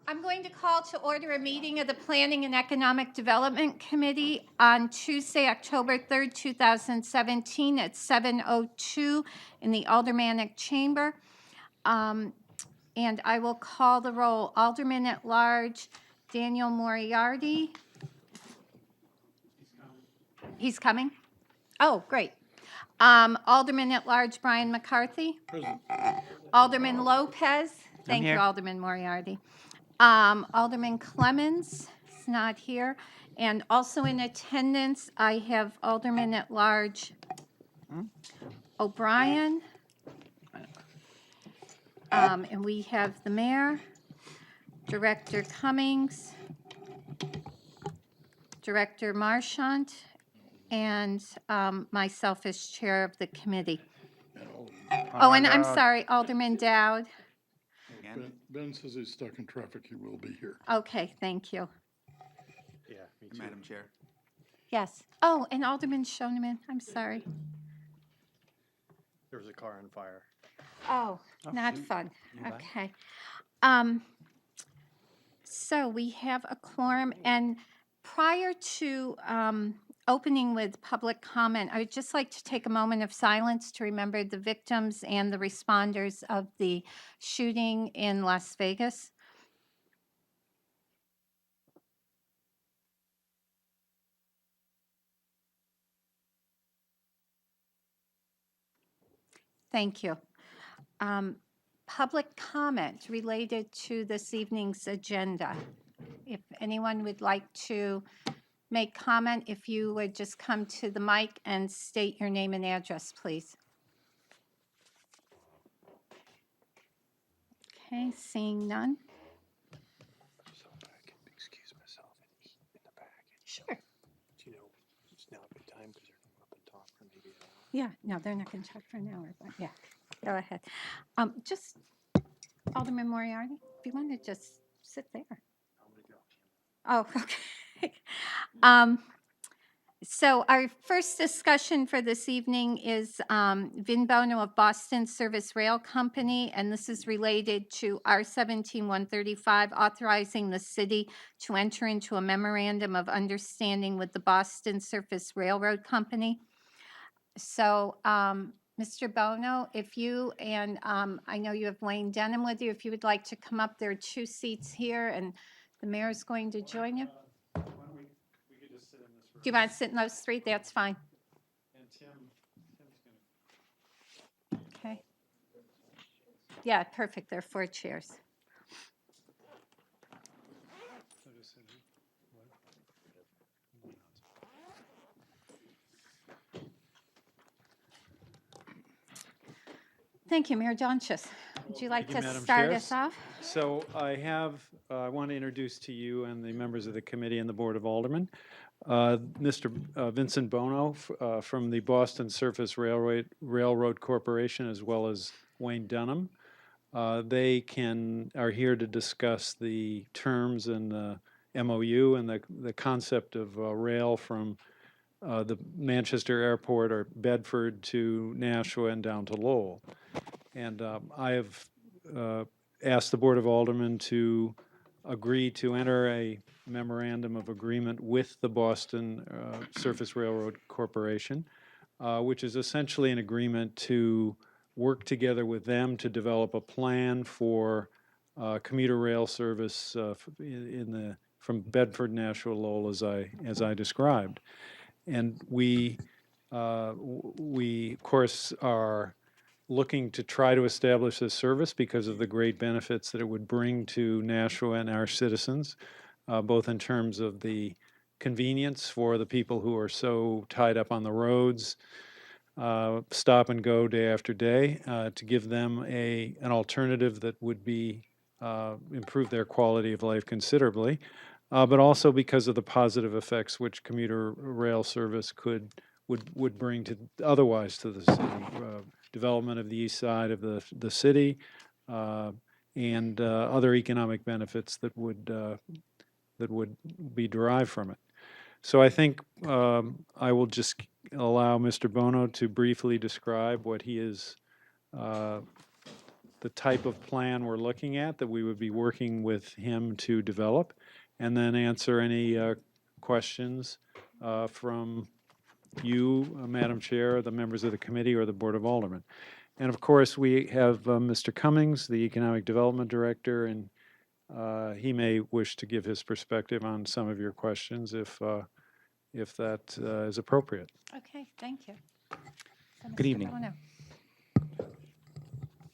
I'm going to call to order a meeting of the Planning and Economic Development Committee on Tuesday, October 3rd, 2017 at 7:02 in the Aldermanic Chamber. And I will call the roll. Alderman at Large Daniel Moriarty. He's coming? Oh, great. Alderman at Large Brian McCarthy. Present. Alderman Lopez. Thank you, here. Alderman Moriarty. Alderman Clemens is not here. And also in attendance, I have Alderman at Large O'Brien. And we have the mayor, Director Cummings, Director Marchant, and myself as chair of the committee. Oh, and I'm sorry, Alderman Dowd. Ben says he's stuck in traffic. He will be here. Okay, thank you. Yeah, me too. Madam Chair. Yes. Oh, and Alderman Shoneman, I'm sorry. There was a car on fire. Oh, not fun. Okay. So we have a quorum, and prior to opening with public comment, I would just like to take a moment of silence to remember the victims and the responders of the shooting in Las Vegas. Thank you. Public comment related to this evening's agenda. If anyone would like to make comment, if you would just come to the mic and state your name and address, please. Okay, seeing none. So if I can excuse myself and eat in the back. Sure. You know, it's now a good time because they're going to come up and talk for maybe an hour. Yeah, no, they're not going to talk for an hour, but yeah, go ahead. Just Alderman Moriarty, if you want to just sit there. I'm going to go. Oh, okay. So our first discussion for this evening is Vin Bono of Boston Service Rail Company, and this is related to R-17-135, authorizing the city to enter into a memorandum of understanding with the Boston Surface Railroad Company. So, Mr. Bono, if you and I know you have Wayne Denham with you, if you would like to come up, there are 2 seats here, and the mayor's going to join you. Why don't we could just sit in this room. Do you want to sit in those 3? That's fine. And Tim's going to. Okay. Yeah, perfect. There are 4 chairs. So just sit here. Thank you, Mayor Donchis. Would you like Thank you, to Madam start Chair. us off? So I want to introduce to you and the members of the committee and the Board of Aldermen, Mr. Vincent Bono from the Boston Surface Railroad Corporation, as well as Wayne Dunham. They are here to discuss the terms and the MOU and the concept of rail from the Manchester Airport or Bedford to Nashua and down to Lowell. And I have asked the Board of Aldermen to agree to enter a memorandum of agreement with the Boston Surface Railroad Corporation, which is essentially an agreement to work together with them to develop a plan for commuter rail service from Bedford, Nashua, Lowell, as I described. And we of course, are looking to try to establish this service because of the great benefits that it would bring to Nashua and our citizens, both in terms of the convenience for the people who are so tied up on the roads, stop and go day after day, to give them an alternative that would be improve their quality of life considerably, but also because of the positive effects which commuter rail service would bring to the city. Development of the east side of the city, and other economic benefits that would be derived from it. So I think I will just allow Mr. Bono to briefly describe what he is, the the type of plan we're looking at that we would be working with him to develop, and then answer any questions from you, Madam Chair, the members of the committee, or the Board of Aldermen. And of course, we have Mr. Cummings, the Economic Development Director, and he may wish to give his perspective on some of your questions if that is appropriate. Okay, thank you. So, Good Mr. evening. Bono,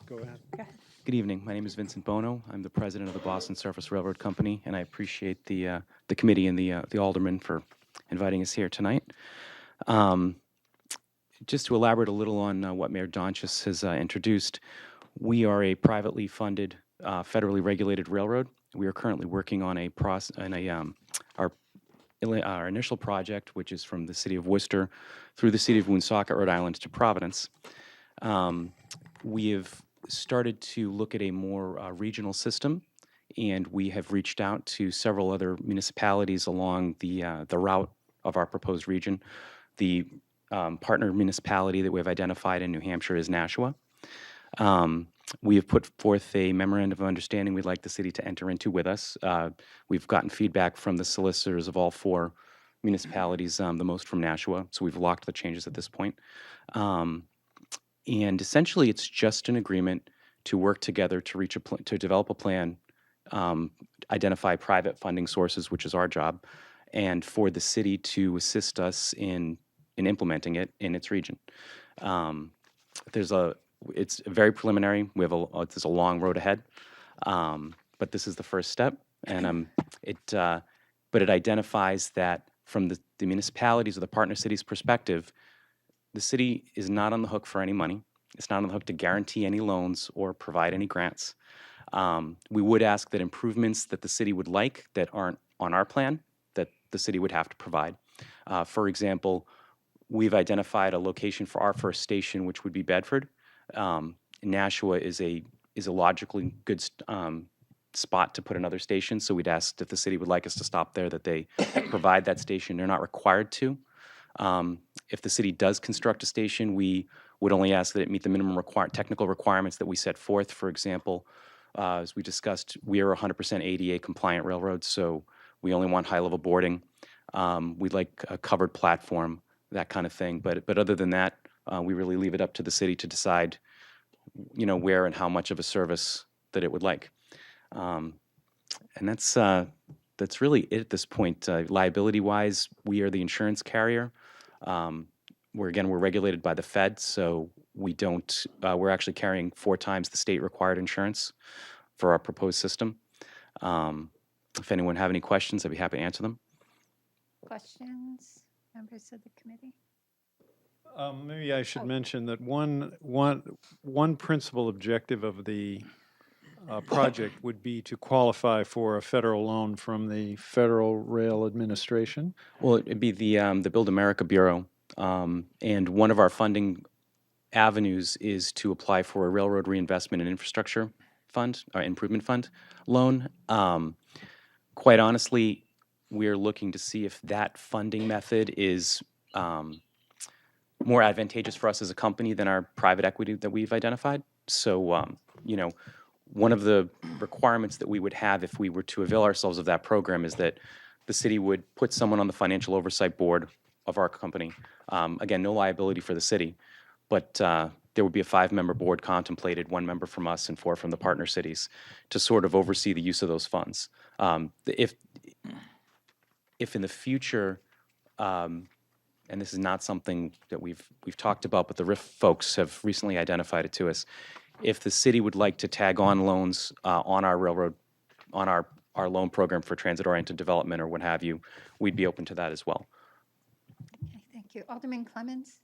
Go ahead. go ahead. Good evening. My name is Vincent Bono. I'm the president of the Boston Surface Railroad Company, and I appreciate the committee and the aldermen for inviting us here tonight. Just to elaborate a little on what Mayor Donchis has introduced, we are a privately funded, federally regulated railroad. We are currently working on our initial project, which is from the city of Worcester through the city of Woonsocket, Rhode Island, to Providence. We have started to look at a more regional system, and we have reached out to several other municipalities along the route of our proposed region. The partner municipality that we have identified in New Hampshire is Nashua. We have put forth a memorandum of understanding we'd like the city to enter into with us. We've gotten feedback from the solicitors of all 4 municipalities, the most from Nashua, so we've locked the changes at this point. And essentially, it's just an agreement to work together to reach to develop a plan, identify private funding sources, which is our job, and for the city to assist us in implementing it in its region. It's very preliminary. There's a long road ahead, but this is the first step, and but it identifies that from the municipalities or the partner cities' perspective, the city is not on the hook for any money. It's not on the hook to guarantee any loans or provide any grants. We would ask that improvements that the city would like that aren't on our plan, that the city would have to provide. For example, we've identified a location for our first station, which would be Bedford. Nashua is a logically good spot to put another station, so we'd ask if the city would like us to stop there, that they provide that station. They're not required to. If the city does construct a station, we would only ask that it meet the minimum technical requirements that we set forth. For example, as we discussed, we are 100% ADA compliant railroad, so we only want high-level boarding. We'd like a covered platform, that kind of thing. But other than that, we really leave it up to the city to decide, where and how much of a service that it would like. And that's really it at this point. Liability-wise, we are the insurance carrier. We're regulated by the Fed, so we don't. We're actually carrying 4 times the state-required insurance for our proposed system. If anyone have any questions, I'd be happy to answer them. Questions, members of the committee? Maybe I should mention that one principal objective of the project would be to qualify for a federal loan from the Federal Rail Administration. Well, it'd be the Build America Bureau, and one of our funding avenues is to apply for a Railroad Reinvestment and Infrastructure Fund, or Improvement Fund loan. Quite honestly, we're looking to see if that funding method is more advantageous for us as a company than our private equity that we've identified. So, one of the requirements that we would have if we were to avail ourselves of that program is that the city would put someone on the financial oversight board of our company. Again, no liability for the city, but there would be a 5-member board contemplated, 1 member from us and 4 from the partner cities, to sort of oversee the use of those funds. If in the future, and this is not something that we've talked about, but the RIF folks have recently identified it to us, if the city would like to tag on loans on our railroad, on our loan program for transit-oriented development or what have you, we'd be open to that as well. Okay, thank you. Alderman Clemmons?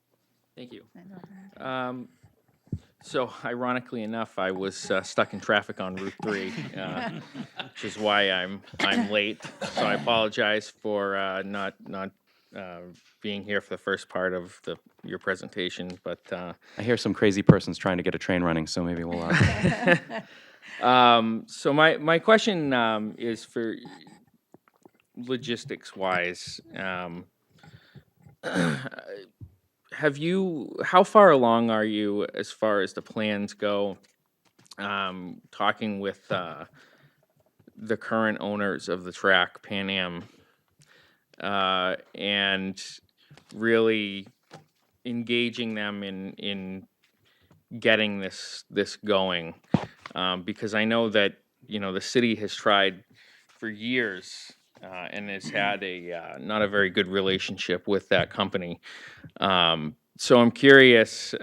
Thank you. And Alderman So ironically enough, I was stuck in traffic on Route 3, which is why I'm late. So I apologize for not being here for the first part of your presentation. But I hear some crazy person's trying to get a train running, so maybe we'll. So my question is for logistics-wise. How far along are you as far as the plans go talking with the current owners of the track, Pan Am, and really engaging them in getting this going, because I know that the city has tried for years and has had a not a very good relationship with that company. So I'm curious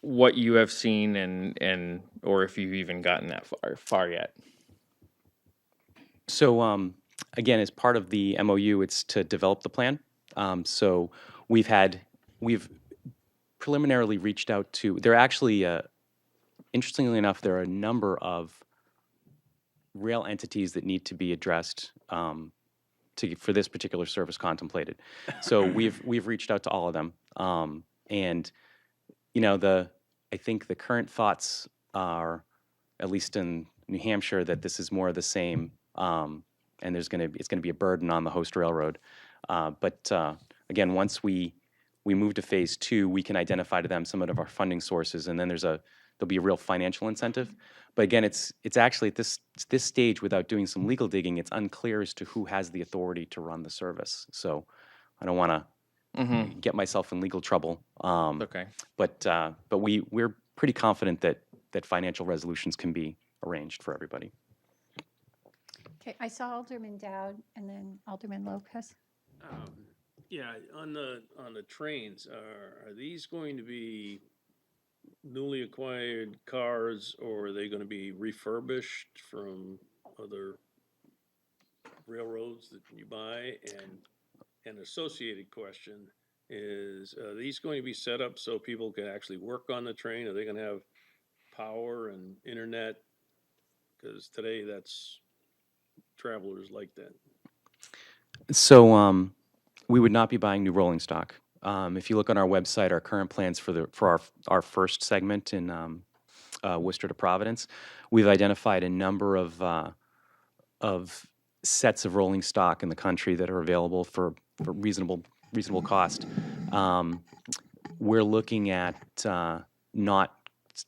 what you have seen and or if you've even gotten that far yet. So again, as part of the MOU, it's to develop the plan. So we've preliminarily reached out to. There are actually, interestingly enough, there are a number of rail entities that need to be addressed for this particular service contemplated. So we've reached out to all of them, and I think the current thoughts are, at least in New Hampshire, that this is more of the same, and it's going to be a burden on the host railroad. But again, once we move to phase 2, we can identify to them some of our funding sources, and then there'll be a real financial incentive. But again, it's actually at this stage, without doing some legal digging, it's unclear as to who has the authority to run the service. So I don't want to get myself in legal trouble. Okay. But we're pretty confident that financial resolutions can be arranged for everybody. Okay, I saw Alderman Dowd and then Alderman Lopez. Yeah, on the trains, are these going to be newly acquired cars, or are they going to be refurbished from other railroads that you buy? And an associated question is, are these going to be set up so people can actually work on the train? Are they going to have power and internet? Because today travelers like that. So we would not be buying new rolling stock. If you look on our website, our current plans for our first segment in Worcester to Providence, we've identified a number of sets of rolling stock in the country that are available for reasonable cost. We're looking at not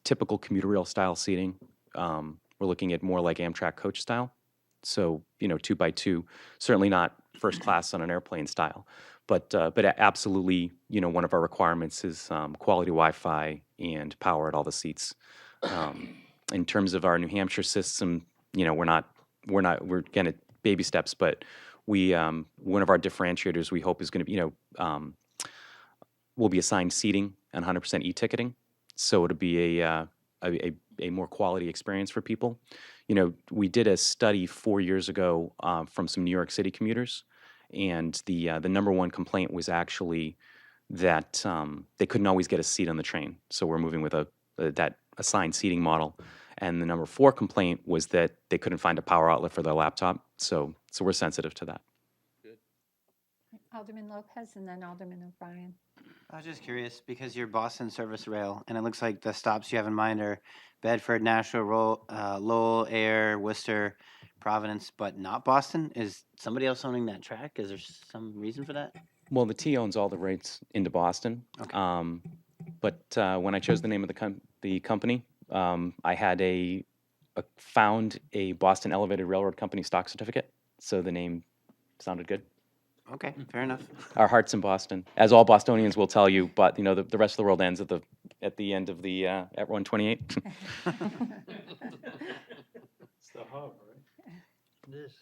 typical commuter rail style seating. We're looking at more like Amtrak coach style. So 2x2, certainly not first class on an airplane style, but absolutely, one of our requirements is quality Wi-Fi and power at all the seats. In terms of our New Hampshire system, we're again at baby steps, but one of our differentiators we hope is going to be, will be assigned seating and 100% e-ticketing, so it'll be a more quality experience for people. We did a study 4 years ago from some New York City commuters, and the number one complaint was actually that they couldn't always get a seat on the train. So we're moving with that assigned seating model. And the number 4 complaint was that they couldn't find a power outlet for their laptop. So we're sensitive to that. Alderman Lopez and then Alderman O'Brien. I was just curious because you're Boston Service Rail, and it looks like the stops you have in mind are Bedford, Nashua, Lowell, Air, Worcester, Providence, but not Boston. Is somebody else owning that track? Is there some reason for that? Well, the T owns all the rights into Boston. Okay. But when I chose the name of the company, I had found a Boston Elevated Railroad Company stock certificate, so the name sounded good. Okay, fair enough. Our heart's in Boston, as all Bostonians will tell you. But the rest of the world ends at the end of the at 128. It's the hub, right? It is.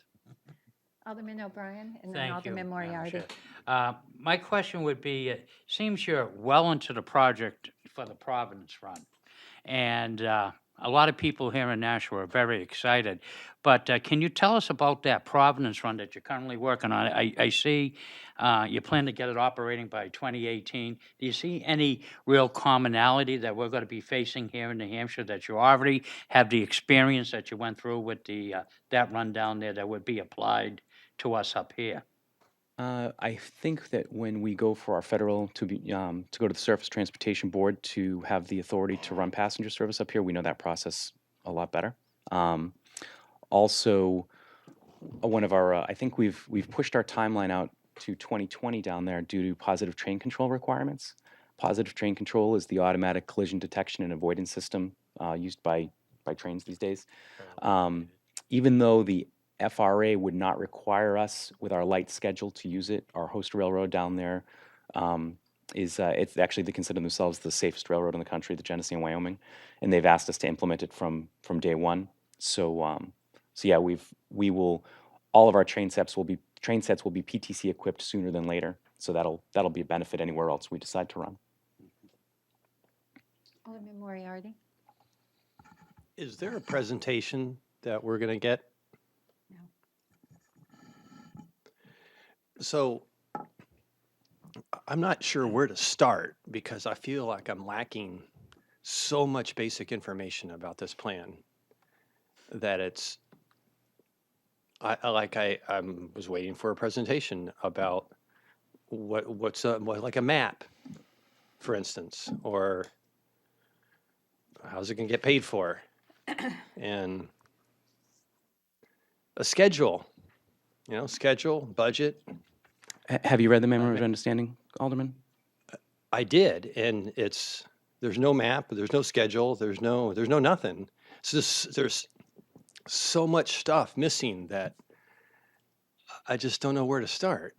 Alderman O'Brien and then Thank you, Alderman Madam Moriarty. Chair. My question would be, it seems you're well into the project for the Providence Run. And a lot of people here in Nashua are very excited. But can you tell us about that Providence Run that you're currently working on? I see you plan to get it operating by 2018. Do you see any real commonality that we're going to be facing here in New Hampshire, that you already have the experience that you went through with that run down there that would be applied to us up here? I think that when we go for our federal to go to the Surface Transportation Board to have the authority to run passenger service up here, we know that process a lot better. Also, one of our I think we've pushed our timeline out to 2020 down there due to positive train control requirements. Positive train control is the automatic collision detection and avoidance system used by trains these days. Even though the FRA would not require us with our light schedule to use it, our host railroad down there it's actually, they consider themselves the safest railroad in the country, the Genesee and Wyoming, and they've asked us to implement it from day one. So yeah, we will, all of our train sets will be PTC equipped sooner than later. So that'll be a benefit anywhere else we decide to run. Alderman Moriarty? Is there a presentation that we're going to get? No. So I'm not sure where to start because I feel like I'm lacking so much basic information about this plan that I was waiting for a presentation about what's like a map, for instance, or how's it going to get paid for, and a schedule, schedule, budget. Have you read the memorandum of understanding, Alderman? I did, and there's no map, there's no schedule, there's no nothing. There's so much stuff missing that I just don't know where to start.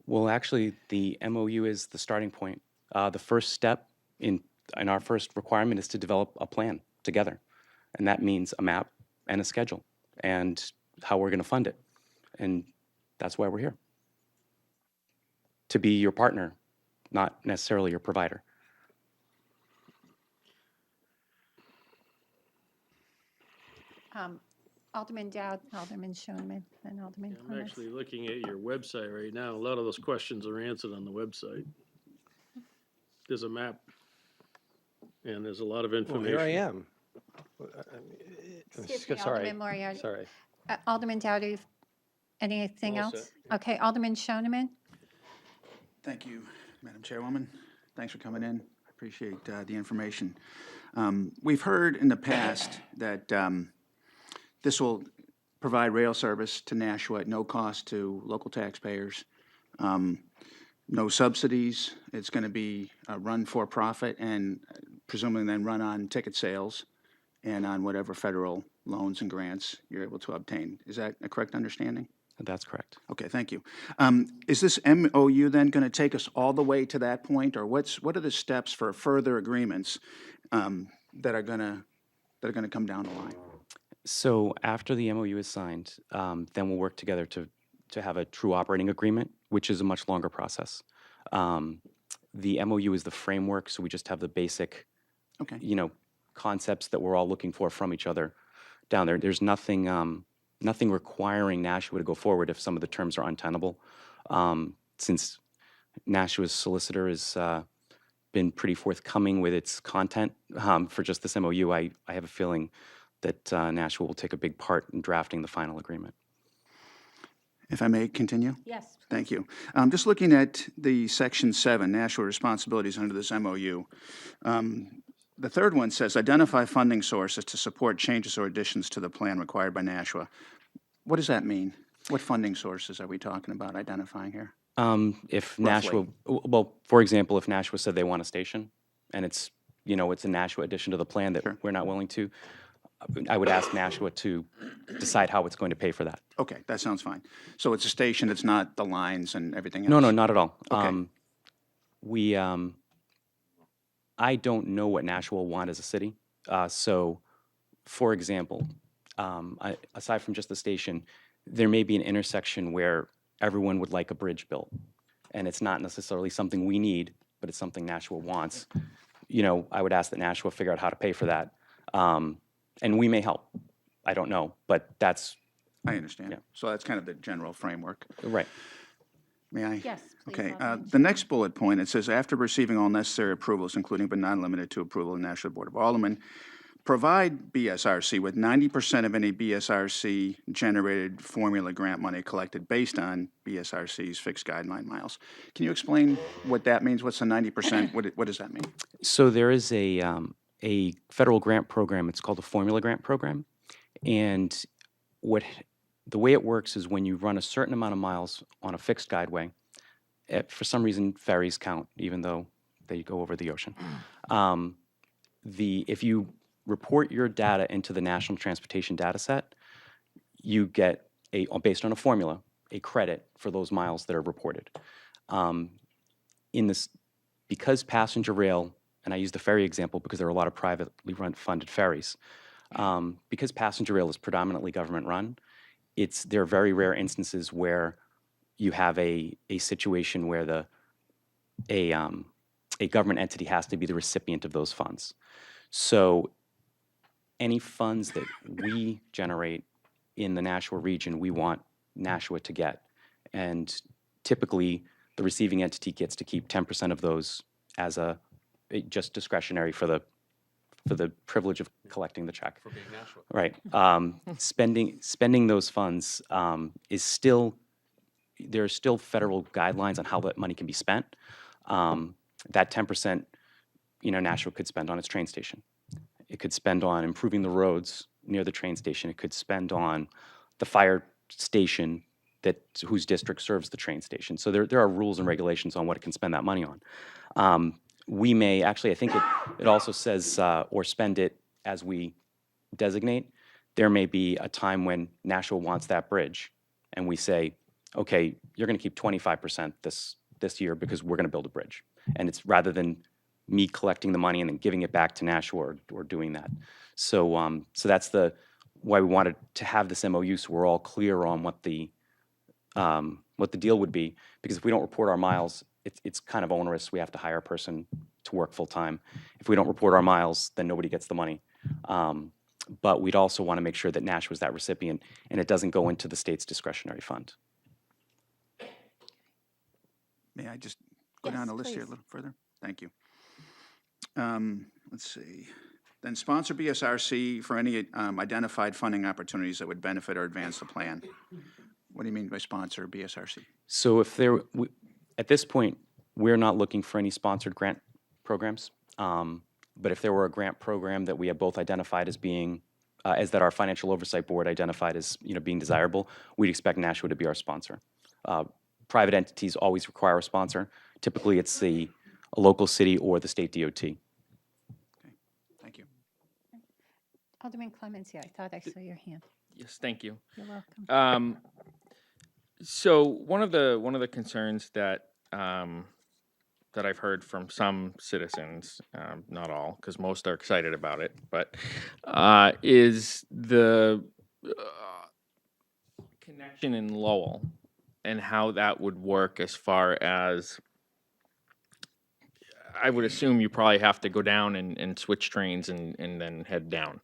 Well, actually, the MOU is the starting point. The first step in our first requirement is to develop a plan together, and that means a map and a schedule and how we're going to fund it, and that's why we're here. To be your partner, not necessarily your provider. Alderman Dowd, Alderman Schoenman, and Alderman I'm Clements. actually looking at your website right now. A lot of those questions are answered on the website. There's a map, and there's a lot of Well, information. here I am. Excuse me, Sorry. Alderman Moriarty. Sorry. Alderman Dowd, anything All else? set. Okay, Alderman Schoenman? Thank you, Madam Chairwoman. Thanks for coming in. I appreciate the information. We've heard in the past that this will provide rail service to Nashua at no cost to local taxpayers. No subsidies. It's going to be run for profit and presumably then run on ticket sales and on whatever federal loans and grants you're able to obtain. Is that a correct understanding? That's correct. Okay, thank you. Is this MOU then going to take us all the way to that point, or what are the steps for further agreements that are going to come down the line? So after the MOU is signed, then we'll work together to have a true operating agreement, which is a much longer process. The MOU is the framework, so we just have the basic, Okay. concepts that we're all looking for from each other down there. There's nothing requiring Nashua to go forward if some of the terms are untenable. Since Nashua's solicitor has been pretty forthcoming with its content for just this MOU, I have a feeling that Nashua will take a big part in drafting the final agreement. If I may continue? Yes. Thank you. Just looking at the Section 7, Nashua responsibilities under this MOU. The third one says, identify funding sources to support changes or additions to the plan required by Nashua. What does that mean? What funding sources are we talking about identifying here? If Nashua, well, for example, if Nashua said they want a station, and it's a Nashua addition to the plan that we're not willing to, I would ask Nashua to decide how it's going to pay for that. Okay, that sounds fine. So it's a station, it's not the lines and everything else? No, not at all. Okay. I don't know what Nashua will want as a city. So, for example, aside from just the station, there may be an intersection where everyone would like a bridge built, and it's not necessarily something we need, but it's something Nashua wants. I would ask that Nashua figure out how to pay for that, and we may help. I don't know, but that's I understand. Yeah. So that's kind of the general framework. right. May I? Yes, please. Okay, Alderman the next bullet point, it says, after receiving all necessary approvals, including but not limited to approval of the National Board of Aldermen, provide BSRC with 90% of any BSRC-generated formula grant money collected based on BSRC's fixed guideline miles. Can you explain what that means? What's the 90%? What does that mean? So there is a federal grant program. It's called the Formula Grant Program, and the way it works is when you run a certain amount of miles on a fixed guideway, for some reason ferries count, even though they go over the ocean. If you report your data into the National Transportation Data Set, you get based on a formula, a credit for those miles that are reported. In this, because passenger rail, and I use the ferry example because there are a lot of privately funded ferries, because passenger rail is predominantly government run, there are very rare instances where you have a situation where a government entity has to be the recipient of those funds. So any funds that we generate in the Nashua region, we want Nashua to get. And typically, the receiving entity gets to keep 10% of those as just discretionary for the privilege of collecting the check. For being Nashua. Right. Spending those funds is still, there are still federal guidelines on how that money can be spent. That 10%, Nashua could spend on its train station. It could spend on improving the roads near the train station. It could spend on the fire station whose district serves the train station. So there are rules and regulations on what it can spend that money on. We may, actually, I think it also says, or spend it as we designate. There may be a time when Nashua wants that bridge, and we say, okay, you're going to keep 25% this year because we're going to build a bridge. And it's rather than me collecting the money and then giving it back to Nashua or doing that. So that's why we wanted to have this MOU, so we're all clear on what the deal would be. Because if we don't report our miles, it's kind of onerous. We have to hire a person to work full time. If we don't report our miles, then nobody gets the money. But we'd also want to make sure that Nashua is that recipient, and it doesn't go into the state's discretionary fund. May I just go Yes, down the list here a please. little further? Thank you. Let's see. Then sponsor BSRC for any identified funding opportunities that would benefit or advance the plan. What do you mean by sponsor BSRC? So at this point, we're not looking for any sponsored grant programs. But if there were a grant program that we have both identified as being, as that our financial oversight board identified as being desirable, we'd expect Nashua to be our sponsor. Private entities always require a sponsor. Typically, it's a local city or the state DOT. Okay, thank you. Alderman Clemency, I thought I saw your hand. Yes, thank you. You're welcome. So one of the concerns that that I've heard from some citizens, not all, because most are excited about it, but is the connection in Lowell and how that would work as far as, I would assume you probably have to go down and switch trains and then head down.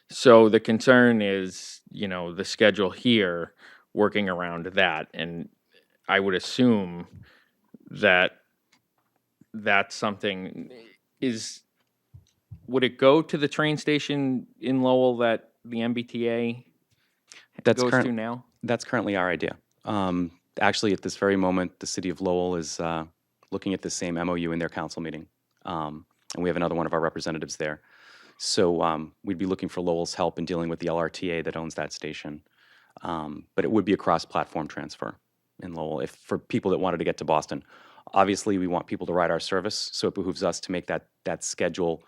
So the concern is, the schedule here, working around that. And I would assume that that's something would it go to the train station in Lowell that the MBTA goes to now? That's currently our idea. Actually, at this very moment, the city of Lowell is looking at the same MOU in their council meeting. And we have another one of our representatives there. So we'd be looking for Lowell's help in dealing with the LRTA that owns that station. But it would be a cross-platform transfer in Lowell for people that wanted to get to Boston. Obviously, we want people to ride our service, so it behooves us to make that schedule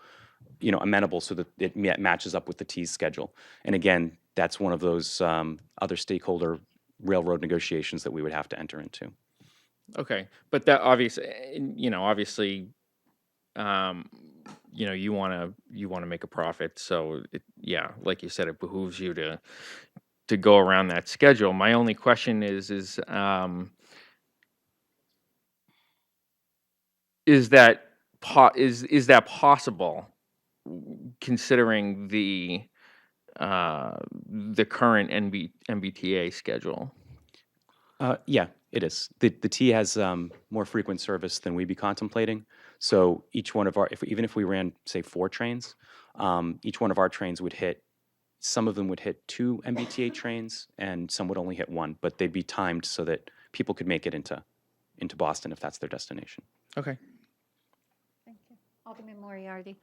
amenable so that it matches up with the T's schedule. And again, that's one of those other stakeholder railroad negotiations that we would have to enter into. Okay, but that obviously, you want to make a profit. So like you said, it behooves you to go around that schedule. My only question is that possible, considering the current MBTA schedule? Yeah, it is. The T has more frequent service than we'd be contemplating. So each one of even if we ran, say, 4 trains, each one of our trains would hit, some of them would hit 2 MBTA trains, and some would only hit 1, but they'd be timed so that people could make it into Boston if that's their destination. Okay. Thank you. Alderman Moriarty.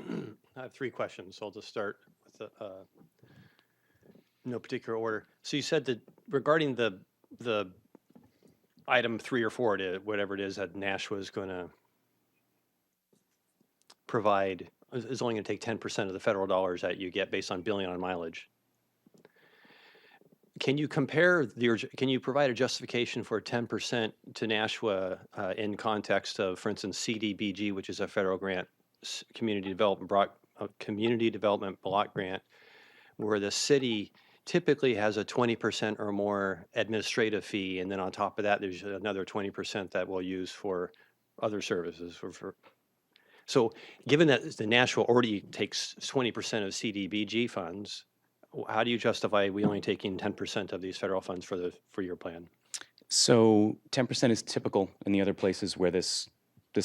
I have 3 questions, so I'll just start with no particular order. So you said that regarding the item 3 or 4, whatever it is that Nashua is going to provide is only going to take 10% of the federal dollars that you get based on billing on mileage. Can you compare can you provide a justification for 10% to Nashua in context of, for instance, CDBG, which is a federal grant, community development block grant, where the city typically has a 20% or more administrative fee, and then on top of that, there's another 20% that we'll use for other services. So given that the Nashua already takes 20% of CDBG funds, how do you justify we only taking 10% of these federal funds for your plan? So 10% is typical in the other places where this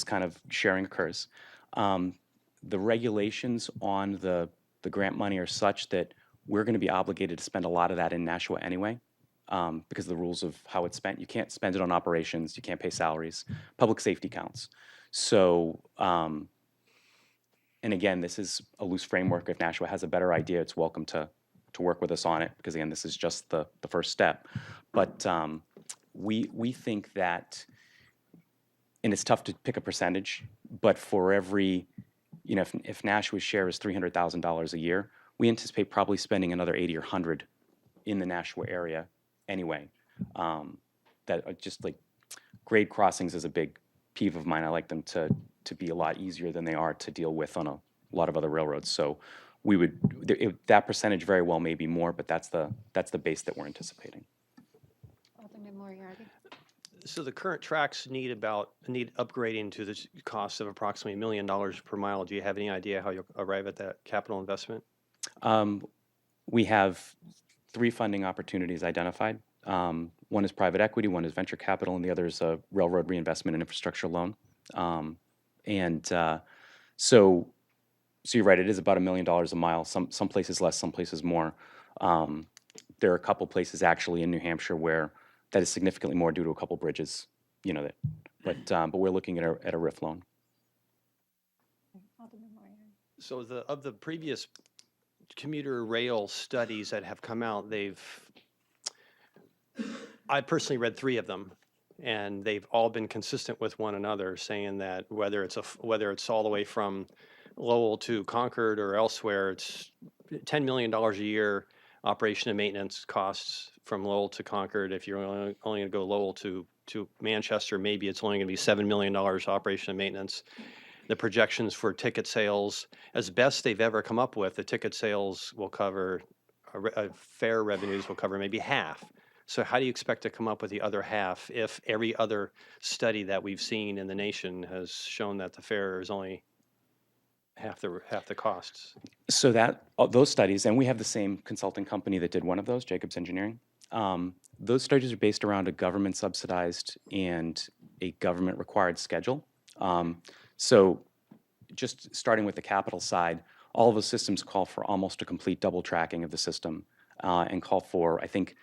kind of sharing occurs. The regulations on the grant money are such that we're going to be obligated to spend a lot of that in Nashua anyway, because of the rules of how it's spent. You can't spend it on operations. You can't pay salaries. Public safety counts. So, and again, this is a loose framework. If Nashua has a better idea, it's welcome to work with us on it, because again, this is just the first step. But we think that, and it's tough to pick a percentage, but for every, if Nashua's share is $300,000 a year, we anticipate probably spending another 80 or 100 in the Nashua area anyway. That are just like grade crossings is a big peeve of mine. I like them to be a lot easier than they are to deal with on a lot of other railroads. So that percentage very well may be more, but that's the base that we're anticipating. Alderman Moriarty. So the current tracks need upgrading to the cost of approximately $1 million per mile. Do you have any idea how you'll arrive at that capital investment? We have 3 funding opportunities identified. One is private equity, one is venture capital, and the other is a railroad reinvestment and infrastructure loan. So you're right, it is about $1 million a mile. Some places less, some places more. There are a couple places actually in New Hampshire where that is significantly more due to a couple bridges, but we're looking at a RIF loan. Alderman Moriarty. So of the previous commuter rail studies that have come out, I personally read 3 of them, and they've all been consistent with one another, saying that whether it's all the way from Lowell to Concord or elsewhere, it's $10 million a year operation and maintenance costs from Lowell to Concord. If you're only going to go Lowell to Manchester, maybe it's only going to be $7 million operation and maintenance. The projections for ticket sales, as best they've ever come up with, the ticket sales will cover, fare revenues will cover maybe half. So how do you expect to come up with the other half if every other study that we've seen in the nation has shown that the fare is only half the costs? So those studies, and we have the same consulting company that did one of those, Jacobs Engineering. Those studies are based around a government subsidized and a government required schedule. So just starting with the capital side, all of the systems call for almost a complete double tracking of the system, and call for, I think,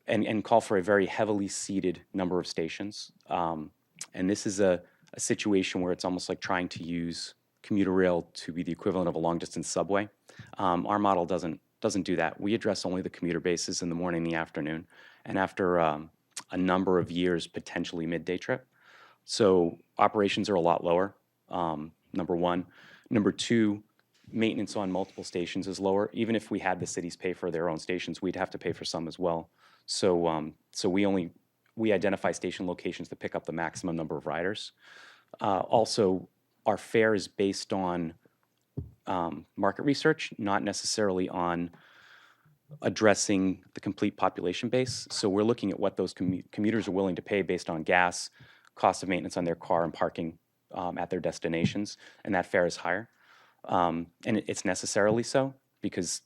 and call for a very heavily seated number of stations. And this is a situation where it's almost like trying to use commuter rail to be the equivalent of a long distance subway. Our model doesn't do that. We address only the commuter bases in the morning and the afternoon, and after a number of years, potentially midday trip. So operations are a lot lower, number one. Number two, maintenance on multiple stations is lower. Even if we had the cities pay for their own stations, we'd have to pay for some as well. So we identify station locations to pick up the maximum number of riders. Also, our fare is based on market research, not necessarily on addressing the complete population base. So we're looking at what those commuters are willing to pay based on gas, cost of maintenance on their car, and parking at their destinations, and that fare is higher. And it's necessarily so because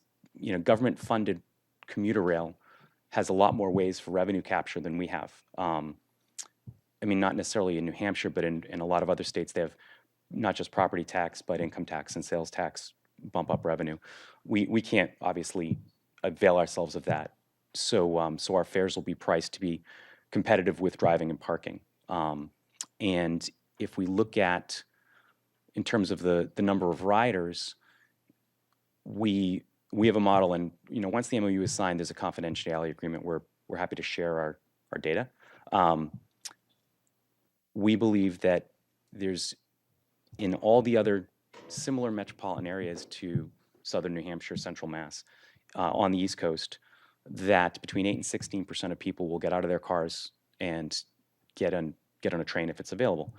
government-funded commuter rail has a lot more ways for revenue capture than we have. I mean, not necessarily in New Hampshire, but in a lot of other states, they have not just property tax, but income tax and sales tax bump up revenue. We can't obviously avail ourselves of that. So our fares will be priced to be competitive with driving and parking. And if we look at, in terms of the number of riders, we have a model, and once the MOU is signed, there's a confidentiality agreement where we're happy to share our data. We believe that there's in all the other similar metropolitan areas to southern New Hampshire, central Mass, on the East Coast, that between 8 and 16% of people will get out of their cars and get on a train if it's available.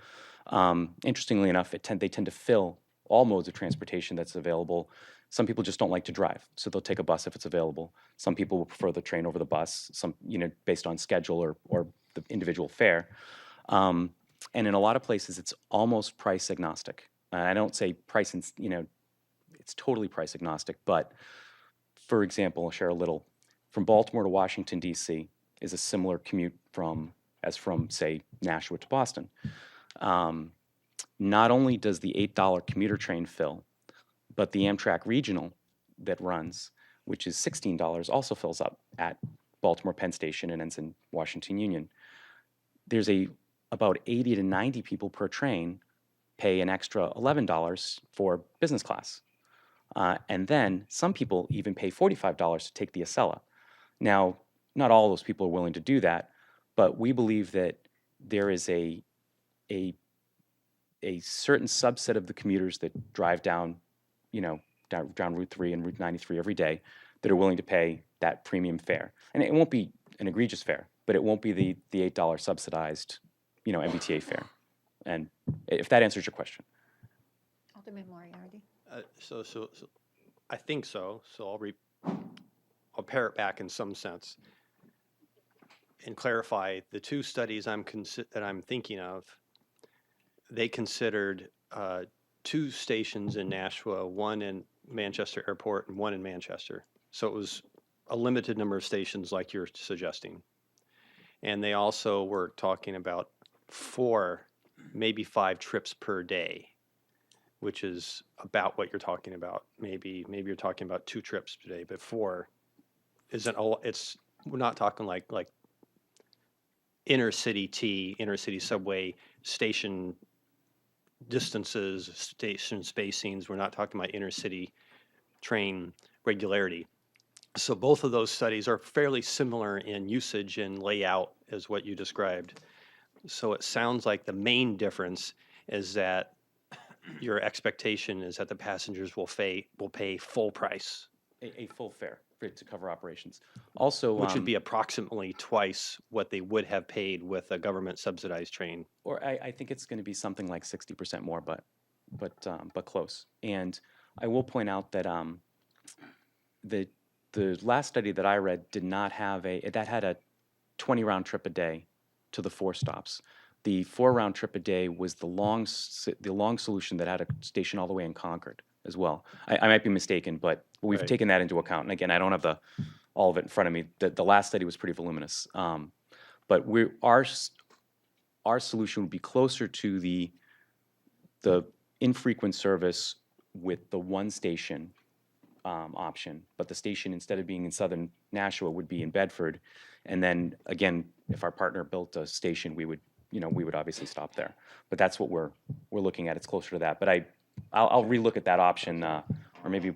Interestingly enough, they tend to fill all modes of transportation that's available. Some people just don't like to drive, so they'll take a bus if it's available. Some people will prefer the train over the bus, based on schedule or the individual fare. And in a lot of places, it's almost price agnostic. I don't say price, it's totally price agnostic, but for example, I'll share a little. From Baltimore to Washington, D.C. is a similar commute as from, say, Nashua to Boston. Not only does the $8 commuter train fill, but the Amtrak regional that runs, which is $16, also fills up at Baltimore Penn Station and ends in Washington Union. There's about 80 to 90 people per train pay an extra $11 for business class. And then some people even pay $45 to take the Acela. Now, not all those people are willing to do that, but we believe that there is a certain subset of the commuters that drive down Route 3 and Route 93 every day that are willing to pay that premium fare. And it won't be an egregious fare, but it won't be the $8 subsidized, MBTA fare. And if that answers your question. Alderman Moriarty. So I think so. So I'll pare it back in some sense and clarify the two studies that I'm thinking of. They considered 2 stations in Nashua, one in Manchester Airport and one in Manchester. So it was a limited number of stations like you're suggesting. And they also were talking about 4, maybe 5 trips per day, which is about what you're talking about. Maybe you're talking about 2 trips per day, but 4 isn't all. We're not talking like inner city subway station distances, station spacings. We're not talking about inner city train regularity. So both of those studies are fairly similar in usage and layout as what you described. So it sounds like the main difference is that your expectation is that the passengers will pay full price, A full fare to cover operations. Also, which would be approximately twice what they would have paid with a government subsidized train. or I think it's going to be something like 60% more, but close. And I will point out that the last study that I read did not have that had a 20 round trip a day to the 4 stops. The 4 round trip a day was the long solution that had a station all the way in Concord as well. I might be mistaken, but we've Right. taken that into account. And again, I don't have all of it in front of me. The last study was pretty voluminous. But our solution would be closer to the infrequent service with the 1 station option, but the station, instead of being in southern Nashua, would be in Bedford. And then again, if our partner built a station, we would obviously stop there. But that's what we're looking at. It's closer to that. But I'll relook at that option, or maybe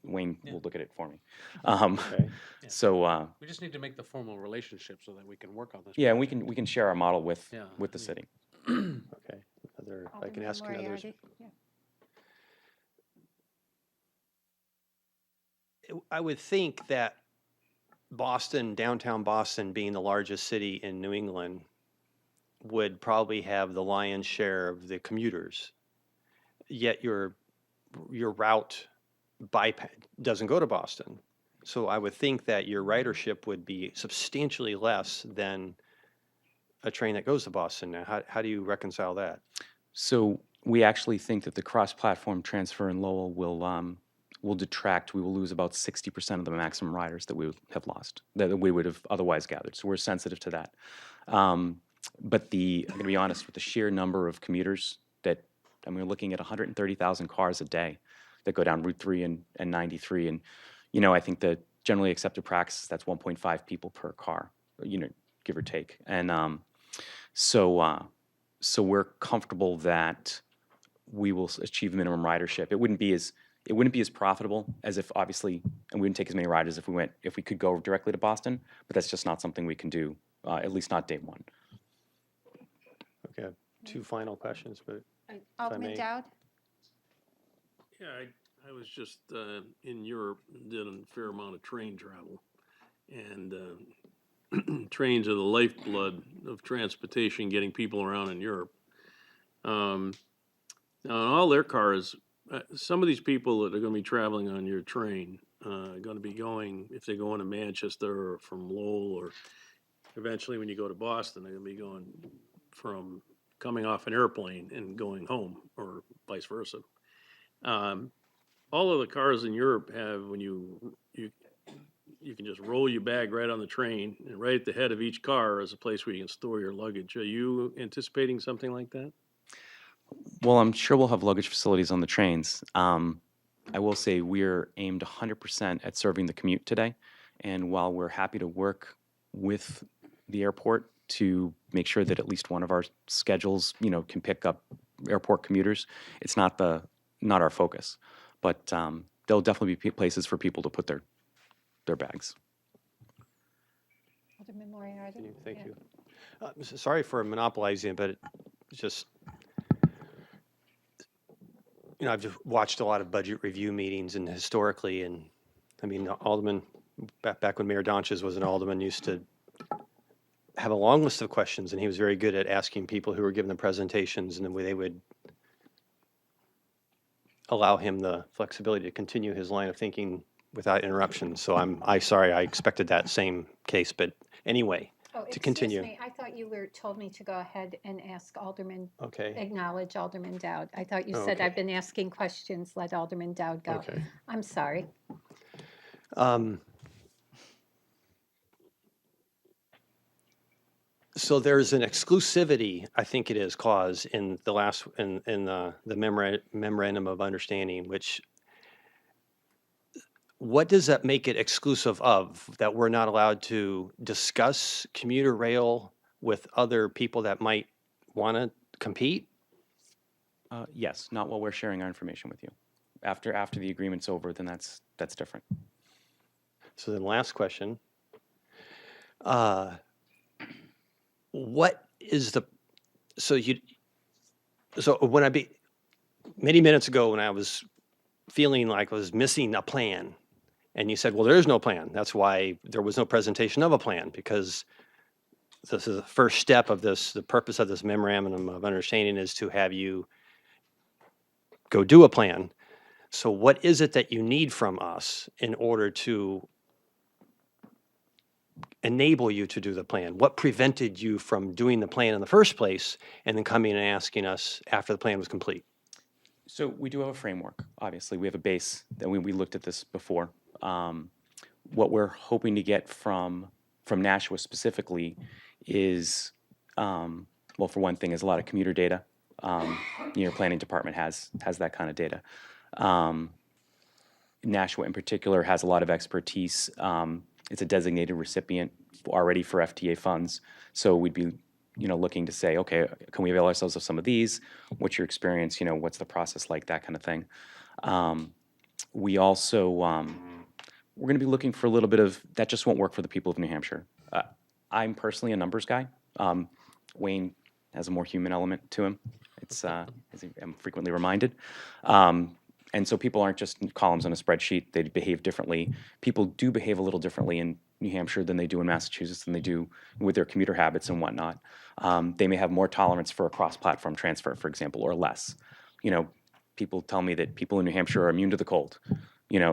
Wayne will look at it for me. Okay. So We just need to make the formal relationship so that we can work on this. yeah, and we can share our model with Yeah, the city. Okay. If I can Alderman ask another. Moriarty. Yeah. I would think that Boston, downtown Boston, being the largest city in New England, would probably have the lion's share of the commuters. Yet your route doesn't go to Boston. So I would think that your ridership would be substantially less than a train that goes to Boston. Now, how do you reconcile that? So we actually think that the cross-platform transfer in Lowell will detract. We will lose about 60% of the maximum riders that we would have lost, that we would have otherwise gathered. So we're sensitive to that. But I'm going to be honest, with the sheer number of commuters we're looking at 130,000 cars a day that go down Route 3 and 93. And, I think the generally accepted practice, that's 1.5 people per car, give or take. And so we're comfortable that we will achieve minimum ridership. It wouldn't be as profitable as if, obviously, and we wouldn't take as many riders if we could go directly to Boston, but that's just not something we can do, at least not day one. Okay, 2 final questions, but Alderman may. Dowd? Yeah, I was just in Europe, did a fair amount of train travel. And trains are the lifeblood of transportation, getting people around in Europe. Now, in all their cars, some of these people that are going to be traveling on your train are going to be going, if they're going to Manchester or from Lowell, or eventually when you go to Boston, they're going to be going from coming off an airplane and going home, or vice versa. All of the cars in Europe have, when you can just roll your bag right on the train, and right at the head of each car is a place where you can store your luggage. Are you anticipating something like that? Well, I'm sure we'll have luggage facilities on the trains. I will say we're aimed 100% at serving the commute today. And while we're happy to work with the airport to make sure that at least one of our schedules, can pick up airport commuters, it's not our focus. But there'll definitely be places for people to put their bags. Alderman Moriarty? Thank Yeah. you. Sorry for monopolizing, but it's just, I've just watched a lot of budget review meetings, and historically, and I mean, Alderman, back when Mayor Donches was an alderman, used to have a long list of questions, and he was very good at asking people who were giving the presentations, and then they would allow him the flexibility to continue his line of thinking without interruption. So I sorry, I expected that same case, but anyway, Oh, to continue. excuse me, I thought you told me to go ahead and ask Alderman, Okay, acknowledge Alderman Dowd. I thought you said Okay. I've been asking questions, let Alderman Dowd go. okay. I'm sorry. So there's an exclusivity, I think it is, clause in the last, in the memorandum of understanding, which, what does that make it exclusive of? That we're not allowed to discuss commuter rail with other people that might want to compete? Yes, not while we're sharing our information with you. After the agreement's over, then that's different. So then last question. What is the, so many minutes ago when I was feeling like I was missing a plan, and you said, well, there is no plan. That's why there was no presentation of a plan, because this is the first step of this. The purpose of this memorandum of understanding is to have you go do a plan. So what is it that you need from us in order to enable you to do the plan? What prevented you from doing the plan in the first place and then coming and asking us after the plan was complete? So we do have a framework. Obviously, we have a base that we looked at this before. What we're hoping to get from Nashua specifically is, well, for one thing, is a lot of commuter data. Your planning department has that kind of data. Nashua in particular has a lot of expertise. It's a designated recipient already for FTA funds. So we'd be, looking to say, okay, can we avail ourselves of some of these? What's your experience? What's the process like? That kind of thing. We also, we're going to be looking for a little bit of, that just won't work for the people of New Hampshire. I'm personally a numbers guy. Wayne has a more human element to him. It's, as I'm frequently reminded. And so people aren't just columns on a spreadsheet. They behave differently. People do behave a little differently in New Hampshire than they do in Massachusetts, than they do with their commuter habits and whatnot. They may have more tolerance for a cross-platform transfer, for example, or less. People tell me that people in New Hampshire are immune to the cold.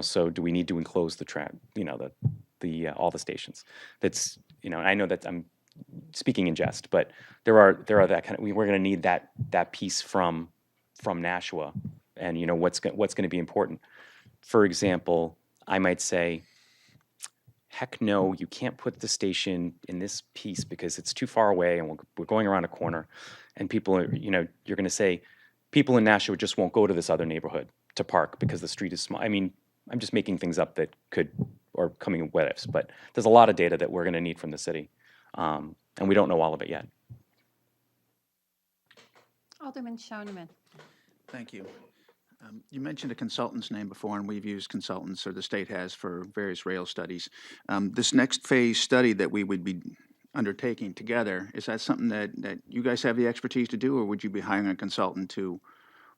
So do we need to enclose all the stations? That's, I know that I'm speaking in jest, but there are that kind of, we're going to need that piece from Nashua. And what's going to be important. For example, I might say, heck no, you can't put the station in this piece because it's too far away and we're going around a corner. And people are, you're going to say, people in Nashua just won't go to this other neighborhood to park because the street is small. I mean, I'm just making things up that could, or coming in what ifs, but there's a lot of data that we're going to need from the city. And we don't know all of it yet. Alderman Schoeneman. Thank you. You mentioned a consultant's name before, and we've used consultants, or the state has, for various rail studies. This next phase study that we would be undertaking together. Is that something that you guys have the expertise to do, or would you be hiring a consultant to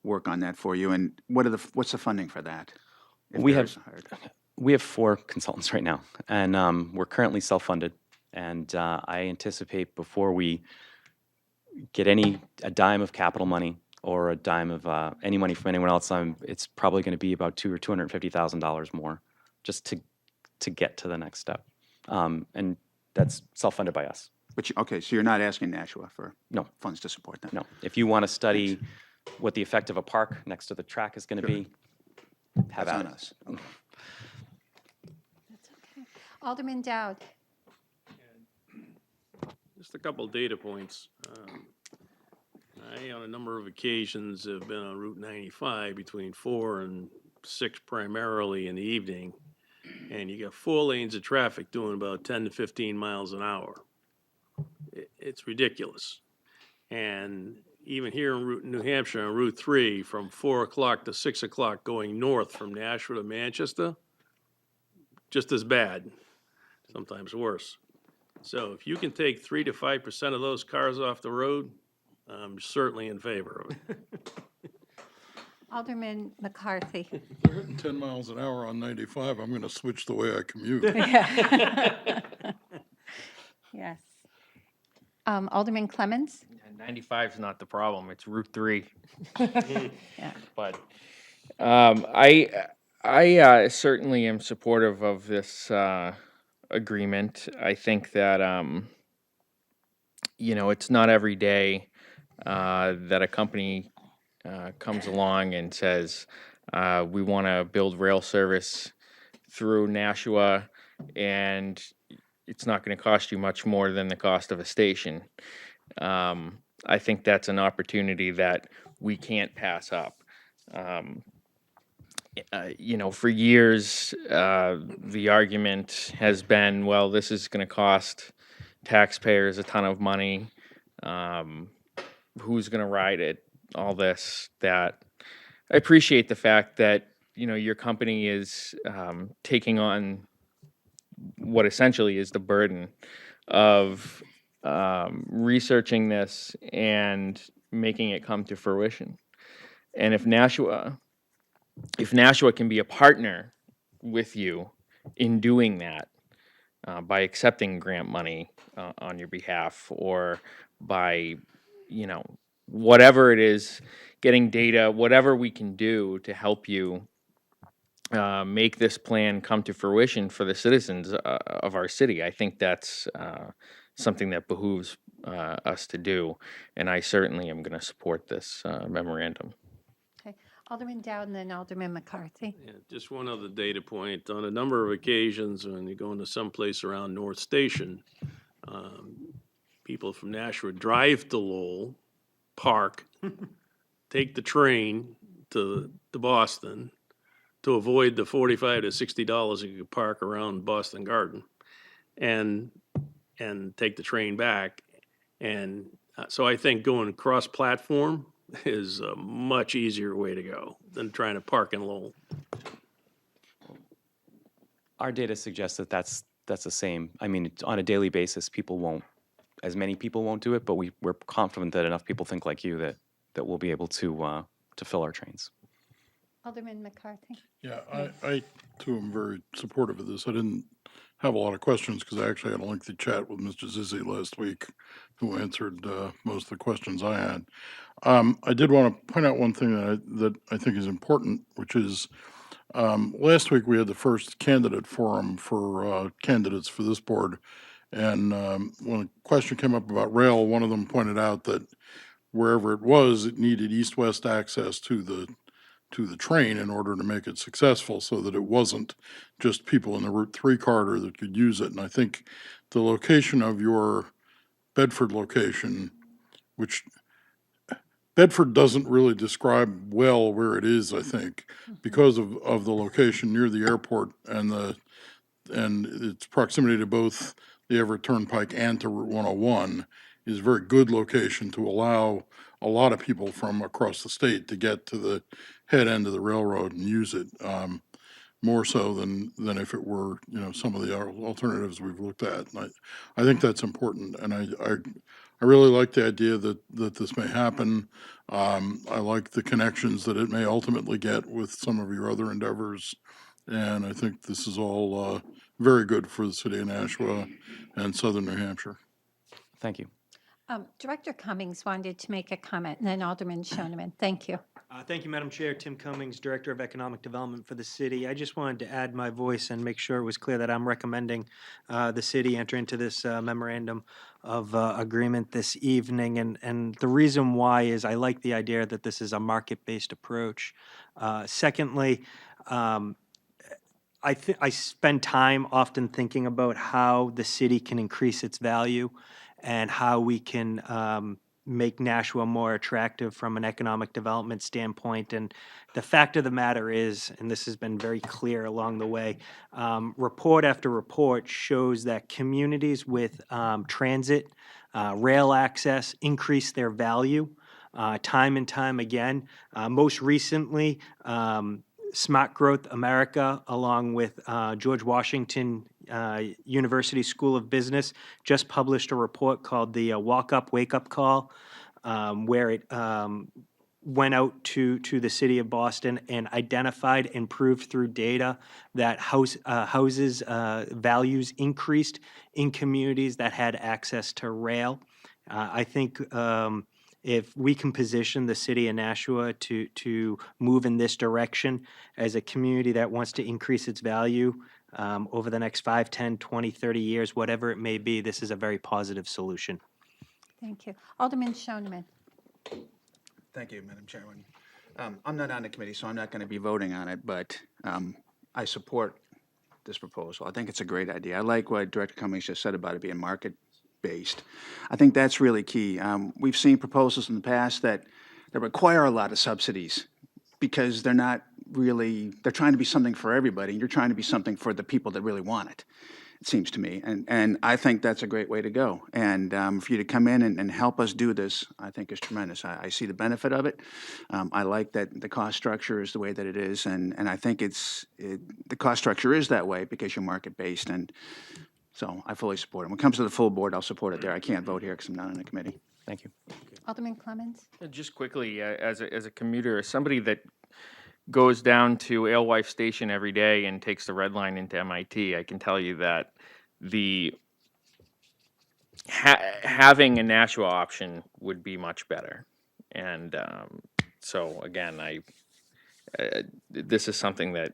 work on that for you? And what's the funding for that? if We there have is hired? we have 4 consultants right now, and we're currently self-funded. And I anticipate before we get a dime of capital money or a dime of any money from anyone else, it's probably going to be about $250,000 more just to get to the next step. And that's self-funded by us. But okay, so you're not asking Nashua for No. funds to support that? No. If you want to study what the effect of a park next to the track is going to be, have That's at on it. us. Okay. That's okay. Alderman Dowd. Just a couple data points. I, on a number of occasions, have been on Route 95 between 4 and 6 primarily in the evening, and you got 4 lanes of traffic doing about 10 to 15 miles an hour. It's ridiculous. And even here in New Hampshire on Route 3, from 4 o'clock to 6 o'clock going north from Nashua to Manchester, just as bad, sometimes worse. So if you can take 3 to 5% of those cars off the road, I'm certainly in favor of it. Alderman McCarthy. They're hitting 10 miles an hour on 95. I'm going to switch the way I commute. Yes. Alderman Clemmons? 95 is not the problem, it's Route 3. Yeah. But I certainly am supportive of this agreement. I think that it's not every day that a company comes along and says we want to build rail service through Nashua, and it's not going to cost you much more than the cost of a station. I think that's an opportunity that we can't pass up. For years, the argument has been, well, this is going to cost taxpayers a ton of money. Who's going to ride it? All this, that. I appreciate the fact that, your company is taking on what essentially is the burden of researching this and making it come to fruition. And if Nashua can be a partner with you in doing that, by accepting grant money on your behalf, or by, whatever it is, getting data, whatever we can do to help you make this plan come to fruition for the citizens of our city, I think that's something that behooves us to do. And I certainly am going to support this memorandum. Okay. Alderman Dowd and then Alderman McCarthy. Yeah, just one other data point. On a number of occasions, when you go into someplace around North Station, people from Nashua drive to Lowell, park, take the train to Boston to avoid the $45 to $60 you could park around Boston Garden, and take the train back. And so I think going cross-platform is a much easier way to go than trying to park in Lowell. Our data suggests that that's the same. I mean, on a daily basis, as many people won't do it, but we're confident that enough people think like you that we'll be able to fill our trains. Alderman McCarthy. Yeah, I too am very supportive of this. I didn't have a lot of questions because I actually had a lengthy chat with Mr. Zizzi last week, who answered most of the questions I had. I did want to point out one thing that I think is important, which is last week we had the first candidate forum for candidates for this board. And when a question came up about rail, one of them pointed out that wherever it was, it needed east-west access to the train in order to make it successful, so that it wasn't just people in the Route 3 corridor that could use it. And I think the location of your Bedford location, which Bedford doesn't really describe well where it is, I think, because of the location near the airport and its proximity to both the Everett Turnpike and to Route 101 is a very good location to allow a lot of people from across the state to get to the head end of the railroad and use it. more so than if it were, you know, some of the alternatives we've looked at. And I think that's important, and I really like the idea that this may happen. I like the connections that it may ultimately get with some of your other endeavors, and I think this is all very good for the city of Nashua and southern New Hampshire. Thank you. Director Cummings wanted to make a comment, and then Alderman Shoneman. Thank you. Thank you, Madam Chair. Tim Cummings, Director of Economic Development for the city. I just wanted to add my voice and make sure it was clear that I'm recommending the city enter into this memorandum of agreement this evening. And the reason why is I like the idea that this is a market-based approach. Secondly, I spend time often thinking about how the city can increase its value and how we can make Nashua more attractive from an economic development standpoint. And the fact of the matter is, and this has been very clear along the way, report after report shows that communities with transit, rail access increase their value time and time again. Most recently, Smart Growth America, along with George Washington University School of Business, just published a report called the Walk Up, Wake Up Call, where it went out to the city of Boston and identified and proved through data that houses values increased in communities that had access to rail. I think if we can position the city of Nashua to move in this direction as a community that wants to increase its value over the next 5, 10, 20, 30 years, whatever it may be, this is a very positive solution. Thank you. Alderman Shoneman. Thank you, Madam Chairman. I'm not on the committee, so I'm not going to be voting on it, but I support this proposal. I think it's a great idea. I like what Director Cummings just said about it being market-based. I think that's really key. We've seen proposals in the past that require a lot of subsidies because they're not really, they're trying to be something for everybody, and you're trying to be something for the people that really want it, it seems to me. And I think that's a great way to go. And for you to come in and help us do this, I think is tremendous. I see the benefit of it. I like that the cost structure is the way that it is, and I think the cost structure is that way because you're market-based, and so I fully support it. When it comes to the full board, I'll support it there. I can't vote here because I'm not on the committee. Thank you. Alderman Clemens. Just quickly, as a commuter, as somebody that goes down to Alewife Station every day and takes the red line into MIT, I can tell you that having a Nashua option would be much better. And so again, this is something that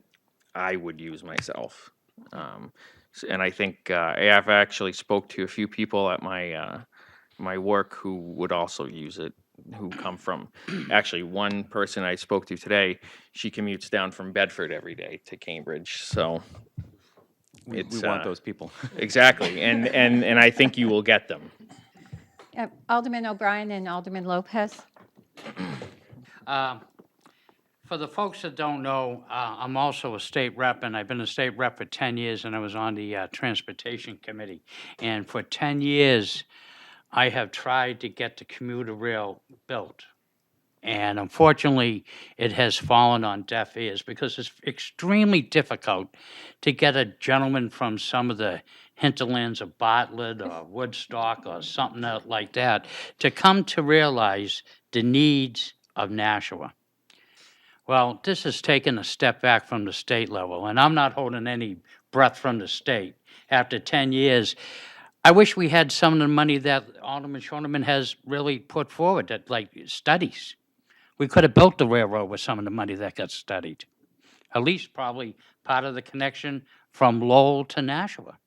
I would use myself. And I think I've actually spoke to a few people at my work who would also use it, who come from, actually one person I spoke to today, she commutes down from Bedford every day to Cambridge, so. We want those people. Exactly, and I think you will get them. Alderman O'Brien and Alderman Lopez. For the folks that don't know, I'm also a state rep, and I've been a state rep for 10 years, and I was on the Transportation Committee. And for 10 years, I have tried to get the commuter rail built. And unfortunately, it has fallen on deaf ears because it's extremely difficult to get a gentleman from some of the hinterlands of Bartlett or Woodstock or something like that to come to realize the needs of Nashua. Well, this has taken a step back from the state level, and I'm not holding any breath from the state. After 10 years, I wish we had some of the money that Alderman Shoneman has really put forward, that like studies. We could have built the railroad with some of the money that got studied. At least probably part of the connection from Lowell to Nashua.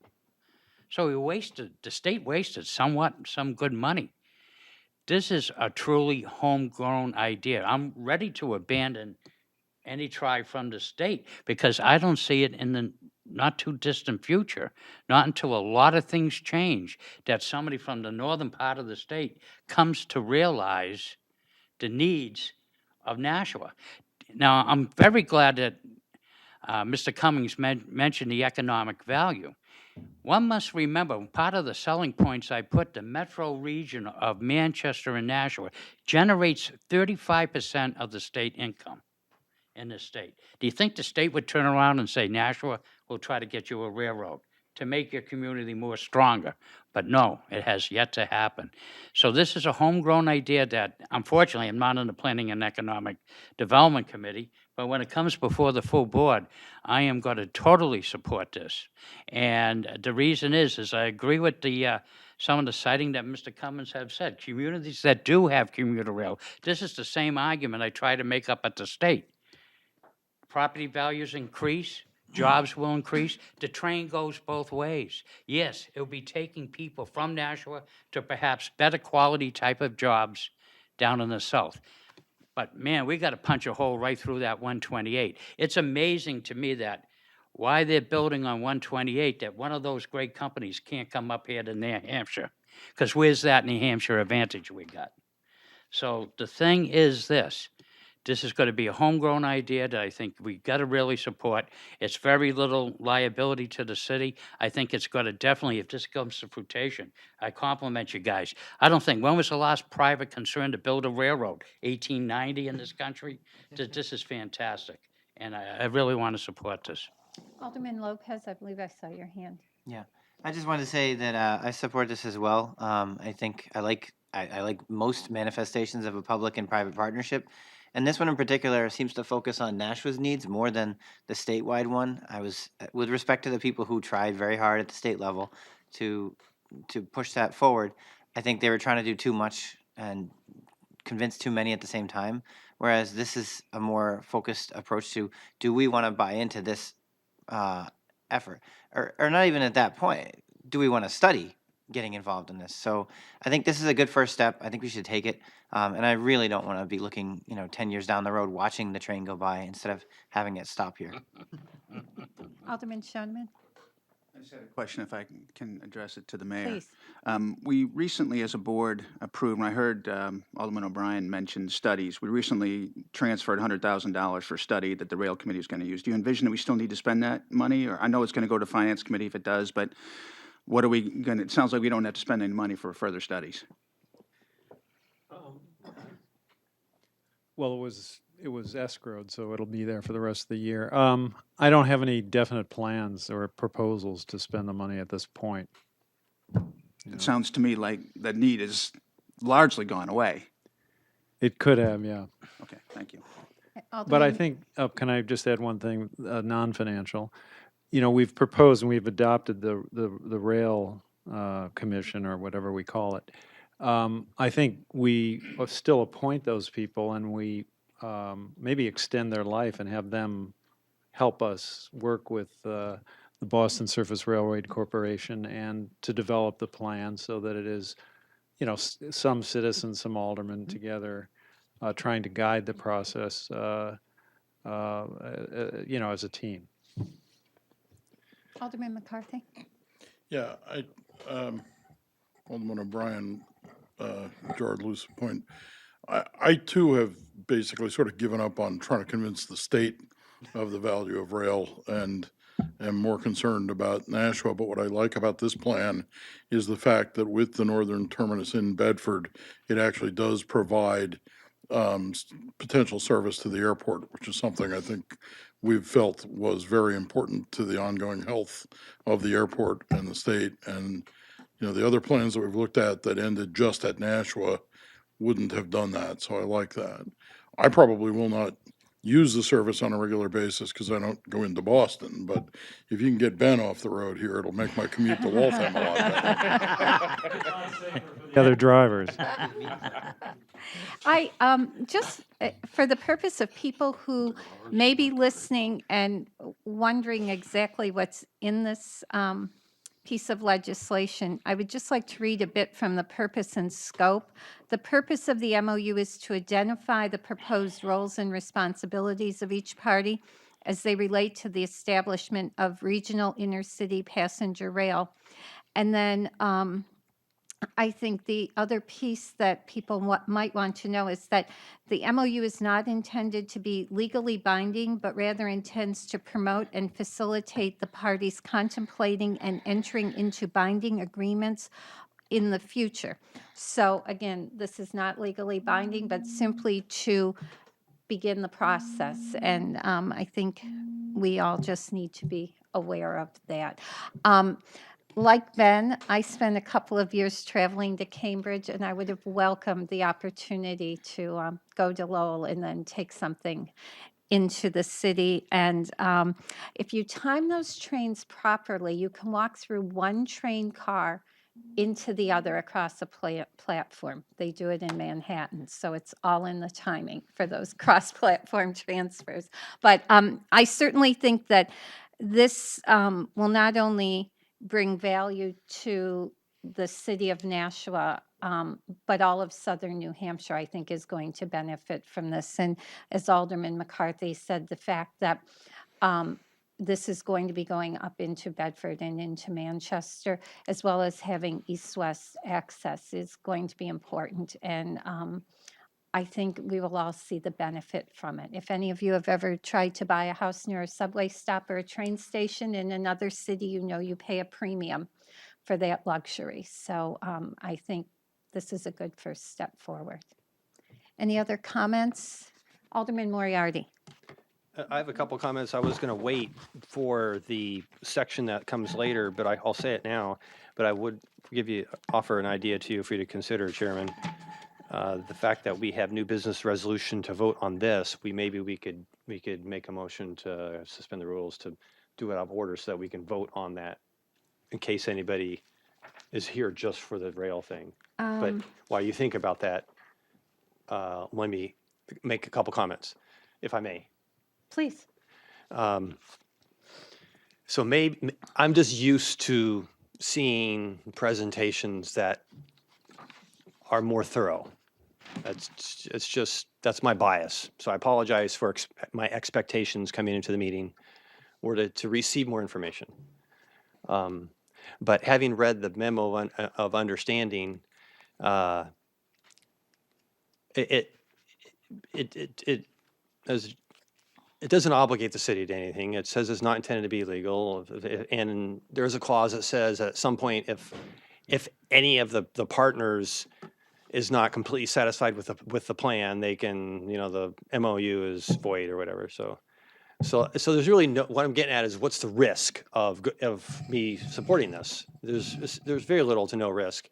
So the state wasted some good money. This is a truly homegrown idea. I'm ready to abandon any try from the state because I don't see it in the not too distant future, not until a lot of things change, that somebody from the northern part of the state comes to realize the needs of Nashua. Now, I'm very glad that Mr. Cummings mentioned the economic value. One must remember, part of the selling points I put, the metro region of Manchester and Nashua generates 35% of the state income. in this state. Do you think the state would turn around and say, Nashua, we'll try to get you a railroad to make your community more stronger? But no, it has yet to happen. So this is a homegrown idea that, unfortunately, I'm not on the Planning and Economic Development Committee, but when it comes before the full board, I am going to totally support this. And the reason is I agree with the some of the citing that Mr. Cummins have said. Communities that do have commuter rail, this is the same argument I try to make up at the state. Property values increase, jobs will increase. The train goes both ways. Yes, it'll be taking people from Nashua to perhaps better quality type of jobs down in the south. But man, we got to punch a hole right through that 128. It's amazing to me that why they're building on 128, that one of those great companies can't come up here to New Hampshire. Because where's that New Hampshire advantage we got? So the thing is this is going to be a homegrown idea that I think we got to really support. It's very little liability to the city. I think it's going to definitely, if this comes to fruition, I compliment you guys. I don't think, when was the last private concern to build a railroad? 1890 in this country? This is fantastic, and I really want to support this. Alderman Lopez, I believe I saw your hand. Yeah, I just wanted to say that I support this as well. I think I like most manifestations of a public and private partnership, and this one in particular seems to focus on Nashua's needs more than the statewide one. I was, with respect to the people who tried very hard at the state level to push that forward, I think they were trying to do too much and convince too many at the same time. Whereas this is a more focused approach to, do we want to buy into this effort, or not even at that point, do we want to study getting involved in this? So I think this is a good first step. I think we should take it, and I really don't want to be looking 10 years down the road watching the train go by instead of having it stop here. Alderman Schoenman, I just had a question, if I can address it to the mayor. please. We recently, as a board, approved, and I heard Alderman O'Brien mention studies. We recently transferred $100,000 for a study that the rail committee is going to use. Do you envision that we still need to spend that money? Or I know it's going to go to finance committee if it does, but what are we going to, it sounds like we don't have to spend any money for further studies. Well, it was escrowed, so it'll be there for the rest of the year. I don't have any definite plans or proposals to spend the money at this point. It sounds to me like the need is largely gone away. It could have, yeah. Okay, thank you. But I Alderman- think, can I just add one thing, non-financial? We've proposed and we've adopted the rail commission, or whatever we call it. I think we still appoint those people, and we maybe extend their life and have them help us work with the Boston Surface Railroad Corporation and to develop the plan so that it is, some citizens, some aldermen together trying to guide the process, as a team. Alderman McCarthy? Yeah, Alderman O'Brien, Gerard Lewis point. I too have basically sort of given up on trying to convince the state of the value of rail and am more concerned about Nashua. But what I like about this plan is the fact that with the northern terminus in Bedford, it actually does provide potential service to the airport, which is something I think we've felt was very important to the ongoing health of the airport and the state. And, the other plans that we've looked at that ended just at Nashua wouldn't have done that. So I like that. I probably will not use the service on a regular basis because I don't go into Boston. But if you can get Ben off the road here, it'll make my commute to Waltham a lot better. The other drivers. I, just for the purpose of people who may be listening and wondering exactly what's in this piece of legislation, I would just like to read a bit from the purpose and scope. The purpose of the MOU is to identify the proposed roles and responsibilities of each party as they relate to the establishment of regional intercity passenger rail. And then I think the other piece that people might want to know is that the MOU is not intended to be legally binding, but rather intends to promote and facilitate the parties contemplating and entering into binding agreements in the future. So again, this is not legally binding, but simply to begin the process, and I think we all just need to be aware of that. Like Ben, I spent a couple of years traveling to Cambridge, and I would have welcomed the opportunity to go to Lowell and then take something into the city. And if you time those trains properly, you can walk through one train car into the other across a platform. They do it in Manhattan, so it's all in the timing for those cross-platform transfers. But I certainly think that this will not only bring value to the city of Nashua, but all of southern New Hampshire, I think, is going to benefit from this. And as Alderman McCarthy said, the fact that this is going to be going up into Bedford and into Manchester, as well as having east-west access, is going to be important. And I think we will all see the benefit from it. If any of you have ever tried to buy a house near a subway stop or a train station in another city, you know you pay a premium for that luxury. So I think this is a good first step forward. Any other comments? Alderman Moriarty. I have a couple comments. I was going to wait for the section that comes later, but I'll say it now. But I would offer an idea to you for you to consider, Chairman. The fact that we have new business resolution to vote on this, we could make a motion to suspend the rules to do it out of order so that we can vote on that in case anybody is here just for the rail thing. But while you think about that, let me make a couple comments, if I may. Please. So maybe I'm just used to seeing presentations that are more thorough. That's my bias. So I apologize for my expectations coming into the meeting were to receive more information. But having read the memo of understanding, it doesn't obligate the city to anything. It says it's not intended to be illegal, and there's a clause that says at some point if any of the partners is not completely satisfied with the plan, they can, the MOU is void or whatever. So there's really no. What I'm getting at is what's the risk of me supporting this? There's very little to no risk.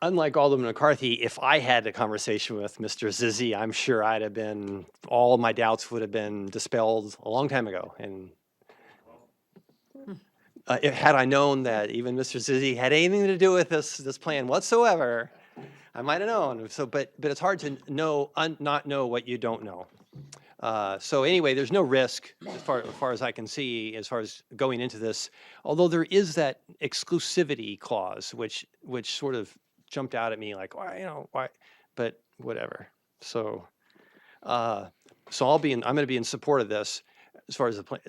Unlike Alderman McCarthy, if I had a conversation with Mr. Zizzi, I'm sure all my doubts would have been dispelled a long time ago. And had I known that even Mr. Zizzi had anything to do with this plan whatsoever, I might have known. So, but it's hard to not know what you don't know. So anyway, there's no risk as far as I can see, as far as going into this. Although there is that exclusivity clause, which sort of jumped out at me like, why? But whatever. So, I'm going to be in support of this as far as the plan,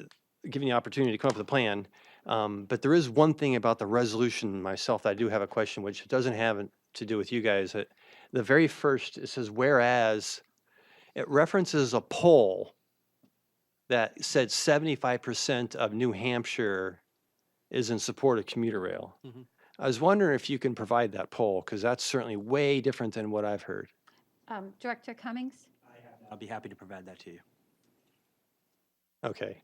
giving the opportunity to come up with a plan. But there is one thing about the resolution myself that I do have a question, which doesn't have to do with you guys. The very first, it says, whereas it references a poll that said 75% of New Hampshire is in support of commuter rail. Mhm. I was wondering if you can provide that poll, because that's certainly way different than what I've heard. Director Cummings? I'll be happy to provide that to you. Okay.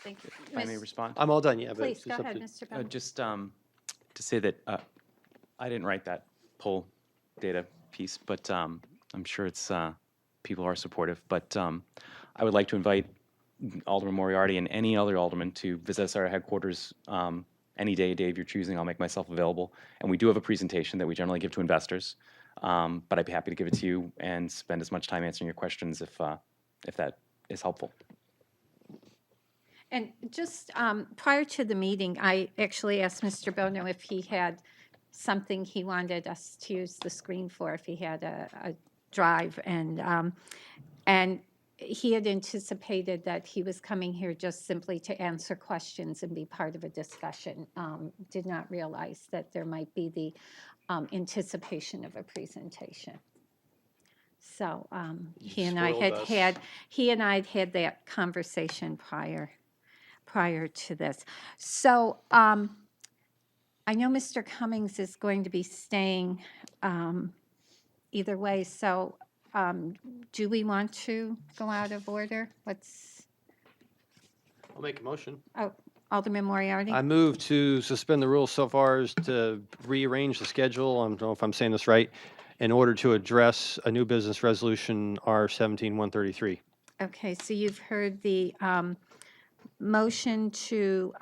Thank you. If I may respond? I'm all done, yeah. But Please, it's go up ahead, to- Mr. Bowman. Just to say that I didn't write that poll data piece, but I'm sure it's people are supportive. But I would like to invite Alderman Moriarty and any other alderman to visit us at our headquarters any day of your choosing. I'll make myself available. And we do have a presentation that we generally give to investors, but I'd be happy to give it to you and spend as much time answering your questions if that is helpful. And just prior to the meeting, I actually asked Mr. Bono if he had something he wanted us to use the screen for, if he had a drive. And he had anticipated that he was coming here just simply to answer questions and be part of a discussion. Did not realize that there might be the anticipation of a presentation. So he and I had had that conversation prior to this. So I know Mr. Cummings is going to be staying either way. So do we want to go out of order? I'll make a motion. Oh, Alderman Moriarty? I move to suspend the rules so far as to rearrange the schedule, I don't know if I'm saying this right, in order to address a new business resolution R-17-133. Okay, so you've heard the motion to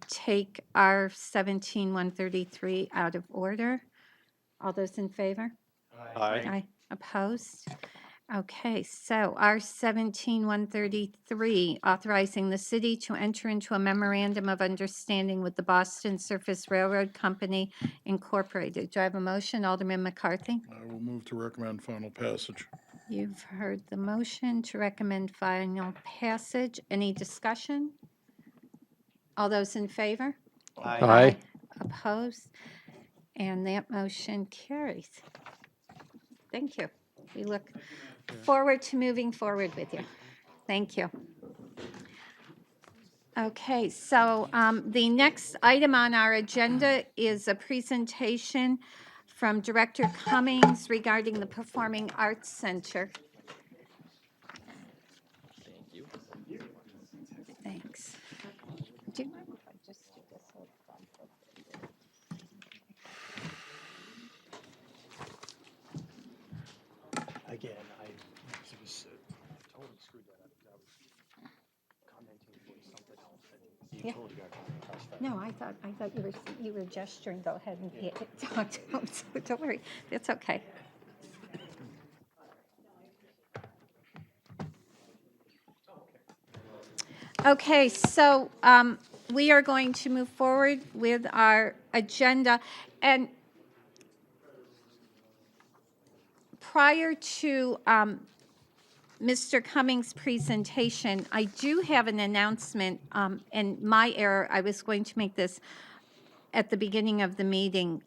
take our 17-133 out of order. All those in favor? Aye. Opposed? Okay, so our 17-133, authorizing the city to enter into a memorandum of understanding with the Boston Surface Railroad Company Incorporated. Do I have a motion? Alderman McCarthy? I will move to recommend final passage. You've heard the motion to recommend final passage. Any discussion? All those in favor? Aye. Opposed? And that motion carries. Thank you. We look forward to moving forward with you. Thank you. Okay, so the next item on our agenda is a presentation from Director Cummings regarding the Performing Arts Center. Thank you. Thanks. Do you mind if I just do this whole front? Again, I was totally screwed that up. I was commenting for something else. You Yeah. totally got crossfire. No, I thought you were gesturing. Go ahead and talk to him. So don't worry, that's okay. Okay, so we are going to move forward with our agenda, and prior to Mr. Cummings' presentation, I do have an announcement, and my error, I was going to make this at the beginning of the meeting.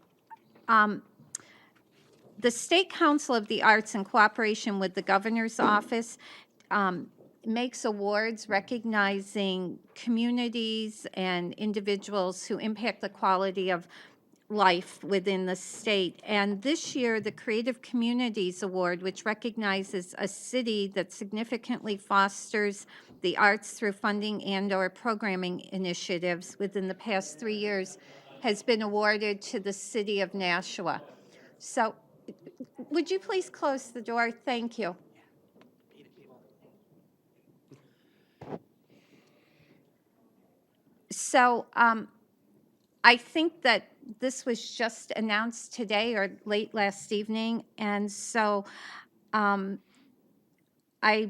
The State Council of the Arts, in cooperation with the Governor's Office, makes awards recognizing communities and individuals who impact the quality of life within the state. And this year, the Creative Communities Award, which recognizes a city that significantly fosters the arts through funding and/or programming initiatives within the past 3 years, has been awarded to the city of Nashua. So would you please close the door? Thank you. So I think that this was just announced today or late last evening, and so I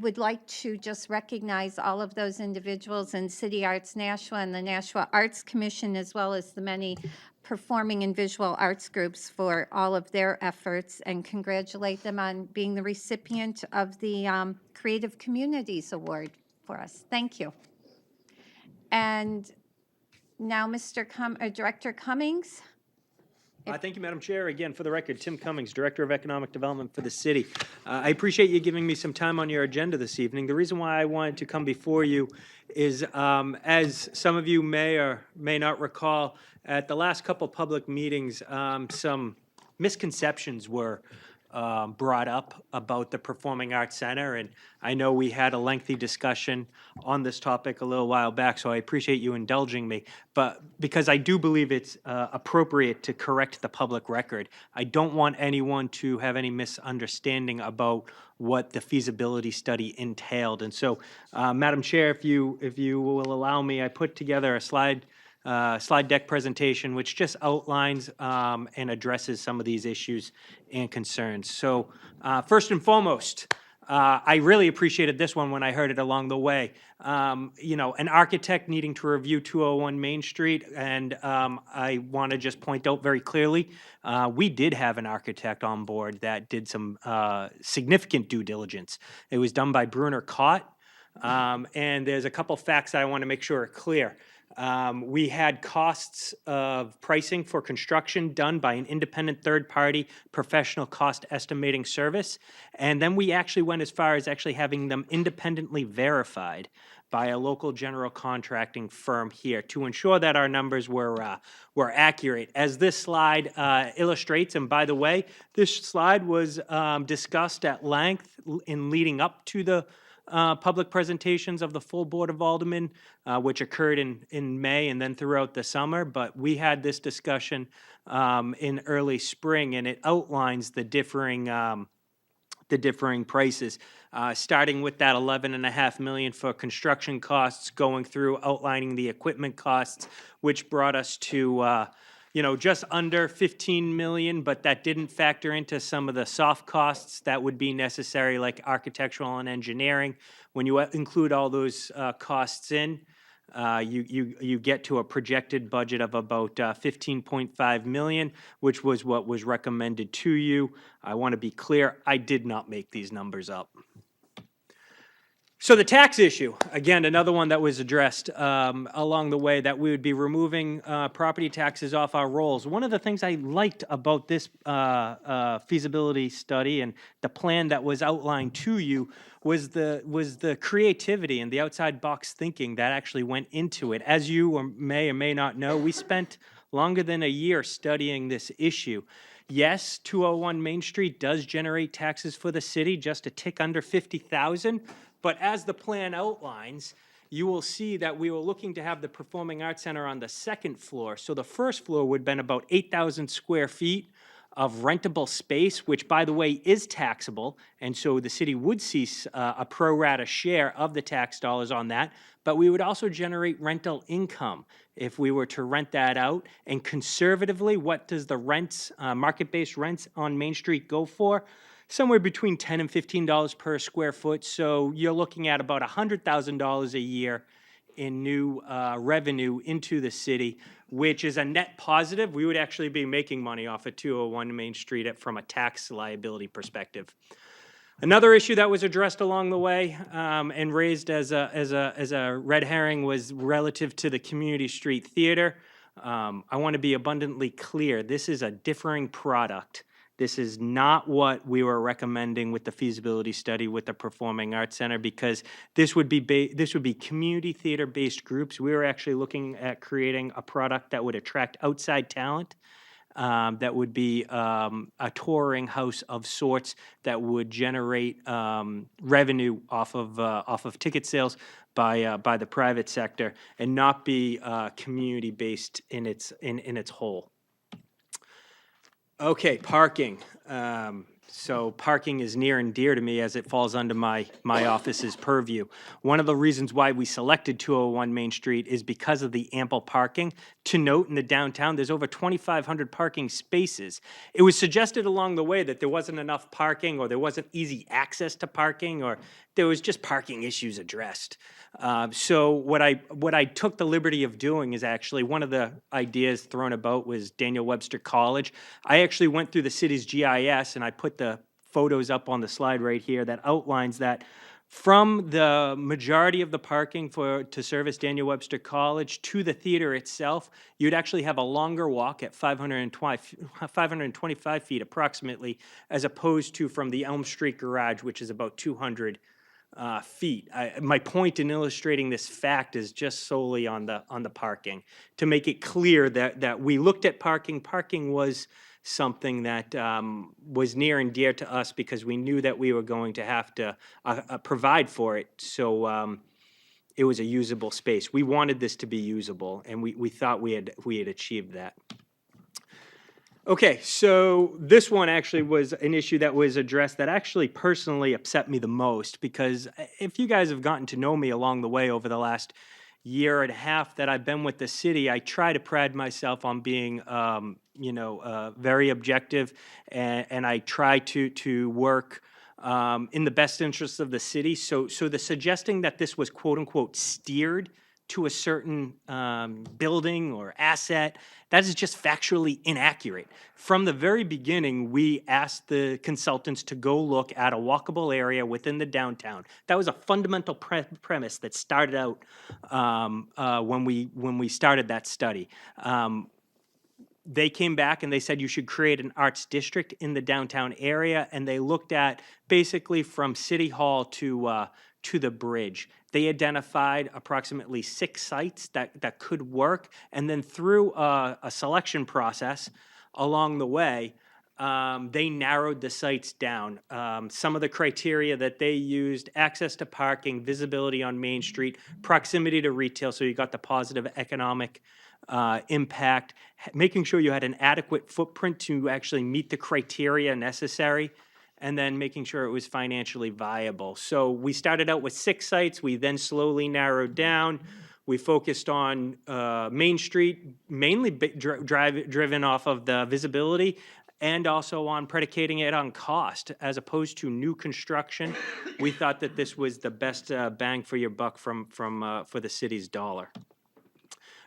would like to just recognize all of those individuals in City Arts Nashua and the Nashua Arts Commission, as well as the many performing and visual arts groups for all of their efforts, and congratulate them on being the recipient of the Creative Communities Award for us. Thank you. And now, Director Cummings. Thank you, Madam Chair. Again, for the record, Tim Cummings, Director of Economic Development for the city. I appreciate you giving me some time on your agenda this evening. The reason why I wanted to come before you is, as some of you may or may not recall, at the last couple public meetings, some misconceptions were brought up about the Performing Arts Center, and I know we had a lengthy discussion on this topic a little while back, so I appreciate you indulging me. But because I do believe it's appropriate to correct the public record, I don't want anyone to have any misunderstanding about what the feasibility study entailed. And so, Madam Chair, if you will allow me, I put together a slide deck presentation, which just outlines and addresses some of these issues and concerns. So first and foremost, I really appreciated this one when I heard it along the way. An architect needing to review 201 Main Street, and I want to just point out very clearly, we did have an architect on board that did some significant due diligence. It was done by Brunner Cott, and there's a couple facts I want to make sure are clear. We had costs of pricing for construction done by an independent third-party professional cost estimating service. And then we actually went as far as actually having them independently verified by a local general contracting firm here to ensure that our numbers were accurate. As this slide illustrates, and by the way, this slide was discussed at length in leading up to the public presentations of the full Board of Aldermen, which occurred in May and then throughout the summer. But we had this discussion in early spring, and it outlines the differing prices, starting with that 11.5 million for construction costs, going through outlining the equipment costs, which brought us to just under 15 million, but that didn't factor into some of the soft costs that would be necessary, like architectural and engineering. When you include all those costs in, you get to a projected budget of about 15.5 million, which was what was recommended to you. I want to be clear, I did not make these numbers up. So the tax issue, again, another one that was addressed along the way, that we would be removing property taxes off our rolls. One of the things I liked about this feasibility study and the plan that was outlined to you was the creativity and the outside box thinking that actually went into it. As you may or may not know, we spent longer than a year studying this issue. Yes, 201 Main Street does generate taxes for the city, just a tick under 50,000. But as the plan outlines, you will see that we were looking to have the Performing Arts Center on the second floor. So the first floor would have been about 8,000 square feet of rentable space, which, by the way, is taxable. And so the city would see a pro rata share of the tax dollars on that. But we would also generate rental income if we were to rent that out. And conservatively, what does the rents, market-based rents on Main Street go for? Somewhere between $10 and $15 per square foot. So you're looking at about $100,000 a year in new revenue into the city, which is a net positive. We would actually be making money off of 201 Main Street from a tax liability perspective. Another issue that was addressed along the way and raised as a red herring was relative to the Community Street Theater. I want to be abundantly clear. This is a differing product. This is not what we were recommending with the feasibility study with the Performing Arts Center, because this would be community theater-based groups. We were actually looking at creating a product that would attract outside talent, that would be a touring house of sorts that would generate revenue off of ticket sales by the private sector, and not be community-based in its whole. Okay, parking. So parking is near and dear to me as it falls under my office's purview. One of the reasons why we selected 201 Main Street is because of the ample parking. To note, in the downtown, there's over 2,500 parking spaces. It was suggested along the way that there wasn't enough parking, or there wasn't easy access to parking, or there was just parking issues addressed. So what I took the liberty of doing is, actually, one of the ideas thrown about was Daniel Webster College. I actually went through the city's GIS, and I put the photos up on the slide right here that outlines that from the majority of the parking to service Daniel Webster College to the theater itself, you'd actually have a longer walk at 525 feet approximately, as opposed to from the Elm Street garage, which is about 200 feet. My point in illustrating this fact is just solely on the parking, to make it clear that we looked at parking. Parking was something that was near and dear to us, because we knew that we were going to have to provide for it. So it was a usable space. We wanted this to be usable, and we thought we had achieved that. Okay, so this one actually was an issue that was addressed that actually personally upset me the most, because if you guys have gotten to know me along the way over the last year and a half that I've been with the city, I try to pride myself on being, very objective, and I try to work in the best interests of the city. So the suggesting that this was quote unquote steered to a certain building or asset, that is just factually inaccurate. From the very beginning, we asked the consultants to go look at a walkable area within the downtown. That was a fundamental premise that started out when we started that study. They came back and they said you should create an arts district in the downtown area, and they looked at basically from City Hall to the bridge. They identified approximately 6 sites that could work, and then through a selection process along the way, they narrowed the sites down. Some of the criteria that they used: access to parking, visibility on Main Street, proximity to retail, so you got the positive economic impact, making sure you had an adequate footprint to actually meet the criteria necessary, and then making sure it was financially viable. So we started out with 6 sites. We then slowly narrowed down. We focused on Main Street, mainly driven off of the visibility, and also on predicating it on cost as opposed to new construction. We thought that this was the best bang for your buck for the city's dollar.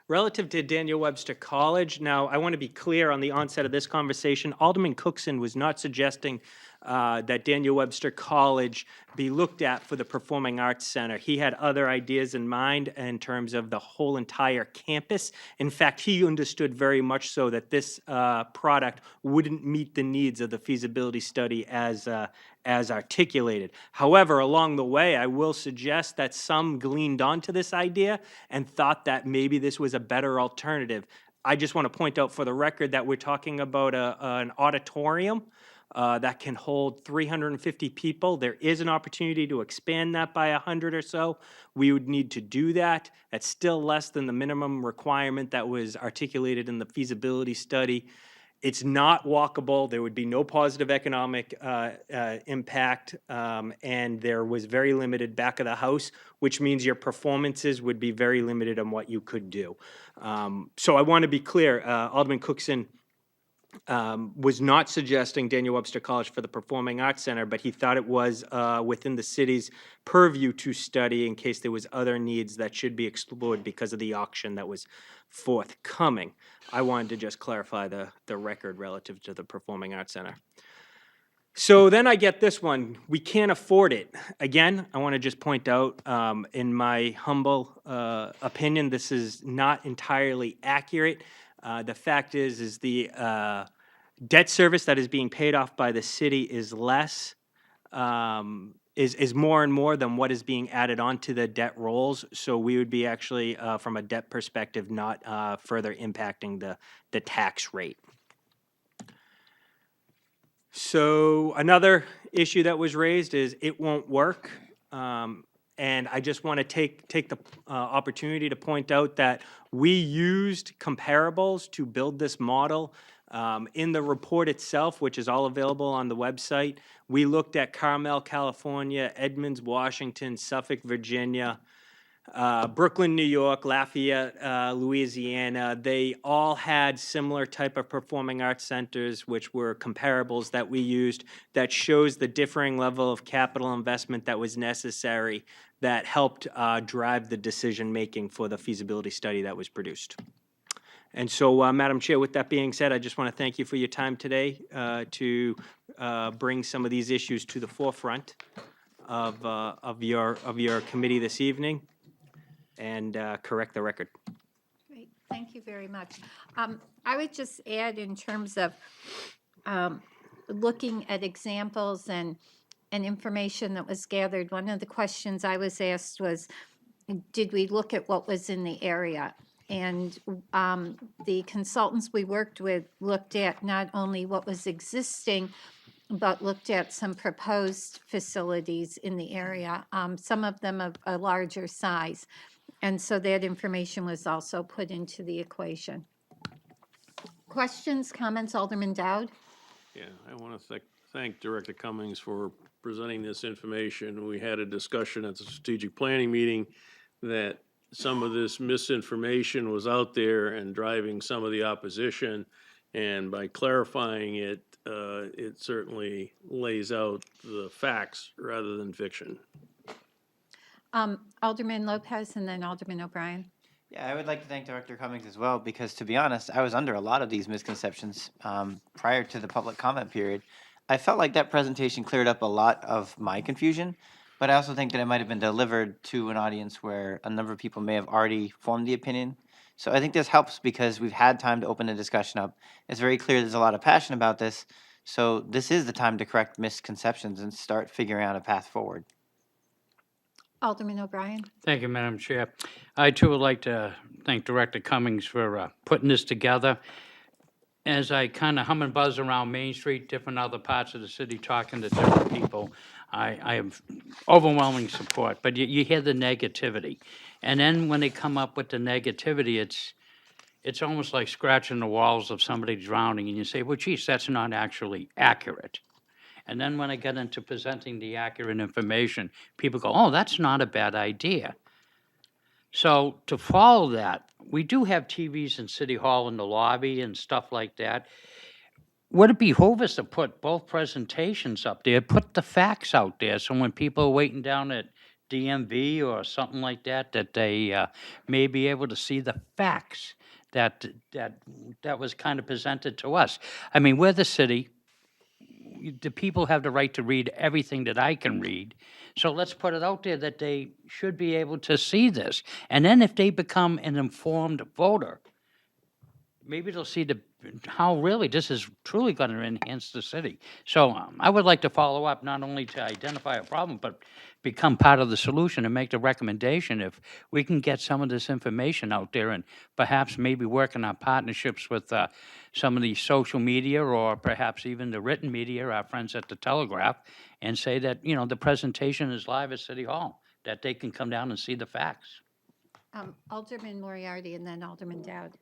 Relative to Daniel Webster College, now I want to be clear on the onset of this conversation. Alderman Cookson was not suggesting that Daniel Webster College be looked at for the Performing Arts Center. He had other ideas in mind in terms of the whole entire campus. In fact, he understood very much so that this product wouldn't meet the needs of the feasibility study as articulated. However, along the way, I will suggest that some gleaned onto this idea and thought that maybe this was a better alternative. I just want to point out for the record that we're talking about an auditorium that can hold 350 people. There is an opportunity to expand that by 100 or so. We would need to do that. That's still less than the minimum requirement that was articulated in the feasibility study. It's not walkable. There would be no positive economic impact, and there was very limited back of the house, which means your performances would be very limited on what you could do. So I want to be clear. Alderman Cookson was not suggesting Daniel Webster College for the Performing Arts Center, but he thought it was within the city's purview to study in case there was other needs that should be explored because of the auction that was forthcoming. I wanted to just clarify the record relative to the Performing Arts Center. So then I get this one. We can't afford it. Again, I want to just point out, in my humble opinion, this is not entirely accurate. The fact is the debt service that is being paid off by the city is less, is more and more than what is being added onto the debt rolls. So we would be actually, from a debt perspective, not further impacting the tax rate. So another issue that was raised is it won't work. And I just want to take the opportunity to point out that we used comparables to build this model. In the report itself, which is all available on the website, we looked at Carmel, California, Edmonds, Washington, Suffolk, Virginia, Brooklyn, New York, Lafayette, Louisiana. They all had similar type of performing arts centers, which were comparables that we used that shows the differing level of capital investment that was necessary that helped drive the decision-making for the feasibility study that was produced. And so, Madam Chair, with that being said, I just want to thank you for your time today to bring some of these issues to the forefront of your committee this evening and correct the record. Great, thank you very much. I would just add in terms of looking at examples and information that was gathered, one of the questions I was asked was, did we look at what was in the area? And the consultants we worked with looked at not only what was existing, but looked at some proposed facilities in the area, some of them of a larger size. And so that information was also put into the equation. Questions, comments, Alderman Dowd? Yeah, I want to thank Director Cummings for presenting this information. We had a discussion at the strategic planning meeting that some of this misinformation was out there and driving some of the opposition. And by clarifying it, it certainly lays out the facts rather than fiction. Alderman Lopez and then Alderman O'Brien. Yeah, I would like to thank Director Cummings as well, because to be honest, I was under a lot of these misconceptions prior to the public comment period. I felt like that presentation cleared up a lot of my confusion, but I also think that it might have been delivered to an audience where a number of people may have already formed the opinion. So I think this helps because we've had time to open the discussion up. It's very clear there's a lot of passion about this. So this is the time to correct misconceptions and start figuring out a path forward. Alderman O'Brien. Thank you, Madam Chair. I too would like to thank Director Cummings for putting this together. As I kind of hum and buzz around Main Street, different other parts of the city, talking to different people, I have overwhelming support, but you hear the negativity. And then when they come up with the negativity, it's almost like scratching the walls of somebody drowning, and you say, well, geez, that's not actually accurate. And then when I get into presenting the accurate information, people go, oh, that's not a bad idea. So to follow that, we do have TVs in City Hall in the lobby and stuff like that. Would it behoove us to put both presentations up there, put the facts out there, so when people are waiting down at DMV or something like that, that they may be able to see the facts that was kind of presented to us? I mean, we're the city. The people have the right to read everything that I can read. So let's put it out there that they should be able to see this. And then if they become an informed voter, maybe they'll see how really this is truly going to enhance the city. So I would like to follow up, not only to identify a problem, but become part of the solution and make the recommendation if we can get some of this information out there, and perhaps maybe work on our partnerships with some of the social media, or perhaps even the written media, our friends at the Telegraph, and say that, you know, the presentation is live at City Hall, that they can come down and see the facts. Alderman Moriarty and then Alderman Dowd.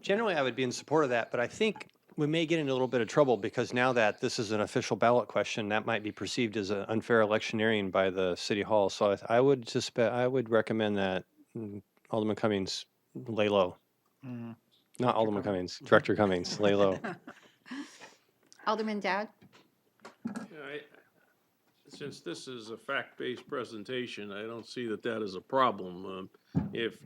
Generally, I would be in support of that, but I think we may get into a little bit of trouble because now that this is an official ballot question, that might be perceived as an unfair electioneering by the city hall. So I would recommend that Alderman Cummings lay low. Not Alderman Cummings, Director Cummings, lay low. Alderman Dowd. Since this is a fact-based presentation, I don't see that that is a problem. If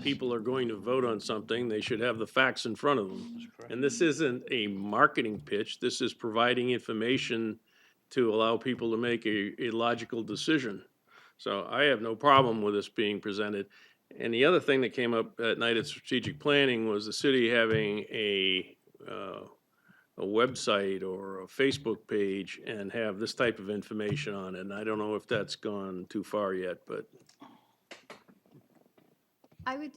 people are going to vote on something, they should have the facts in front of them. And this isn't a marketing pitch. This is providing information to allow people to make a logical decision. So I have no problem with this being presented. And the other thing that came up at night at strategic planning was the city having a website or a Facebook page and have this type of information on it. And I don't know if that's gone too far yet, but I would,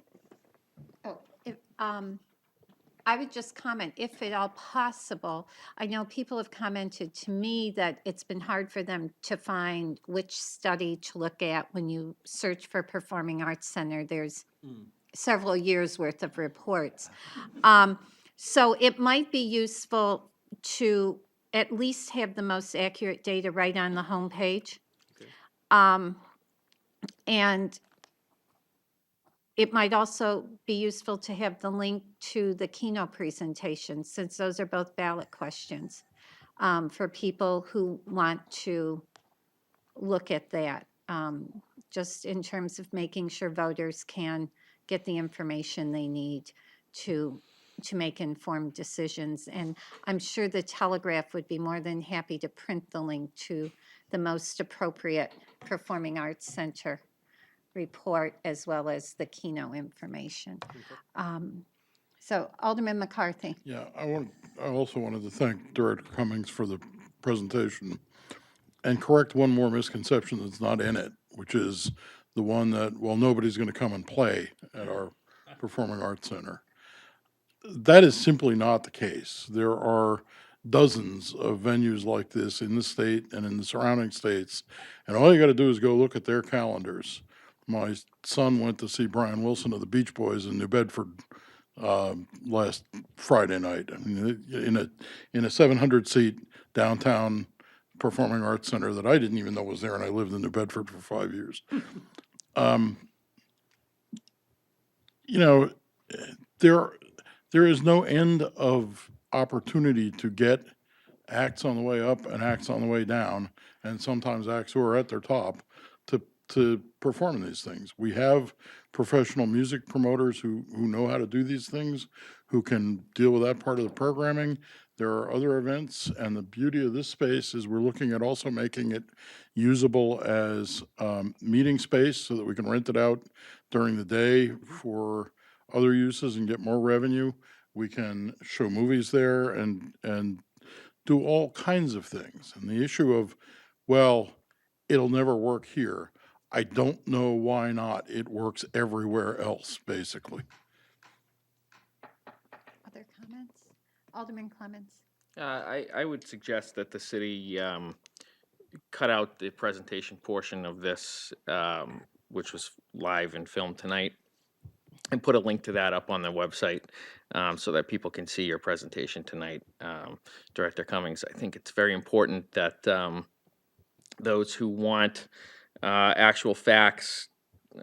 I would just comment, if at all possible, I know people have commented to me that it's been hard for them to find which study to look at when you search for Performing Arts Center. There's several years' worth of reports. So it might be useful to at least have the most accurate data right on the homepage. And it might also be useful to have the link to the keynote presentation, since those are both ballot questions, for people who want to look at that, just in terms of making sure voters can get the information they need to make informed decisions. And I'm sure the Telegraph would be more than happy to print the link to the most appropriate Performing Arts Center report, as well as the keynote information. So Alderman McCarthy. Yeah, I also wanted to thank Director Cummings for the presentation and correct one more misconception that's not in it, which is the one that, well, nobody's going to come and play at our Performing Arts Center. That is simply not the case. There are dozens of venues like this in the state and in the surrounding states, and all you got to do is go look at their calendars. My son went to see Brian Wilson of the Beach Boys in New Bedford last Friday night. I mean, in a 700-seat downtown Performing Arts Center that I didn't even know was there, and I lived in New Bedford for 5 years. You know, there is no end of opportunity to get acts on the way up and acts on the way down, and sometimes acts who are at their top to perform these things. We have professional music promoters who know how to do these things, who can deal with that part of the programming. There are other events, and the beauty of this space is we're looking at also making it usable as meeting space so that we can rent it out during the day for other uses and get more revenue. We can show movies there and do all kinds of things. And the issue of, well, it'll never work here. I don't know why not. It works everywhere else, basically. Other comments? Alderman Clements? I would suggest that the city cut out the presentation portion of this, which was live and filmed tonight, and put a link to that up on the website so that people can see your presentation tonight. Director Cummings, I think it's very important that those who want actual facts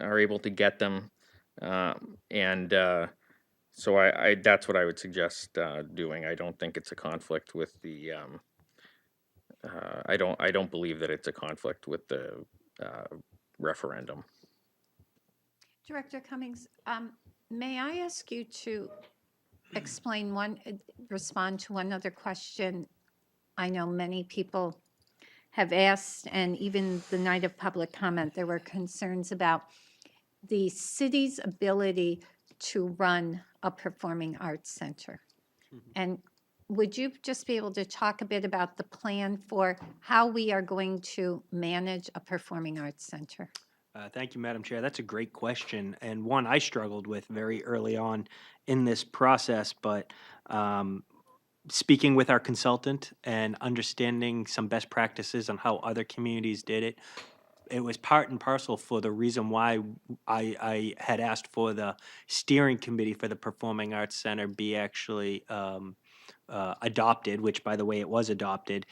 are able to get them. And so that's what I would suggest doing. I don't think it's a conflict with the, I don't believe that it's a conflict with the referendum. Director Cummings, may I ask you to explain respond to one other question I know many people have asked, and even the night of public comment, there were concerns about the city's ability to run a performing arts center. And would you just be able to talk a bit about the plan for how we are going to manage a performing arts center? Thank you, Madam Chair. That's a great question, and one I struggled with very early on in this process, but speaking with our consultant and understanding some best practices on how other communities did it, it was part and parcel for the reason why I had asked for the steering committee for the Performing Arts Center be actually adopted, which, by the way, it was adopted.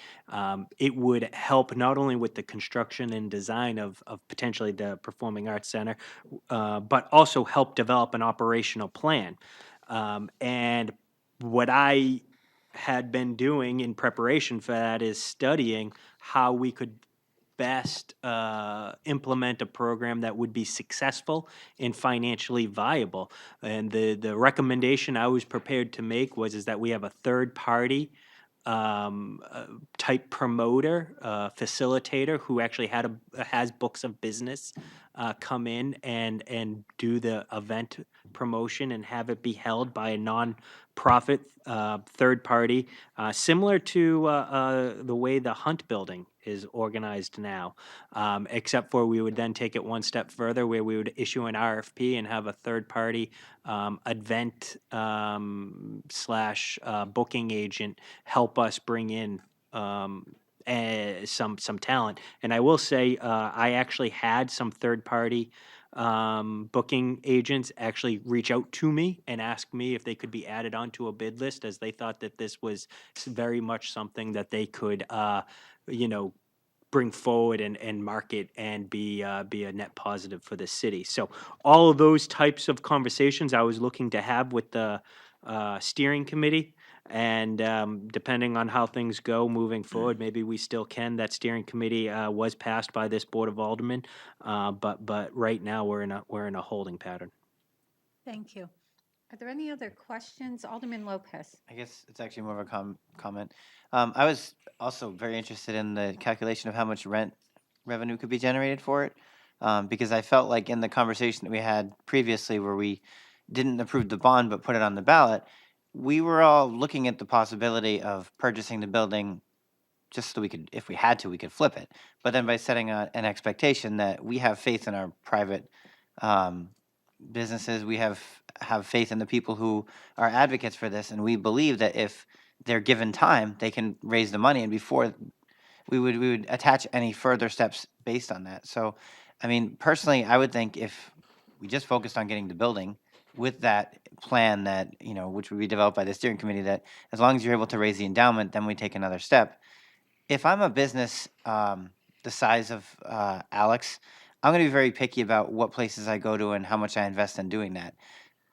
It would help not only with the construction and design of potentially the Performing Arts Center, but also help develop an operational plan. And what I had been doing in preparation for that is studying how we could best implement a program that would be successful and financially viable. And the recommendation I was prepared to make is that we have a third party type promoter, facilitator who actually has books of business come in and do the event promotion and have it be held by a non-profit third party, similar to the way the Hunt Building is organized now, except for we would then take it one step further where we would issue an RFP and have a third party event slash booking agent help us bring in some talent. And I will say, I actually had some third party booking agents actually reach out to me and ask me if they could be added onto a bid list, as they thought that this was very much something that they could, bring forward and market and be a net positive for the city. So all of those types of conversations I was looking to have with the steering committee. And depending on how things go moving forward, maybe we still can. That steering committee was passed by this Board of Aldermen, but right now we're in a holding pattern. Thank you. Are there any other questions? Alderman Lopez? I guess it's actually more of a comment. I was also very interested in the calculation of how much rent revenue could be generated for it, because I felt like in the conversation that we had previously where we didn't approve the bond but put it on the ballot, we were all looking at the possibility of purchasing the building just so we could, if we had to, we could flip it. But then by setting an expectation that we have faith in our private businesses, we have faith in the people who are advocates for this, and we believe that if they're given time, they can raise the money, and before we would attach any further steps based on that. So, I mean, personally, I would think if we just focused on getting the building with that plan that, which would be developed by the steering committee, that as long as you're able to raise the endowment, then we take another step. If I'm a business the size of Alex, I'm going to be very picky about what places I go to and how much I invest in doing that.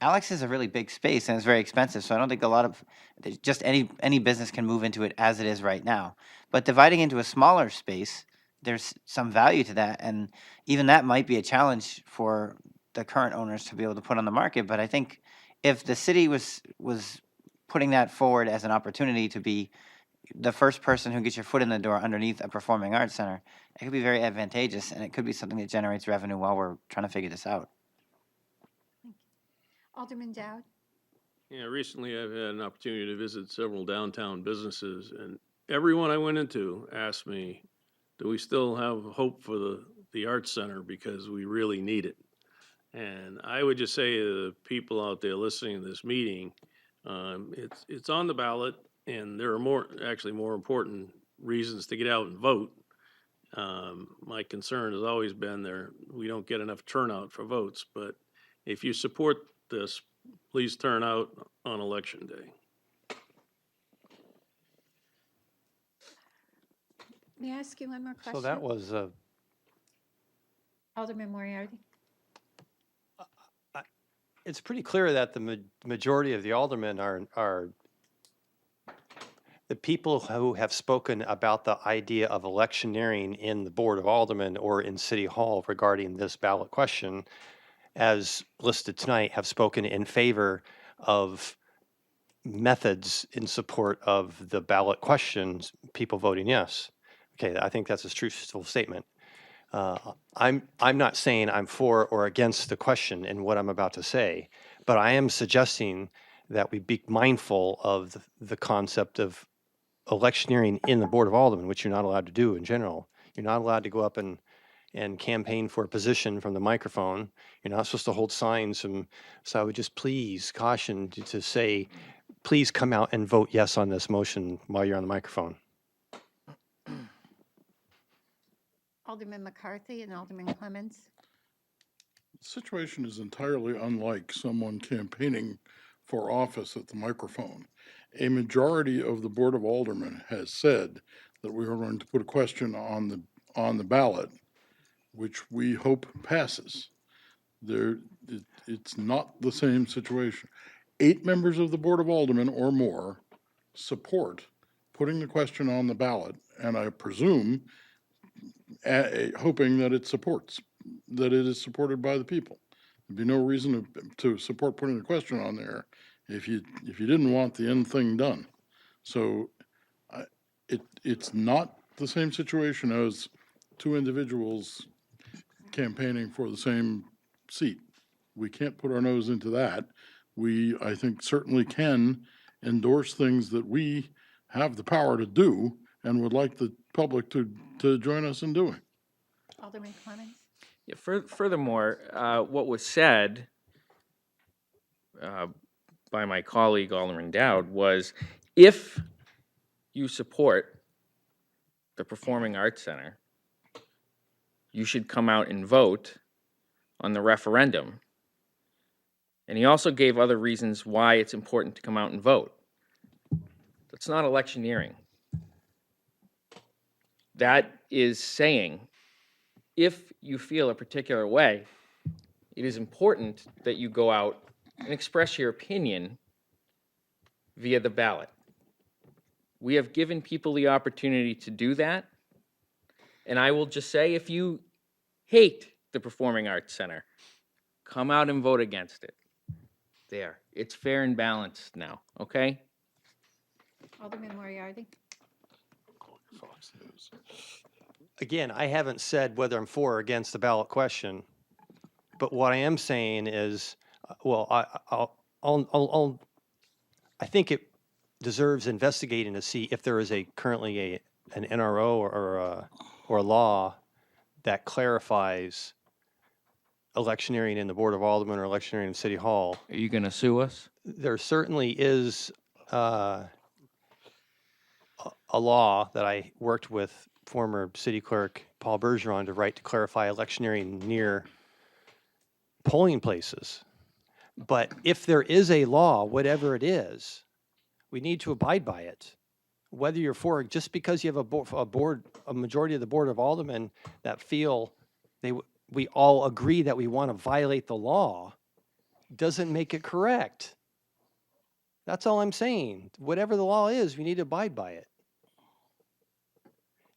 Alex is a really big space and it's very expensive, so I don't think just any business can move into it as it is right now. But dividing into a smaller space, there's some value to that, and even that might be a challenge for the current owners to be able to put on the market. But I think if the city was putting that forward as an opportunity to be the first person who gets your foot in the door underneath a performing arts center, it could be very advantageous, and it could be something that generates revenue while we're trying to figure this out. Alderman Dowd? Yeah, recently I've had an opportunity to visit several downtown businesses, and everyone I went into asked me, do we still have hope for the Arts Center because we really need it? And I would just say to the people out there listening to this meeting, it's on the ballot, and there are actually more important reasons to get out and vote. My concern has always been we don't get enough turnout for votes, but if you support this, please turn out on election day. May I ask you one more question? So that was, Alderman Moriarty? it's pretty clear that the majority of the aldermen are the people who have spoken about the idea of electioneering in the Board of Aldermen or in City Hall regarding this ballot question, as listed tonight, have spoken in favor of methods in support of the ballot questions, people voting yes. Okay, I think that's a truthful statement. I'm not saying I'm for or against the question in what I'm about to say, but I am suggesting that we be mindful of the concept of electioneering in the Board of Aldermen, which you're not allowed to do in general. You're not allowed to go up and campaign for a position from the microphone. You're not supposed to hold signs. So I would just please caution to say, please come out and vote yes on this motion while you're on the microphone. Alderman McCarthy and Alderman Clemmons? The situation is entirely unlike someone campaigning for office at the microphone. A majority of the Board of Aldermen has said that we are going to put a question on the ballot, which we hope passes. It's not the same situation. 8 members of the Board of Aldermen or more support putting the question on the ballot, and I presume hoping that it is supported by the people. There'd be no reason to support putting the question on there if you didn't want the end thing done. So it's not the same situation as 2 individuals campaigning for the same seat. We can't put our nose into that. We, I think, certainly can endorse things that we have the power to do and would like the public to join us in doing. Alderman Clemmons? Yeah, furthermore, what was said by my colleague Alderman Dowd was, if you support the Performing Arts Center, you should come out and vote on the referendum. And he also gave other reasons why it's important to come out and vote. That's not electioneering. That is saying, if you feel a particular way, it is important that you go out and express your opinion via the ballot. We have given people the opportunity to do that. And I will just say, if you hate the Performing Arts Center, come out and vote against it. There. It's fair and balanced now, okay? Alderman Moriarty? Again, I haven't said whether I'm for or against the ballot question, but what I am saying is, well, I think it deserves investigating to see if there is currently an NRO or a law that clarifies electioneering in the Board of Aldermen or electioneering in City Hall. Are you going to sue us? There certainly is a law that I worked with former city clerk Paul Bergeron to write to clarify electioneering near polling places. But if there is a law, whatever it is, we need to abide by it. Whether you're for, just because you have a majority of the Board of Aldermen that feel we all agree that we want to violate the law, doesn't make it correct. That's all I'm saying. Whatever the law is, we need to abide by it.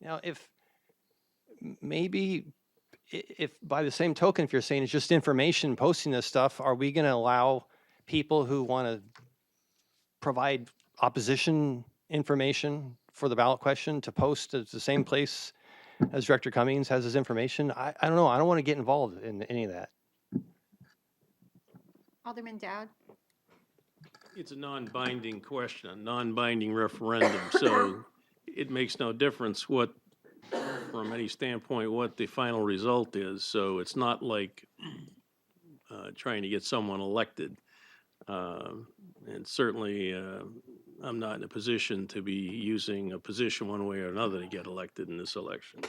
Now, if by the same token, if you're saying it's just information posting this stuff, are we going to allow people who want to provide opposition information for the ballot question to post at the same place as Director Cummings has his information? I don't know. I don't want to get involved in any of that. Alderman Dowd? It's a non-binding question, a non-binding referendum, so it makes no difference what from any standpoint what the final result is, so it's not like trying to get someone elected. And certainly, I'm not in a position to be using a position one way or another to get elected in this election.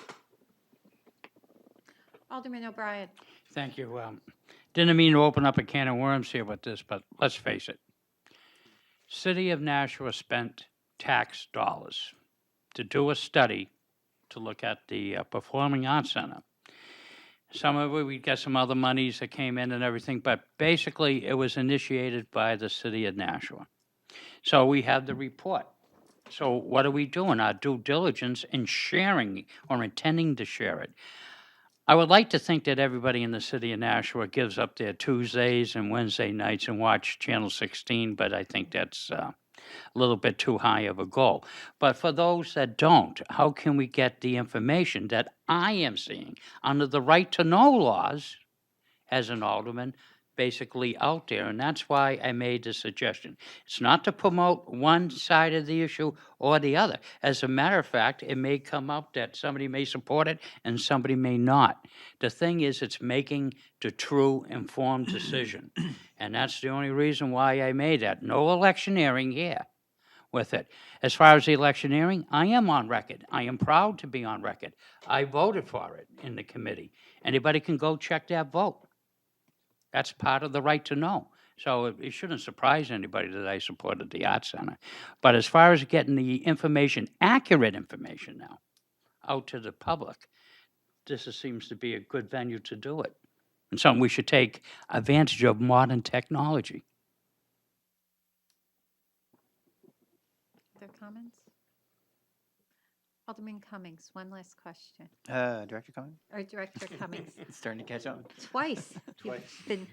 Alderman O'Brien. Thank you. Didn't mean to open up a can of worms here with this, but let's face it. City of Nashua spent tax dollars to do a study to look at the Performing Arts Center. Some of it, we got some other monies that came in and everything, but basically it was initiated by the city of Nashua. So we have the report. So what are we doing? Our due diligence in sharing or intending to share it. I would like to think that everybody in the city of Nashua gives up their Tuesdays and Wednesday nights and watch Channel 16, but I think that's a little bit too high of a goal. But for those that don't, how can we get the information that I am seeing under the right to know laws as an alderman basically out there? And that's why I made the suggestion. It's not to promote one side of the issue or the other. As a matter of fact, it may come up that somebody may support it and somebody may not. The thing is, it's making the true informed decision. And that's the only reason why I made that. No electioneering here with it. As far as the electioneering, I am on record. I am proud to be on record. I voted for it in the committee. Anybody can go check that vote. That's part of the right to know. So it shouldn't surprise anybody that I supported the Arts Center. But as far as getting the information, accurate information now, out to the public, seems to be a good venue to do it. And something we should take advantage of modern technology. Other comments? Alderman Cummings, one last question. Director Cummings? Or Director Cummings, It's starting to catch on. twice. You've been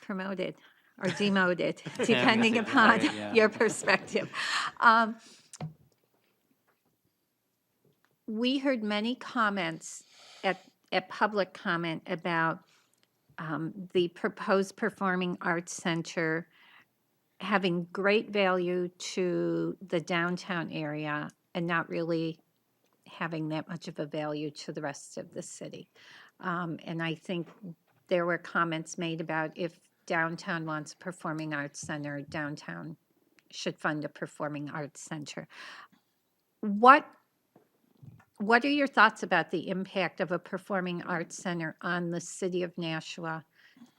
promoted or demoted, depending it that upon way, yeah. your perspective. We heard many comments at public comment about the proposed Performing Arts Center having great value to the downtown area and not really having that much of a value to the rest of the city. And I think there were comments made about if downtown wants a performing arts center, downtown should fund a performing arts center. What are your thoughts about the impact of a performing arts center on the city of Nashua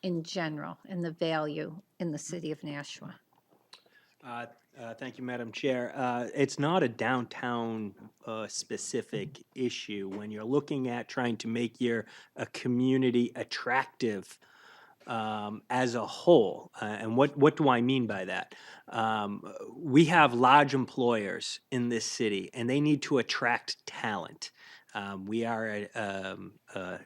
in general and the value in the city of Nashua? Thank you, Madam Chair. It's not a downtown specific issue. When you're looking at trying to make your community attractive as a whole, and what do I mean by that? We have large employers in this city, and they need to attract talent. We are a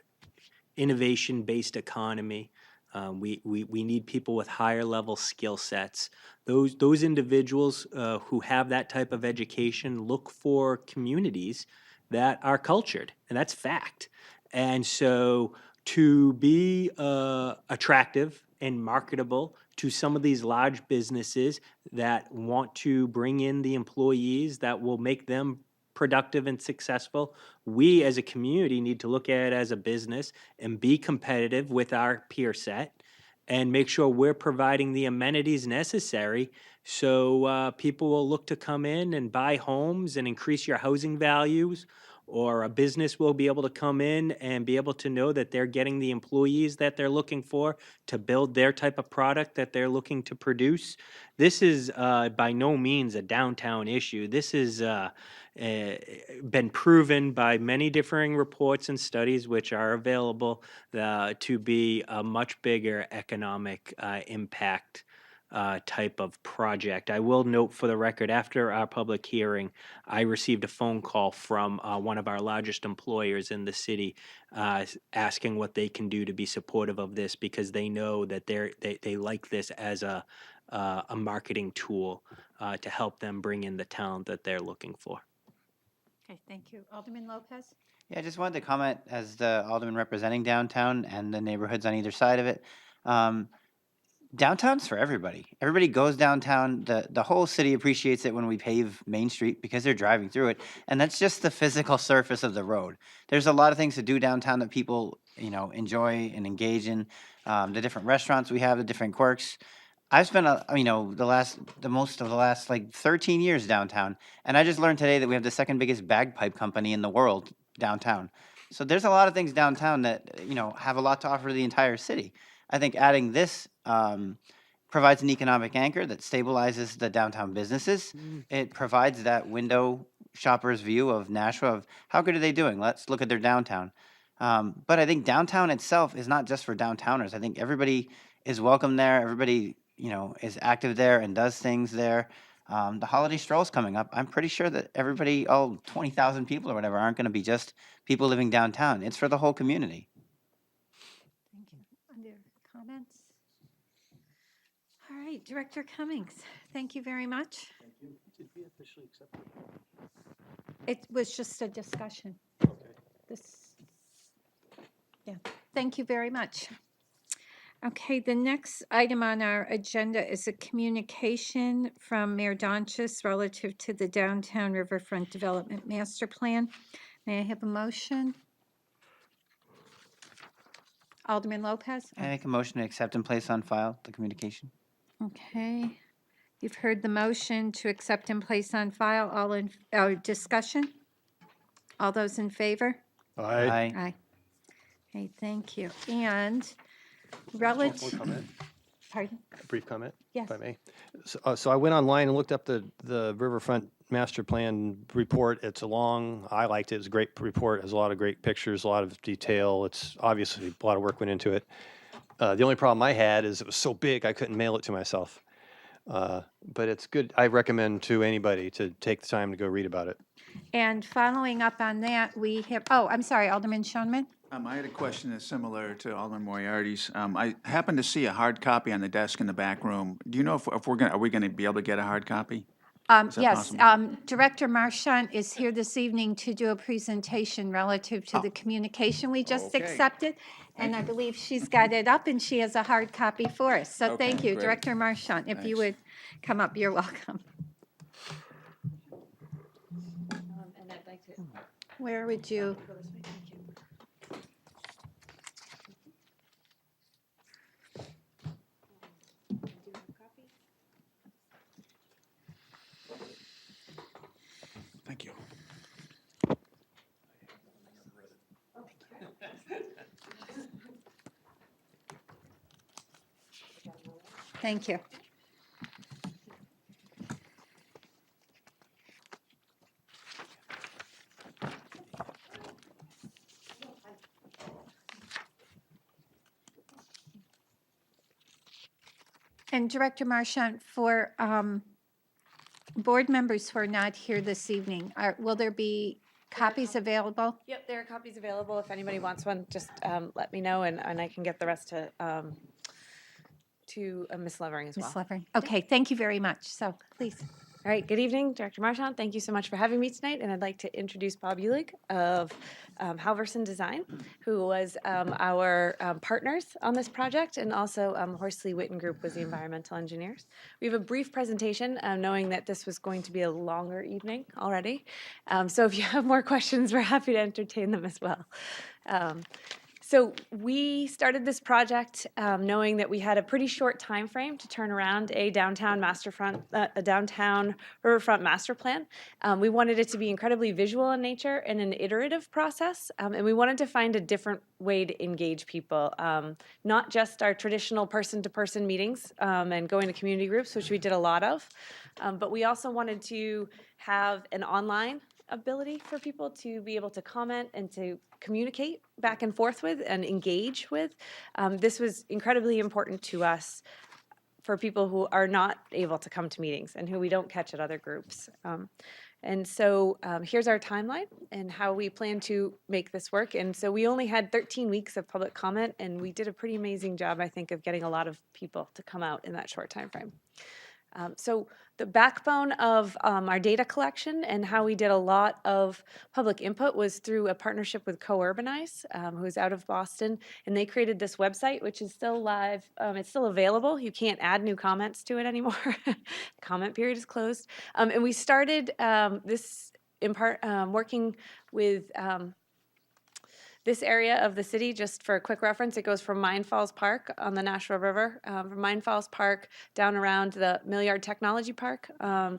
innovation-based economy. We need people with higher level skill sets. Those individuals who have that type of education look for communities that are cultured, and that's fact. And so to be attractive and marketable to some of these large businesses that want to bring in the employees that will make them productive and successful, we as a community need to look at it as a business and be competitive with our peer set and make sure we're providing the amenities necessary so people will look to come in and buy homes and increase your housing values, or a business will be able to come in and be able to know that they're getting the employees that they're looking for to build their type of product that they're looking to produce. This is by no means a downtown issue. This is been proven by many differing reports and studies which are available to be a much bigger economic impact type of project. I will note for the record, after our public hearing, I received a phone call from one of our largest employers in the city asking what they can do to be supportive of this, because they know that they like this as a marketing tool to help them bring in the talent that they're looking for. Okay, thank you. Alderman Lopez? Yeah, I just wanted to comment as the alderman representing downtown and the neighborhoods on either side of it. Downtown's for everybody. Everybody goes downtown. The whole city appreciates it when we pave Main Street because they're driving through it. And that's just the physical surface of the road. There's a lot of things to do downtown that people, enjoy and engage in. The different restaurants we have, the different quirks. I've spent the most of the last like 13 years downtown, and I just learned today that we have the second biggest bagpipe company in the world downtown. So there's a lot of things downtown that have a lot to offer to the entire city. I think adding this provides an economic anchor that stabilizes the downtown businesses. It provides that window shopper's view of Nashua of how good are they doing? Let's look at their downtown. But I think downtown itself is not just for downtowners. I think everybody is welcome there. Everybody is active there and does things there. The holiday stroll's coming up. I'm pretty sure that everybody, all 20,000 people or whatever, aren't going to be just people living downtown. It's for the whole community. Thank you. Under comments? All right, Director Cummings, thank you very much. Thank you. Did we officially accept it? It was just a discussion. Okay. Yeah, thank you very much. Okay, the next item on our agenda is a communication from Mayor Donchis relative to the Downtown Riverfront Development Master Plan. May I have a motion? Alderman Lopez? Can I make a motion to accept and place on file the communication? Okay, you've heard the motion to accept and place on file. All in, discussion? All those in favor? Aye. Aye. Okay, thank you. And One relative, comment, pardon? a brief comment, Yes. if I may. So I went online and looked up the Riverfront Master Plan report. It's I liked it. It's a great report. It has a lot of great pictures, a lot of detail. It's obviously a lot of work went into it. The only problem I had is it was so big I couldn't mail it to myself. But it's good. I recommend to anybody to take the time to go read about it. And following up on that, we have, oh, I'm sorry, Alderman Schoenman? I had a question that's similar to Alderman Moriarty's. I happened to see a hard copy on the desk in the back room. Do you know if are we gonna be able to get a hard copy? Is that Yes, possible? Director Marchant is here this evening to do a presentation relative to the communication we just Okay. accepted. And I believe she's got it up and she has a hard copy for us. So Okay, thank you, great. Director Marchant. If you Thanks. would come up, you're welcome. And I'd like to. Where would you? Go this way, thank you. Do you have copies? Thank you. Thank you. And Director Marchant, for board members who are not here this evening, will there be copies available? Yep, there are copies available. If anybody wants one, just let me know and I can get the rest to Ms. Levering as well. Ms. Levering? Okay, thank you very much. So please. All right, good evening, Director Marchant. Thank you so much for having me tonight. And I'd like to introduce Bob Ulig of Halverson Design, who was our partners on this project, and also Horsley Witten Group was the environmental engineers. We have a brief presentation, knowing that this was going to be a longer evening already. So if you have more questions, we're happy to entertain them as well. So we started this project knowing that we had a pretty short time frame to turn around a downtown riverfront master plan. We wanted it to be incredibly visual in nature and an iterative process, and we wanted to find a different way to engage people, not just our traditional person-to-person meetings and going to community groups, which we did a lot of, but we also wanted to have an online ability for people to be able to comment and to communicate back and forth with and engage with. This was incredibly important to us for people who are not able to come to meetings and who we don't catch at other groups. And so here's our timeline and how we plan to make this work. And so we only had 13 weeks of public comment, and we did a pretty amazing job, I think, of getting a lot of people to come out in that short time frame. So the backbone of our data collection and how we did a lot of public input was through a partnership with Co-Urbanize, who's out of Boston, and they created this website, which is still live. It's still available. You can't add new comments to it anymore. The comment period is closed. And we started this in part working with this area of the city. Just for a quick reference, it goes from Mine Falls Park on the Nashua River, from Mine Falls Park down around the Milliard Technology Park,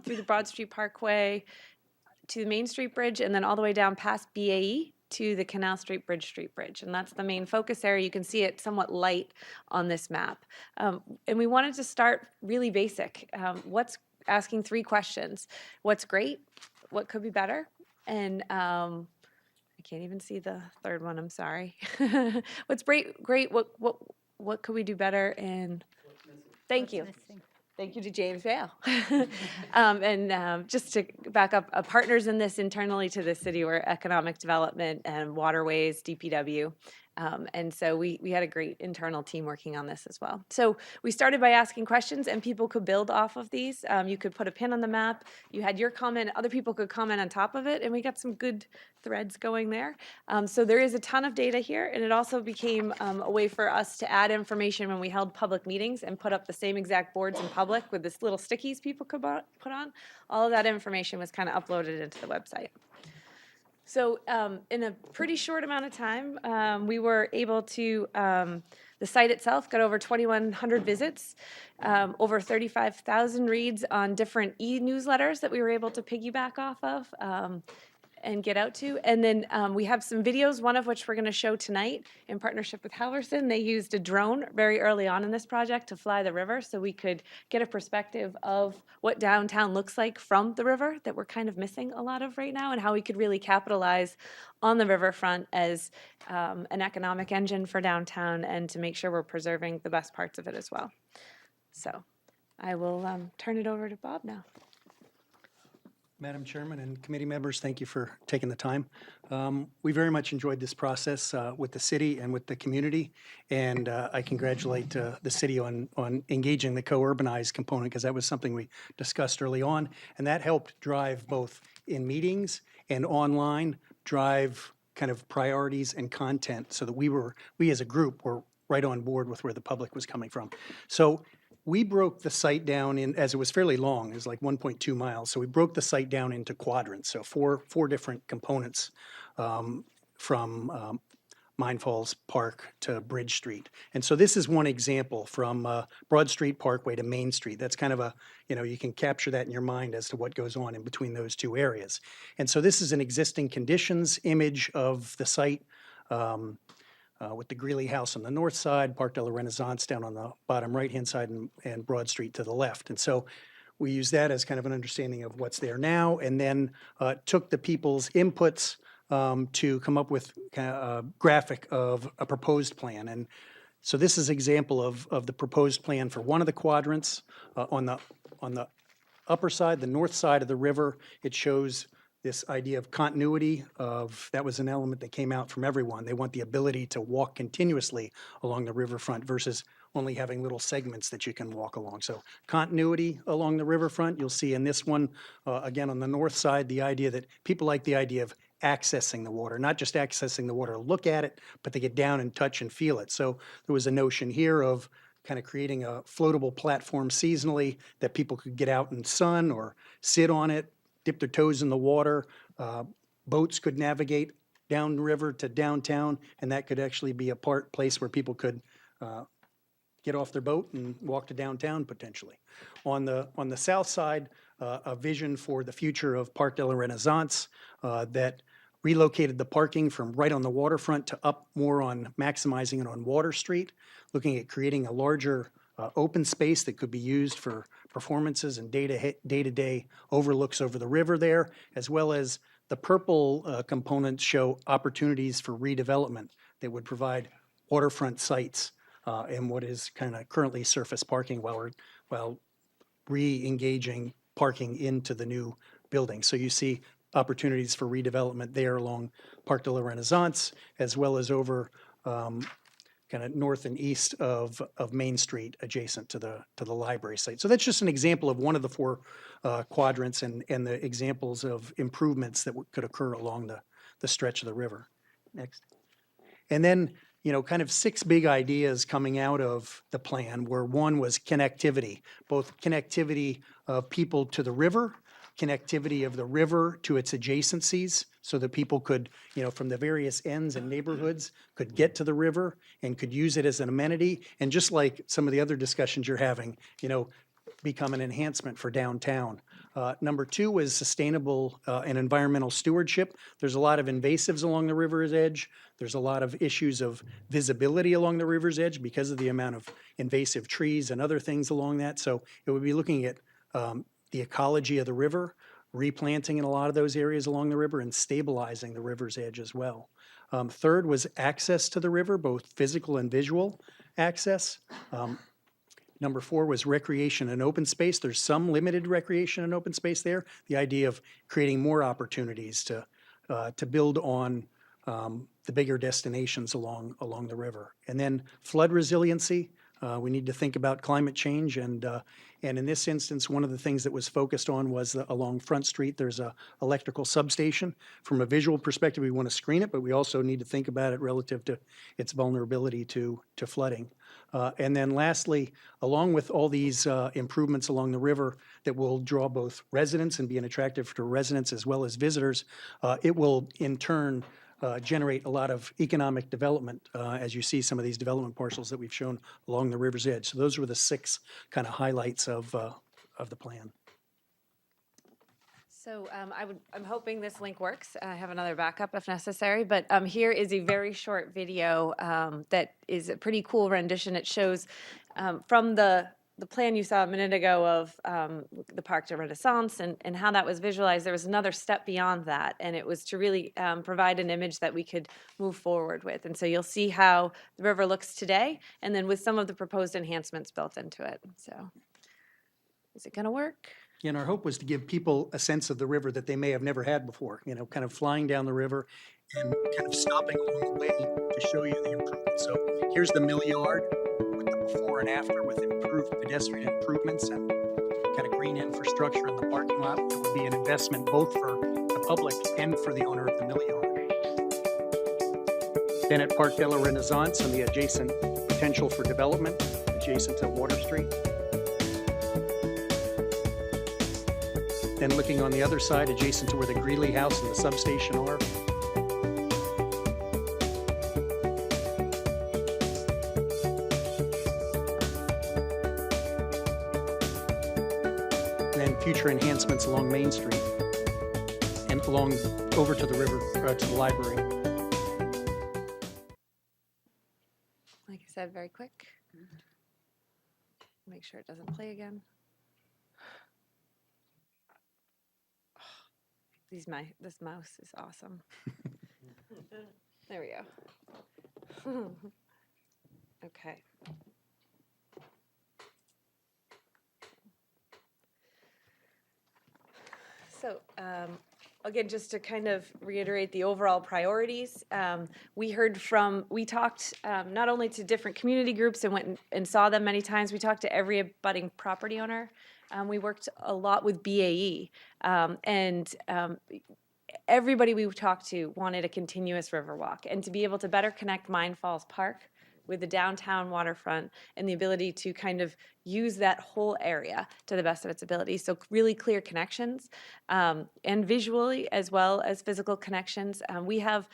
through the Broad Street Parkway to the Main Street Bridge, and then all the way down past BAE to the Canal Street Street Bridge. And that's the main focus area. You can see it somewhat light on this map. And we wanted to start really basic. Asking 3 questions. What's great? What could be better? And I can't even see the third one, I'm sorry. What's great, what could we do better? And thank you. Thank you to James Vale. Just to back up, partners in this internally to the city were economic development and waterways, DPW. And so we had a great internal team working on this as well. So we started by asking questions, and people could build off of these. You could put a pin on the map. You had your comment. Other people could comment on top of it, and we got some good threads going there. So there is a ton of data here, and it also became a way for us to add information when we held public meetings and put up the same exact boards in public with this little stickies people could put on. All of that information was kind of uploaded into the website. So in a pretty short amount of time, we were able to, the site itself got over 2,100 visits, over 35,000 reads on different e-newsletters that we were able to piggyback off of and get out to. And then we have some videos, one of which we're going to show tonight in partnership with Halverson. They used a drone very early on in this project to fly the river so we could get a perspective of what downtown looks like from the river that we're kind of missing a lot of right now, and how we could really capitalize on the riverfront as an economic engine for downtown and to make sure we're preserving the best parts of it as well. So I will turn it over to Bob now. Madam Chairman and committee members, thank you for taking the time. We very much enjoyed this process with the city and with the community, and I congratulate the city on engaging the co-urbanized component, because that was something we discussed early on, and that helped drive both in meetings and online, drive kind of priorities and content, so that we as a group were right on board with where the public was coming from. So we broke the site down as it was fairly long, it was like 1.2 miles. So we broke the site down into quadrants, so four different components from Mine Falls Park to Bridge Street. And so this is one example from Broad Street Parkway to Main Street. That's kind of you can capture that in your mind as to what goes on in between those two areas. And so this is an existing conditions image of the site. With the Greeley House on the north side, Park de la Renaissance down on the bottom right-hand side, and Broad Street to the left. And so we use that as kind of an understanding of what's there now, and then took the people's inputs to come up with kind of a graphic of a proposed plan. And so this is an example of the proposed plan for one of the quadrants. On the upper side, the north side of the river, it shows this idea of continuity that was an element that came out from everyone. They want the ability to walk continuously along the riverfront versus only having little segments that you can walk along. So continuity along the riverfront, you'll see in this one, again on the north side, the idea that people like the idea of accessing the water, not just accessing the water, look at it, but they get down and touch and feel it. So there was a notion here of kind of creating a floatable platform seasonally that people could get out in sun or sit on it, dip their toes in the water. Boats could navigate downriver to downtown, and that could actually be a place where people could get off their boat and walk to downtown potentially. On the south side, a vision for the future of Park de la Renaissance that relocated the parking from right on the waterfront to up more on maximizing it on Water Street, looking at creating a larger open space that could be used for performances and day-to-day overlooks over the river there, as well as the purple components show opportunities for redevelopment that would provide waterfront sites and what is kind of currently surface parking while re-engaging parking into the new building. So you see opportunities for redevelopment there along Park de la Renaissance, as well as over kind of north and east of Main Street, adjacent to the library site. So that's just an example of one of the four quadrants and the examples of improvements that could occur along the stretch of the river. Next. And then, kind of 6 big ideas coming out of the plan, where one was connectivity, both connectivity of people to the river, connectivity of the river to its adjacencies, so that people could, from the various ends and neighborhoods could get to the river and could use it as an amenity. And just like some of the other discussions you're having, become an enhancement for downtown. Number 2 was sustainable and environmental stewardship. There's a lot of invasives along the river's edge. There's a lot of issues of visibility along the river's edge because of the amount of invasive trees and other things along that. So it would be looking at the ecology of the river, replanting in a lot of those areas along the river, and stabilizing the river's edge as well. Third was access to the river, both physical and visual access. Number 4 was recreation and open space. There's some limited recreation and open space there. The idea of creating more opportunities to build on the bigger destinations along the river. And then flood resiliency. We need to think about climate change, and in this instance, one of the things that was focused on was along Front Street, there's a electrical substation. From a visual perspective, we want to screen it, but we also need to think about it relative to its vulnerability to flooding. And then lastly, along with all these improvements along the river that will draw both residents and be an attractive to residents as well as visitors, it will in turn generate a lot of economic development, as you see some of these development parcels that we've shown along the river's edge. So those were the 6 kind of highlights of the plan. So I'm hoping this link works. I have another backup if necessary, but here is a very short video that is a pretty cool rendition. It shows from the plan you saw a minute ago of the Parc de Renaissance and how that was visualized. There was another step beyond that, and it was to really provide an image that we could move forward with. And so you'll see how the river looks today, and then with some of the proposed enhancements built into it. So is it going to work? And our hope was to give people a sense of the river that they may have never had before, kind of flying down the river and kind of stopping along the way to show you the improvements. So here's the mill yard with the before and after, with improved pedestrian improvements and kind of green infrastructure in the parking lot. It would be an investment both for the public and for the owner of the mill yard. Then at Parc de la Renaissance and the adjacent potential for development adjacent to Water Street. Then looking on the other side, adjacent to where the Greeley House and the substation are. And then future enhancements along Main Street and along over to the river, to the library. Like I said, very quick. Make sure it doesn't play again. This mouse is awesome. There we go. Okay. So again, just to kind of reiterate the overall priorities, we talked not only to different community groups and went and saw them many times, we talked to every abutting property owner. We worked a lot with BAE, and everybody we talked to wanted a continuous river walk, and to be able to better connect Mine Falls Park with the downtown waterfront and the ability to kind of use that whole area to the best of its ability. So really clear connections, and visually as well as physical connections. We have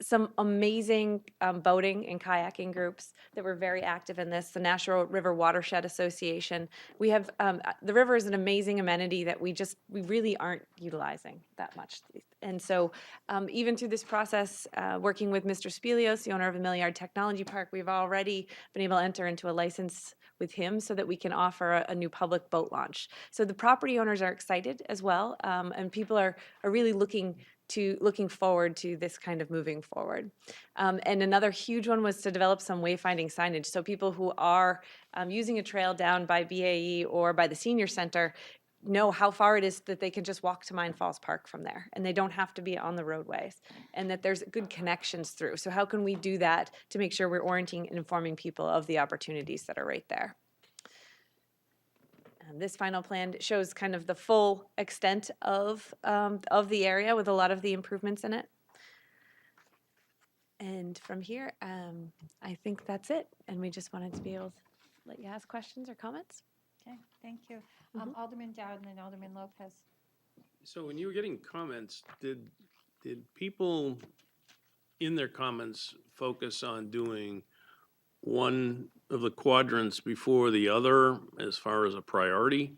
some amazing boating and kayaking groups that were very active in this. The National River Watershed Association. We have the river is an amazing amenity that we really aren't utilizing that much. And so even through this process, working with Mr. Spelios, the owner of the Milliard Technology Park, we've already been able to enter into a license with him so that we can offer a new public boat launch. So the property owners are excited as well, and people are really looking forward to this kind of moving forward. And another huge one was to develop some wayfinding signage. So people who are using a trail down by BAE or by the senior center, know how far it is that they can just walk to Mine Falls Park from there, and they don't have to be on the roadways, and that there's good connections through. So how can we do that to make sure we're orienting and informing people of the opportunities that are right there? This final plan shows kind of the full extent of the area with a lot of the improvements in it. And from here, I think that's it. And we just wanted to be able to let you ask questions or comments. Okay, thank you. Alderman Dowd and then Alderman Lopez. So when you were getting comments, did people in their comments focus on doing one of the quadrants before the other as far as a priority?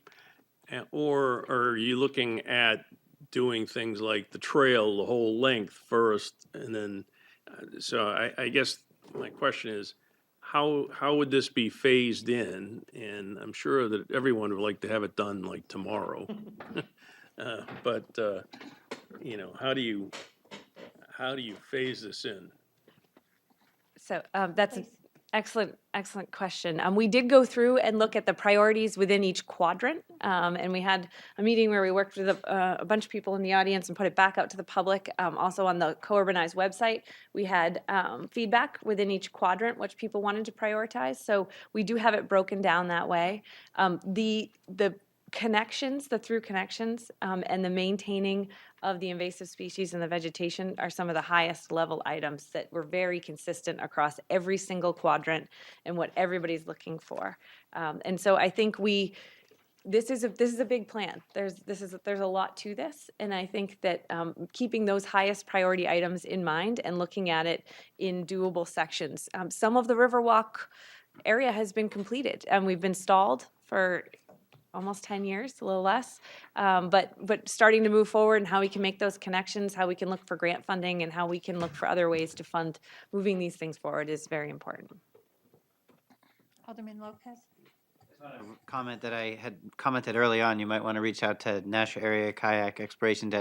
Or are you looking at doing things like the trail, the whole length first, and then, so I guess my question is, how would this be phased in? And I'm sure that everyone would like to have it done like tomorrow. But, you know, how do you phase this in? So that's an excellent question. We did go through and look at the priorities within each quadrant, and we had a meeting where we worked with a bunch of people in the audience and put it back out to the public. Also on the Co-Urbanized website, we had feedback within each quadrant, which people wanted to prioritize. So we do have it broken down that way. The connections, the through connections, and the maintaining of the invasive species and the vegetation are some of the highest level items that were very consistent across every single quadrant and what everybody's looking for. And so I think this is a big plan. There's a lot to this, and I think that keeping those highest priority items in mind and looking at it in doable sections. Some of the Riverwalk area has been completed, and we've been stalled for almost 10 years, a little less, but starting to move forward and how we can make those connections, how we can look for grant funding, and how we can look for other ways to fund moving these things forward is very important. Alderman Lopez? Comment that I had commented early on, you might want to reach out to Nashua Area Kayak Exploration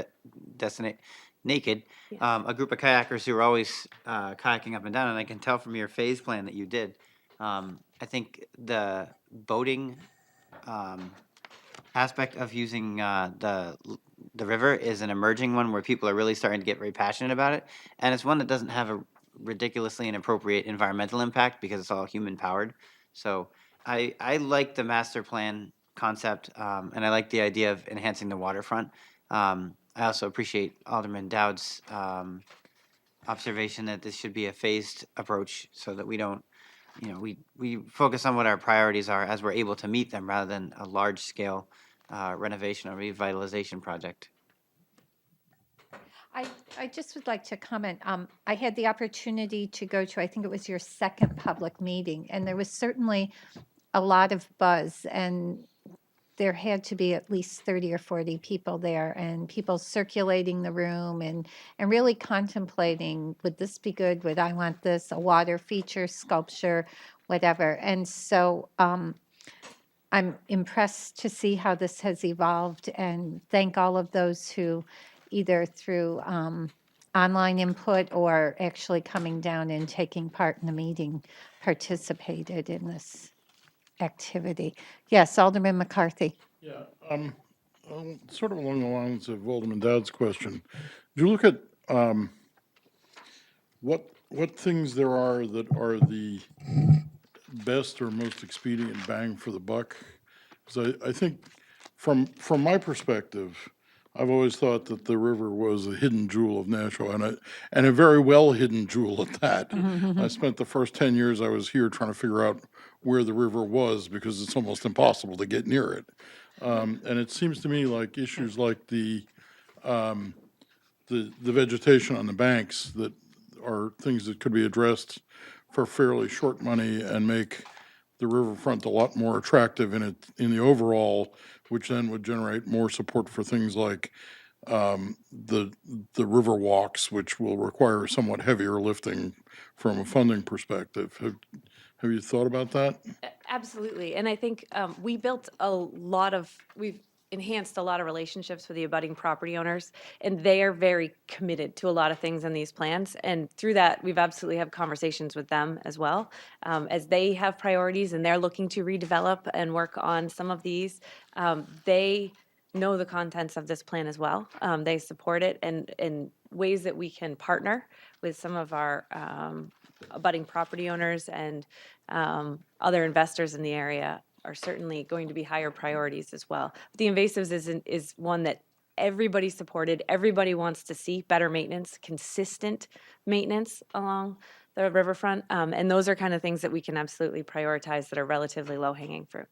Destinate Naked, a group of kayakers who are always kayaking up and down, and I can tell from your phase plan that you did. I think the boating aspect of using the river is an emerging one where people are really starting to get very passionate about it, and it's one that doesn't have a ridiculously inappropriate environmental impact because it's all human powered. So I like the master plan concept, and I like the idea of enhancing the waterfront. I also appreciate Alderman Dowd's observation that this should be a phased approach so that we don't, you know, we focus on what our priorities are as we're able to meet them rather than a large scale renovation or revitalization project. I just would like to comment. I had the opportunity to go to, I think it was your second public meeting, and there was certainly a lot of buzz, and there had to be at least 30 or 40 people there, and people circulating the room and really contemplating, would this be good? Would I want this? A water feature, sculpture, whatever. And so I'm impressed to see how this has evolved, and thank all of those who either through online input or actually coming down and taking part in the meeting participated in this activity. Yes, Alderman McCarthy. Yeah, sort of along the lines of Alderman Dowd's question. Do you look at what things there are that are the best or most expedient bang for the buck? Because I think from my perspective, I've always thought that the river was a hidden jewel of Nashua, and a very well hidden jewel at that. I spent the first 10 years I was here trying to figure out where the river was because it's almost impossible to get near it. And it seems to me like issues like the vegetation on the banks that are things that could be addressed for fairly short money and make the riverfront a lot more attractive in the overall, which then would generate more support for things like the river walks, which will require somewhat heavier lifting from a funding perspective. Have you thought about that? Absolutely. And I think we've enhanced a lot of relationships with the abutting property owners, and they are very committed to a lot of things in these plans. And through that, we've absolutely had conversations with them as well, as they have priorities and they're looking to redevelop and work on some of these. They know the contents of this plan as well. They support it, and in ways that we can partner with some of our abutting property owners and other investors in the area are certainly going to be higher priorities as well. The invasives is one that everybody supported. Everybody wants to see better maintenance, consistent maintenance along the riverfront, and those are kind of things that we can absolutely prioritize that are relatively low-hanging fruit.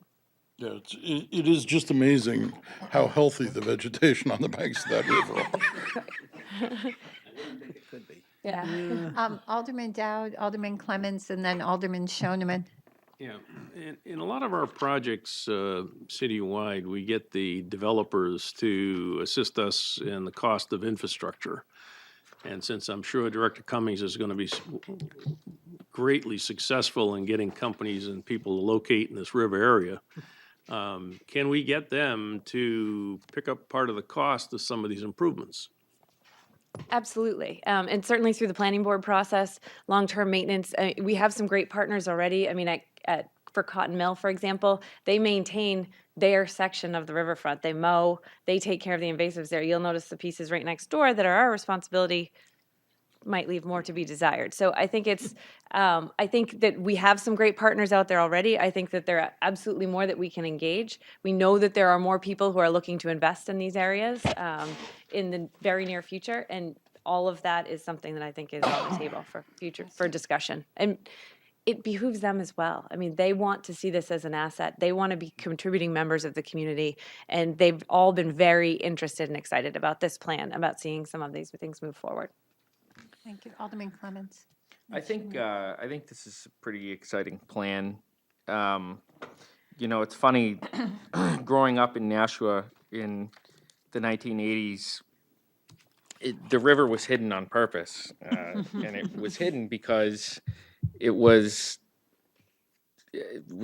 Yeah, it is just amazing how healthy the vegetation on the banks of that river are. It could be. Yeah. Alderman Dowd, Alderman Clemmons, and then Alderman Shoneman. Yeah, in a lot of our projects citywide, we get the developers to assist us in the cost of infrastructure. And since I'm sure Director Cummings is going to be greatly successful in getting companies and people to locate in this river area, can we get them to pick up part of the cost of some of these improvements? Absolutely. And certainly through the planning board process, long-term maintenance, we have some great partners already. I mean, for Cotton Mill, for example, they maintain their section of the riverfront. They mow, they take care of the invasives there. You'll notice the pieces right next door that are our responsibility might leave more to be desired. So I think I think that we have some great partners out there already. I think that there are absolutely more that we can engage. We know that there are more people who are looking to invest in these areas in the very near future, and all of that is something that I think is on the table for discussion. And it behooves them as well. I mean, they want to see this as an asset. They want to be contributing members of the community, and they've all been very interested and excited about this plan, about seeing some of these things move forward. Thank you. Alderman Clemmons. I think this is a pretty exciting plan. It's funny, growing up in Nashua in the 1980s, the river was hidden on purpose, and it was hidden because it was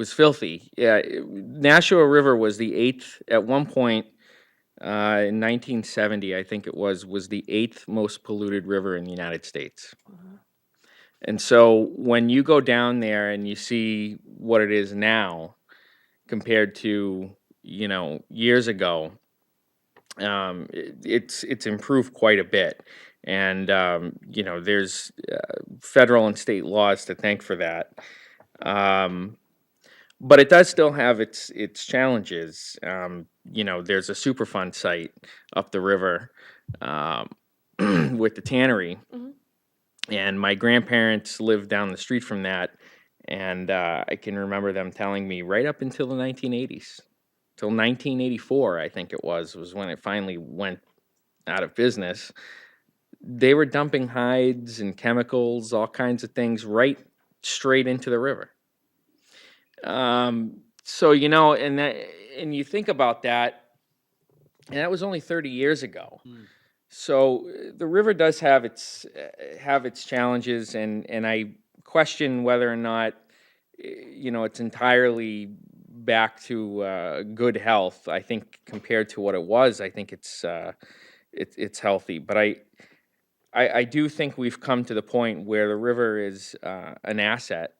filthy. Yeah, Nashua River was the 8th at one point. In 1970, I think it was the 8th most polluted river in the United States. And so when you go down there and you see what it is now compared to, years ago, it's improved quite a bit. And, there's federal and state laws to thank for that. But it does still have its challenges. There's a Superfund site up the river with the tannery, and my grandparents lived down the street from that, and I can remember them telling me right up until the 1980s, till 1984, I think it was when it finally went out of business. They were dumping hides and chemicals, all kinds of things, right straight into the river. So and you think about that, and that was only 30 years ago. So the river does have its challenges, and I question whether or not it's entirely back to good health. I think compared to what it was, I think it's healthy. But I do think we've come to the point where the river is an asset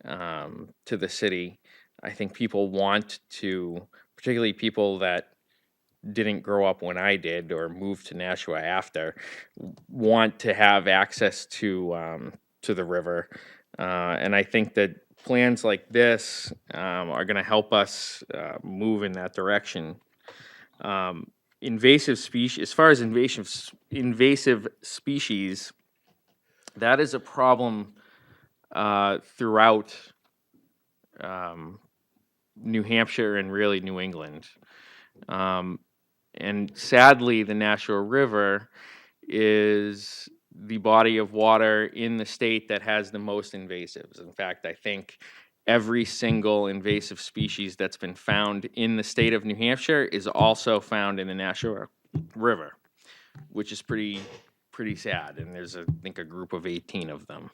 to the city. I think people want to, particularly people that didn't grow up when I did or moved to Nashua after, want to have access to the river. And I think that plans like this are going to help us move in that direction. Invasive species, as far as invasive species, that is a problem throughout New Hampshire and really New England. And sadly, the Nashua River is the body of water in the state that has the most invasives. In fact, I think every single invasive species that's been found in the state of New Hampshire is also found in the Nashua River, which is pretty sad. And there's, I think, a group of 18 of them.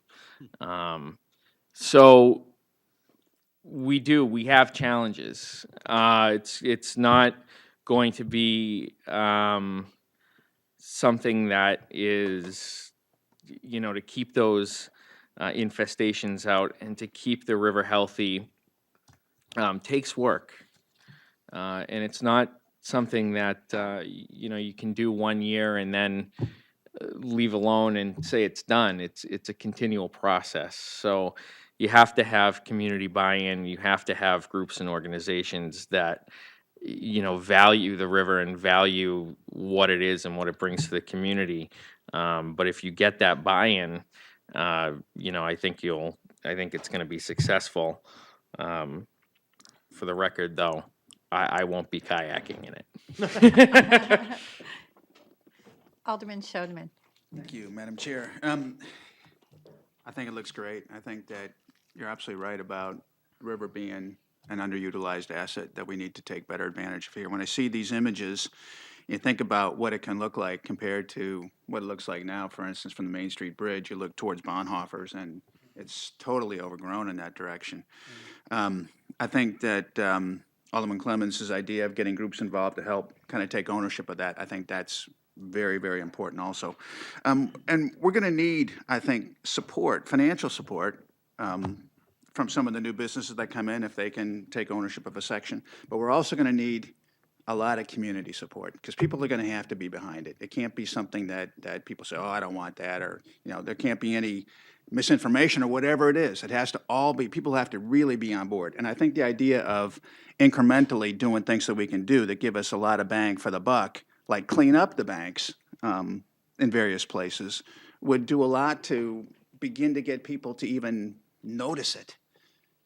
So we have challenges. It's not going to be something that is, to keep those infestations out and to keep the river healthy takes work. And it's not something that, you can do 1 year and then leave alone and say it's done. It's a continual process. So you have to have community buy-in. You have to have groups and organizations that value the river and value what it is and what it brings to the community. But if you get that buy-in, I think it's going to be successful. For the record, though, I won't be kayaking in it. Alderman Schoenman. Thank you, Madam Chair. I think it looks great. I think that you're absolutely right about the river being an underutilized asset that we need to take better advantage of here. When I see these images, you think about what it can look like compared to what it looks like now. For instance, from the Main Street Bridge, you look towards Bonhoeffer's, and it's totally overgrown in that direction. I think that Alderman Clemens' idea of getting groups involved to help kind of take ownership of that, I think that's very, very important also. And we're going to need, I think, support, financial support, from some of the new businesses that come in if they can take ownership of a section. But we're also going to need a lot of community support because people are going to have to be behind it. It can't be something that people say, oh, I don't want that, or there can't be any misinformation or whatever it is. It has to all be, people have to really be on board. And I think the idea of incrementally doing things that we can do that give us a lot of bang for the buck, like clean up the banks in various places, would do a lot to begin to get people to even notice it.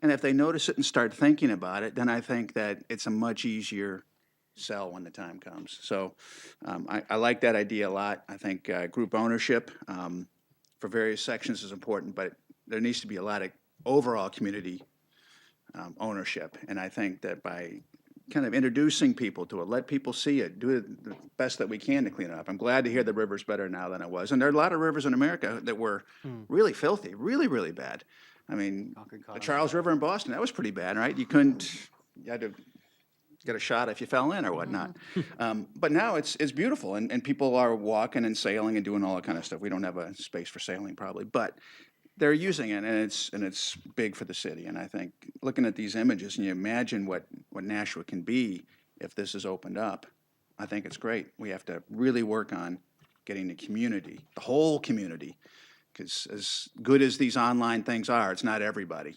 And if they notice it and start thinking about it, then I think that it's a much easier sell when the time comes. So I like that idea a lot. I think group ownership for various sections is important, but there needs to be a lot of overall community ownership. And I think that by kind of introducing people to it, let people see it, do it the best that we can to clean it up. I'm glad to hear the river's better now than it was. And there are a lot of rivers in America that were really filthy, really, really bad. I mean, the Charles River in Boston, that was pretty bad, right? You had to get a shot if you fell in or whatnot. But now it's beautiful, and people are walking and sailing and doing all that kind of stuff. We don't have a space for sailing probably, but they're using it, and it's big for the city. And I think looking at these images, and you imagine what Nashua can be if this is opened up, I think it's great. We have to really work on getting the community, the whole community, because as good as these online things are, it's not everybody.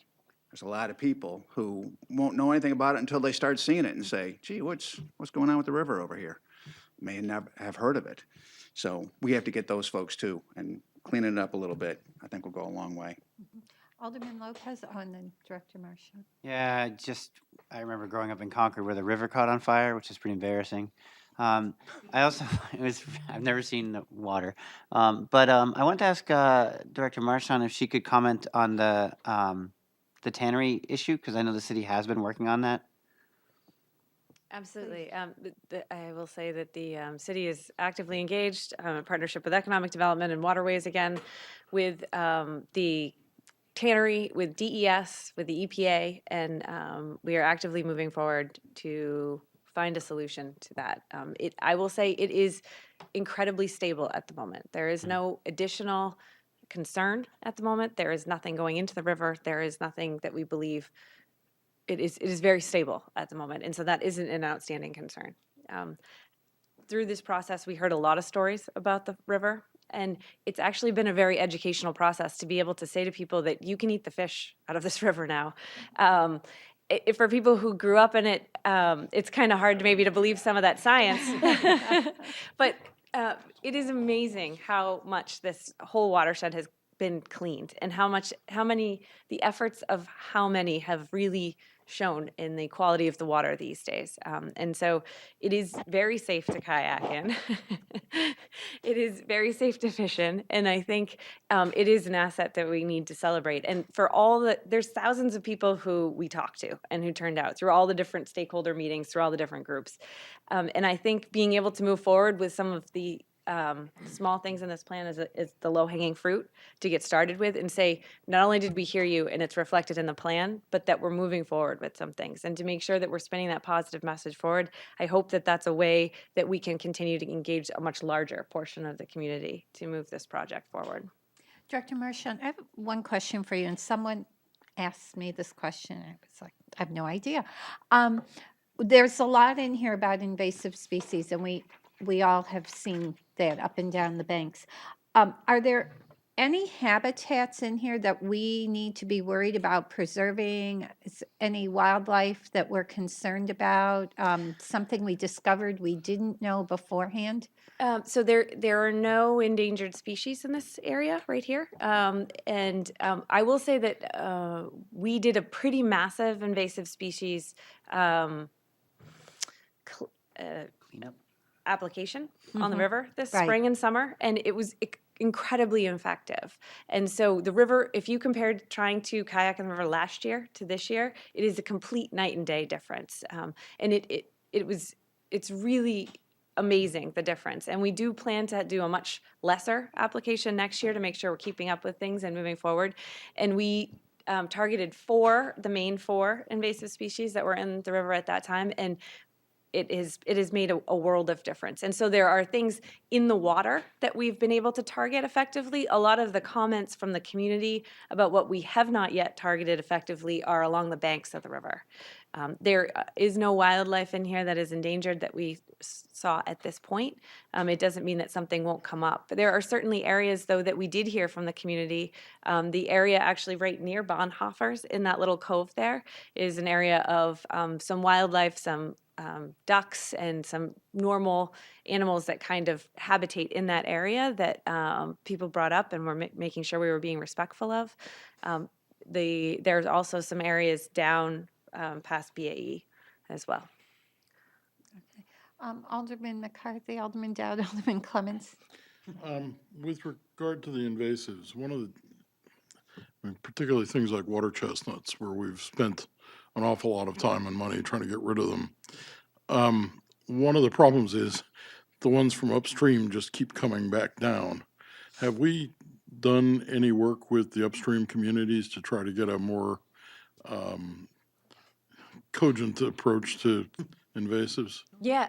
There's a lot of people who won't know anything about it until they start seeing it and say, gee, what's going on with the river over here? May never have heard of it. So we have to get those folks too, and cleaning it up a little bit, I think will go a long way. Alderman Lopez, and then Director Marshall. Yeah, I remember growing up in Concord where the river caught on fire, which is pretty embarrassing. I also, I've never seen the water. But I wanted to ask Director Marchand if she could comment on the tannery issue, because I know the city has been working on that. Absolutely. I will say that the city is actively engaged in partnership with economic development and waterways again with the tannery, with DES, with the EPA, and we are actively moving forward to find a solution to that. I will say it is incredibly stable at the moment. There is no additional concern at the moment. There is nothing going into the river. There is nothing that we believe. It is very stable at the moment, and so that isn't an outstanding concern. Through this process, we heard a lot of stories about the river, and it's actually been a very educational process to be able to say to people that you can eat the fish out of this river now. For people who grew up in it, it's kind of hard maybe to believe some of that science, but it is amazing how much this whole watershed has been cleaned, and the efforts of how many have really shown in the quality of the water these days. And so it is very safe to kayak in. It is very safe to fish in, and I think it is an asset that we need to celebrate. And for there's thousands of people who we talked to and who turned out through all the different stakeholder meetings, through all the different groups. And I think being able to move forward with some of the small things in this plan is the low-hanging fruit to get started with, and say, not only did we hear you and it's reflected in the plan, but that we're moving forward with some things. And to make sure that we're spinning that positive message forward, I hope that that's a way that we can continue to engage a much larger portion of the community to move this project forward. Director Marchand, I have one question for you, and someone asked me this question, and I was like, I have no idea. there's a lot in here about invasive species, and we all have seen that up and down the banks. Are there any habitats in here that we need to be worried about preserving? Any wildlife that we're concerned about? Something we discovered we didn't know beforehand? So there are no endangered species in this area right here, and I will say that we did a pretty massive invasive species cl- Cleanup. application on the river this Right. spring and summer, and it was incredibly effective. And so the river, if you compared trying to kayak in the river last year to this year, it is a complete night and day difference. And it's really amazing, the difference. And we do plan to do a much lesser application next year to make sure we're keeping up with things and moving forward. And we targeted the main four invasive species that were in the river at that time, and it has made a world of difference. And so there are things in the water that we've been able to target effectively. A lot of the comments from the community about what we have not yet targeted effectively are along the banks of the river. There is no wildlife in here that is endangered that we saw at this point. It doesn't mean that something won't come up. But there are certainly areas, though, that we did hear from the community. The area actually right near Bonhoeffer's in that little cove there is an area of some wildlife, some ducks and some normal animals that kind of habitate in that area that people brought up and we're making sure we were being respectful of. There's also some areas down past BAE as well. Alderman McCarthy, Alderman Dowd, Alderman Clements. With regard to the invasives, particularly things like water chestnuts, where we've spent an awful lot of time and money trying to get rid of them. One of the problems is the ones from upstream just keep coming back down. Have we done any work with the upstream communities to try to get a more cogent approach to invasives? Yeah,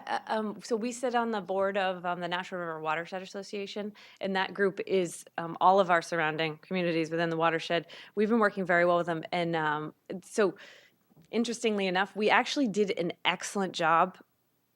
so we sit on the board of the National River Watershed Association, and that group is all of our surrounding communities within the watershed. We've been working very well with them, and so interestingly enough, we actually did an excellent job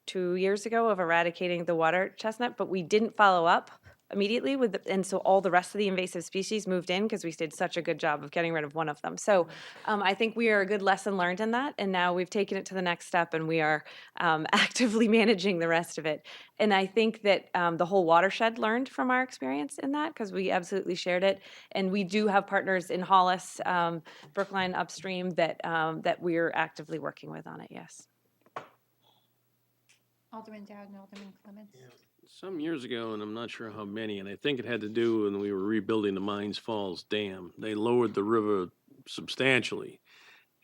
2 years ago of eradicating the water chestnut, but we didn't follow up immediately and so all the rest of the invasive species moved in because we did such a good job of getting rid of one of them. So I think we are a good lesson learned in that, and now we've taken it to the next step and we are actively managing the rest of it. And I think that the whole watershed learned from our experience in that because we absolutely shared it. And we do have partners in Hollis, Brookline upstream that we're actively working with on it, yes. Alderman Dowd and Alderman Clements. Some years ago, and I'm not sure how many, and I think it had to do when we were rebuilding the Mines Falls Dam. They lowered the river substantially,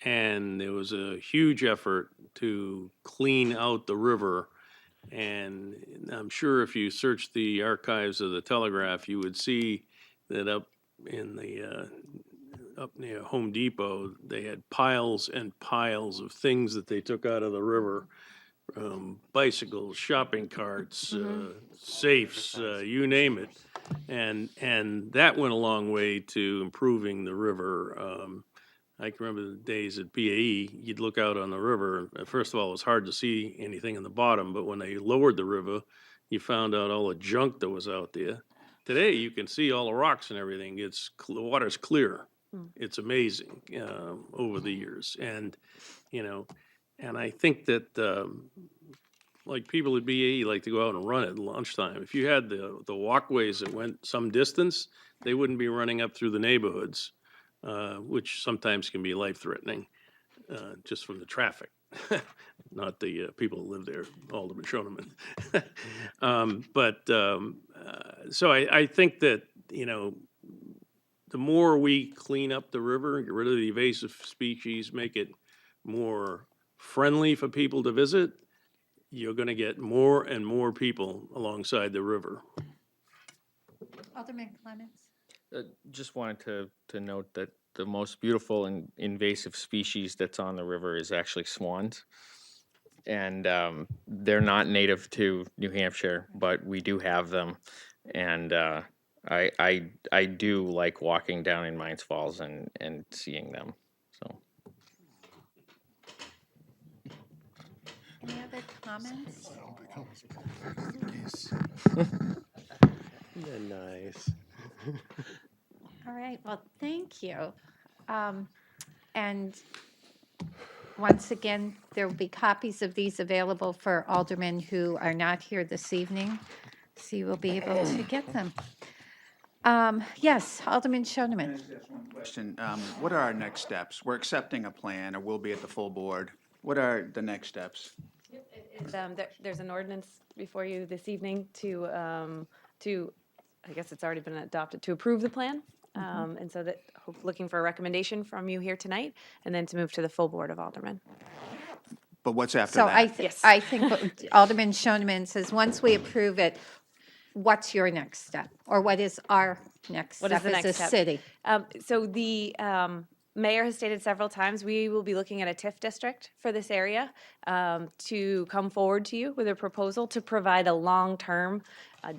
and there was a huge effort to clean out the river. And I'm sure if you search the archives of the Telegraph, you would see that up near Home Depot, they had piles and piles of things that they took out of the river. Bicycles, shopping carts, safes, you name it. And that went a long way to improving the river. I can remember the days at BAE, you'd look out on the river. First of all, it was hard to see anything in the bottom, but when they lowered the river, you found out all the junk that was out there. Today, you can see all the rocks and everything. The water's clear. It's amazing over the years. And, and I think that like people at BAE like to go out and run at lunchtime. If you had the walkways that went some distance, they wouldn't be running up through the neighborhoods, which sometimes can be life-threatening just from the traffic, not the people who live there, Alderman Schoeneman. So I think that, the more we clean up the river, get rid of the invasive species, make it more friendly for people to visit, you're going to get more and more people alongside the river. Alderman Clements. Just wanted to note that the most beautiful and invasive species that's on the river is actually swans. And they're not native to New Hampshire, but we do have them. And I do like walking down in Mines Falls and seeing them. So Any other comments? Nice. All right, well, thank you. And once again, there will be copies of these available for aldermen who are not here this evening, so you will be able to get them. Yes, Alderman Shoneman. Question, what are our next steps? We're accepting a plan, or we'll be at the full board. What are the next steps? There's an ordinance before you this evening to, I guess it's already been adopted, to approve the plan. And so that, looking for a recommendation from you here tonight, and then to move to the full Board of Aldermen. But what's after So that? Yes. I think what Alderman Shoneman says, once we approve it, what's your next step? Or what is our next What is step the as next a step? city? So the mayor has stated several times, we will be looking at a TIF district for this area to come forward to you with a proposal to provide a long-term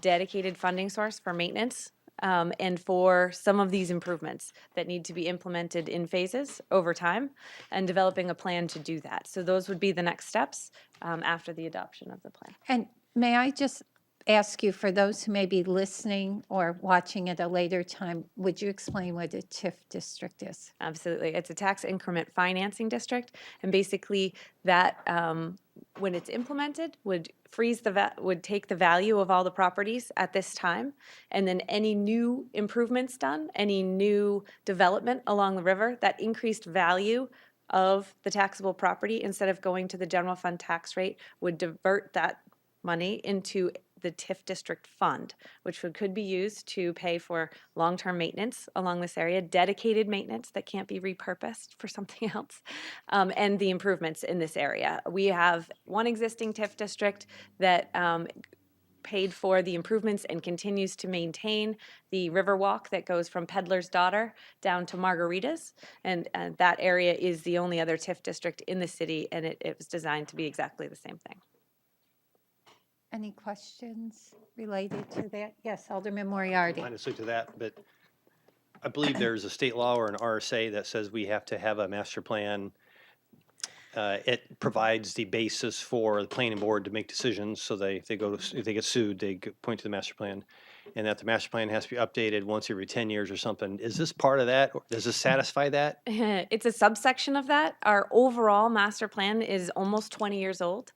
dedicated funding source for maintenance and for some of these improvements that need to be implemented in phases over time, and developing a plan to do that. So those would be the next steps after the adoption of the plan. And may I just ask you, for those who may be listening or watching at a later time, would you explain what a TIF district is? Absolutely. It's a tax increment financing district, and basically that, when it's implemented, would freeze would take the value of all the properties at this time, and then any new improvements done, any new development along the river, that increased value of the taxable property, instead of going to the general fund tax rate, would divert that money into the TIF district fund, which could be used to pay for long-term maintenance along this area, dedicated maintenance that can't be repurposed for something else, and the improvements in this area. We have one existing TIF district that paid for the improvements and continues to maintain the river walk that goes from Peddler's Daughter down to Margaritas. And that area is the only other TIF district in the city, and it was designed to be exactly the same thing. Any questions related to that? Yes, Alderman Moriarty. Honestly to that, but I believe there's a state law or an RSA that says we have to have a master plan. It provides the basis for the planning board to make decisions, so if they get sued, they point to the master plan, and that the master plan has to be updated once every 10 years or something. Is this part of that? Or does this satisfy that? It's a subsection of that. Our overall master plan is almost 20 years old.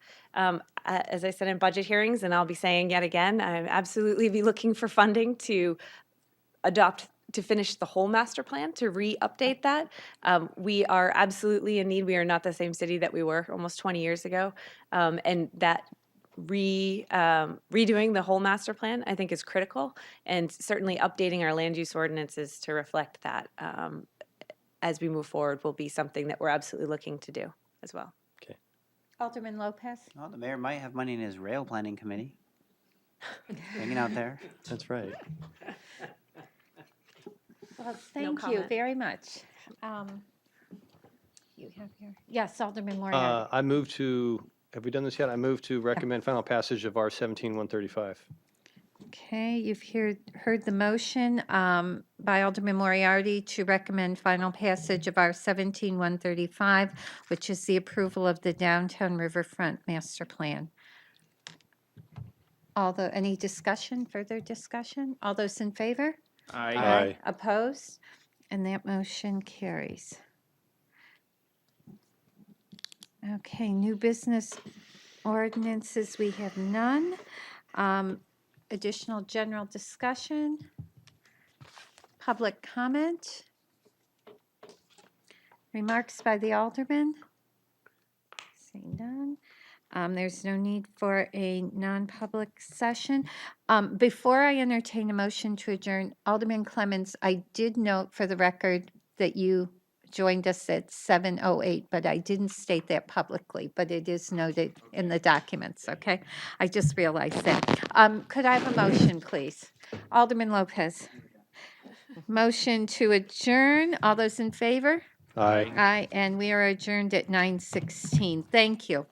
As I said in budget hearings, and I'll be saying yet again, I'll absolutely be looking for funding to finish the whole master plan, to re-update that. We are absolutely in need. We are not the same city that we were almost 20 years ago. And that redoing the whole master plan, I think, is critical, and certainly updating our land use ordinances to reflect that as we move forward will be something that we're absolutely looking to do as well. Alderman Lopez. Well, the mayor might have money in his rail planning committee. Hanging out there. That's right. Well, thank you comment. very much. You have your, yes, Alderman Moriarty. I move to, have we done this yet? I move to recommend final passage of R 17-135. Okay, you've heard the motion by Alderman Moriarty to recommend final passage of our 17-135, which is the approval of the Downtown Riverfront Master Plan. Any discussion, further discussion? All those in favor? Aye. Opposed? And that motion carries. Okay, new business ordinances, we have none. Additional general discussion? Public comment? Remarks by the alderman? Seeing none. There's no need for a non-public session. Before I entertain a motion to adjourn, Alderman Clemmons, I did note for the record that you joined us at 7:08, but I didn't state that publicly, but it is noted in the documents, okay? I just realized that. Could I have a motion, please? Alderman Lopez. Motion to adjourn. All those in favor? Aye. Aye, and we are adjourned at 9:16. Thank you.